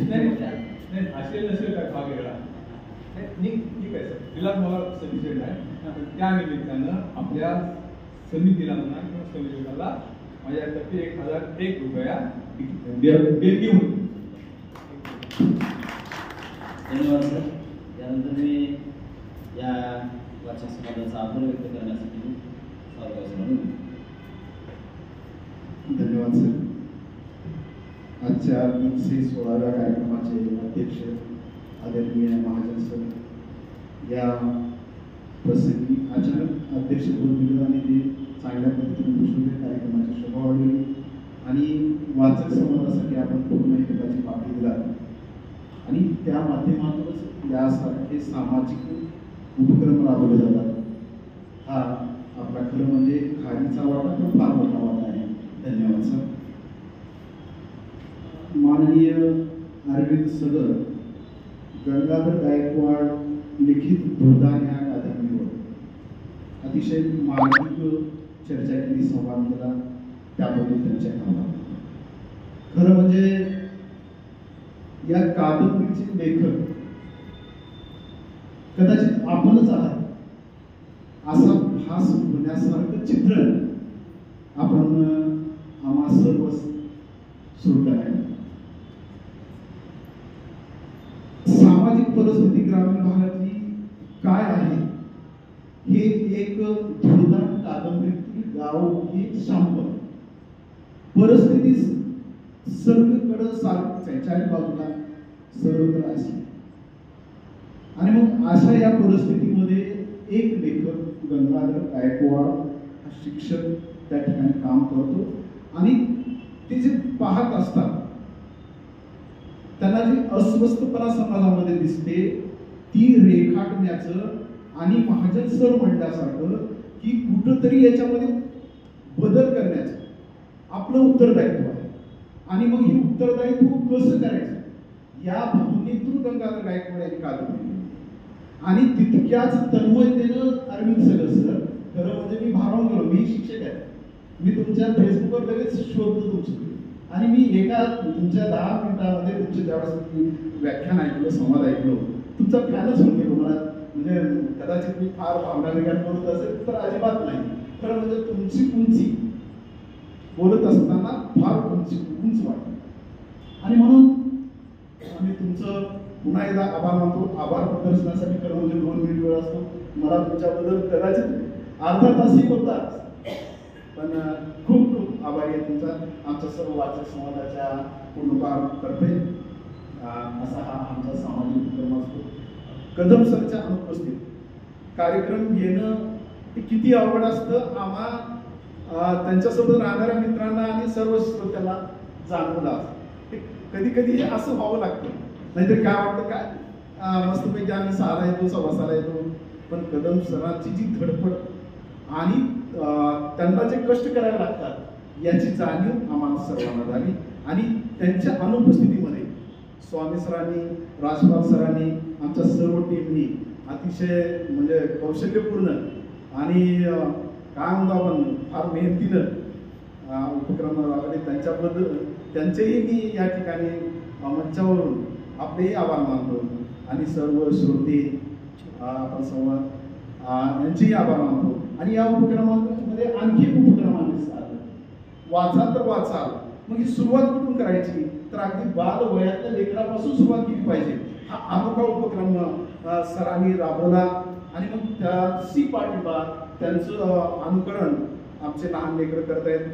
नाही असेल नसेल काय भाग वेगळा ठीक आहे सर, तिला मला सफिशियंट आहे. त्या निमित्तानं आपल्या समितीला म्हणा किंवा संयोजकाला माझ्यातर्फे 1001 रुपया देणगी होईल. धन्यवाद सर. यानंतर मी या वाचक समाजाचा आभार व्यक्त करण्यासाठी धन्यवाद सर. आजच्या 316व्या कार्यक्रमाचे अध्यक्ष आदरणीय महाजन सर या प्रसंगी अचानक अध्यक्ष बोलून दिलं आणि ते चांगल्या पद्धतीने पुष्कळ कार्यक्रमाची शोभा वाढवली आणि वाचक समाजासाठी आपण पूर्ण एकताची पाठी दिला आणि त्या माध्यमातूनच यासारखे सामाजिक उपक्रम राबवले जातात. हा आपला खरं म्हणजे खारीचा वाटा तो फार मोठा वाटा आहे. धन्यवाद सर. माननीय अरविंद सगर, गंगाधर गायकवाड लिखित भूदान या कादंबरीवर अतिशय मार्मिक चर्चा केली, संवाद केला, त्याबद्दल त्यांच्या आभार. खरं म्हणजे या कादंबरीचे लेखक कदाचित आपणच आहात असा भास होण्यासारखं चित्रण आपण आम्हा सर्व सुरू करायला. सामाजिक परिस्थिती ग्रामीण भागातली काय आहे हे एक धुरदार कादंबरीतील गाव ही शांपल परिस्थिती सर्वीकडे सारखीच आहे, चारी बाजूला सर्वत्र अशी. आणि मग अशा या परिस्थितीमध्ये एक लेखक गंगाधर गायकवाड हा शिक्षक त्या ठिकाणी काम करतो आणि ते जे पाहत असतात त्यांना जी अस्वस्थपणा समाजामध्ये दिसते ती रेखाटण्याचं आणि महाजन सर म्हणल्यासारखं की कुठंतरी याच्यामध्ये बदल करण्याचं आपलं उत्तरदायित्व आहे. आणि मग हे उत्तरदायित्व कसं करायचं या भावनेतून गंगाधर गायकवाड यांनी कादंबरी लिहिली. आणि तितक्याच तन्मयतेनं अरविंद सगर सर, खरं म्हणजे मी भारावून गेलो, मी शिक्षक आहे, मी तुमच्या फेसबुकवर लगेच शोधतो तुमचं आणि मी एका तुमच्या 10 मिनिटामध्ये तुमच्या ज्यावेळेस व्याख्यान ऐकलं, संवाद ऐकलो, तुमचा फॅनच होऊन गेलो. मला म्हणजे कदाचित मी फार भावनाविज्ञान करत असेल तर अजिबात नाही. खरं म्हणजे तुमची उंची बोलत असताना फार उंच वाटते. आणि म्हणून आम्ही तुमचं पुन्हा एकदा आभार मानतो. आभार प्रदर्शनासाठी खरं म्हणजे 2 मिनिट वेळ असतो. मला तुमच्याबद्दल कदाचित अर्धा तासही होता, पण खूप खूप आभारी आहे तुमचा. आमच्या सर्व वाचक समाजाच्या कुटुंबातर्फे असा हा आमचा सामाजिक उपक्रम असतो. कदम सरच्या अनुपस्थित कार्यक्रम घेणं हे किती अवघड असतं आम्हा त्यांच्यासोबत राहणाऱ्या मित्रांना आणि सर्व श्रोत्यांना जाणवलं असतं. कधी कधी असं व्हावं लागतं, नाहीतर काय वाटतं काय मस्तपैकी आम्ही 6ला येतो 6:15ला येतो. पण कदम सरांची जी धडपड आणि त्यांना जे कष्ट करावे लागतात याची जाणीव आम्हाला सर्वांना झाली. आणि त्यांच्या अनुपस्थितीमध्ये स्वामी सरांनी, राजपाल सरांनी, आमच्या सर्व टीमनी अतिशय म्हणजे कौशल्यपूर्ण आणि काय म्हणतो आपण फार मेहनतीनं उपक्रम राबवले. त्यांच्याबद्दल त्यांचेही मी या ठिकाणी मंचावरून आपलेही आभार मानतो. आणि सर्व श्रोते आपण संवाद यांचेही आभार मानतो. आणि या उपक्रमामध्ये आणखी एक उपक्रम आम्ही वाचाल तर वाचाल, मग ही सुरुवात कुठून करायची तर अगदी बाल वयातल्या लेकरापासून सुरुवात केली पाहिजे. हा अनोखा उपक्रम सरांनी राबवला. आणि मग त्या सी पाटीबा त्यांचं अनुकरण आमचे लहान लेकरं करत आहेत.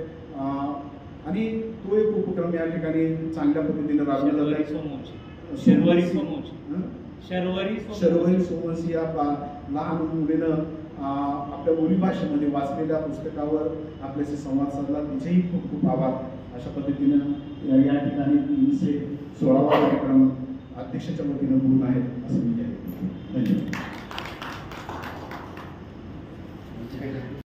आणि तो एक उपक्रम या ठिकाणी चांगल्या पद्धतीने राबवला जात आहे. शर्वरी सोमवंशी या लहान मुलीनं आपल्या बोलीभाषेमध्ये वाचलेल्या पुस्तकावर आपल्याशी संवाद साधला. तिचेही खूप खूप आभार. अशा पद्धतीनं या ठिकाणी 316वा कार्यक्रम अध्यक्षाच्या वतीनं बोलून आहेत असं मी धन्यवाद.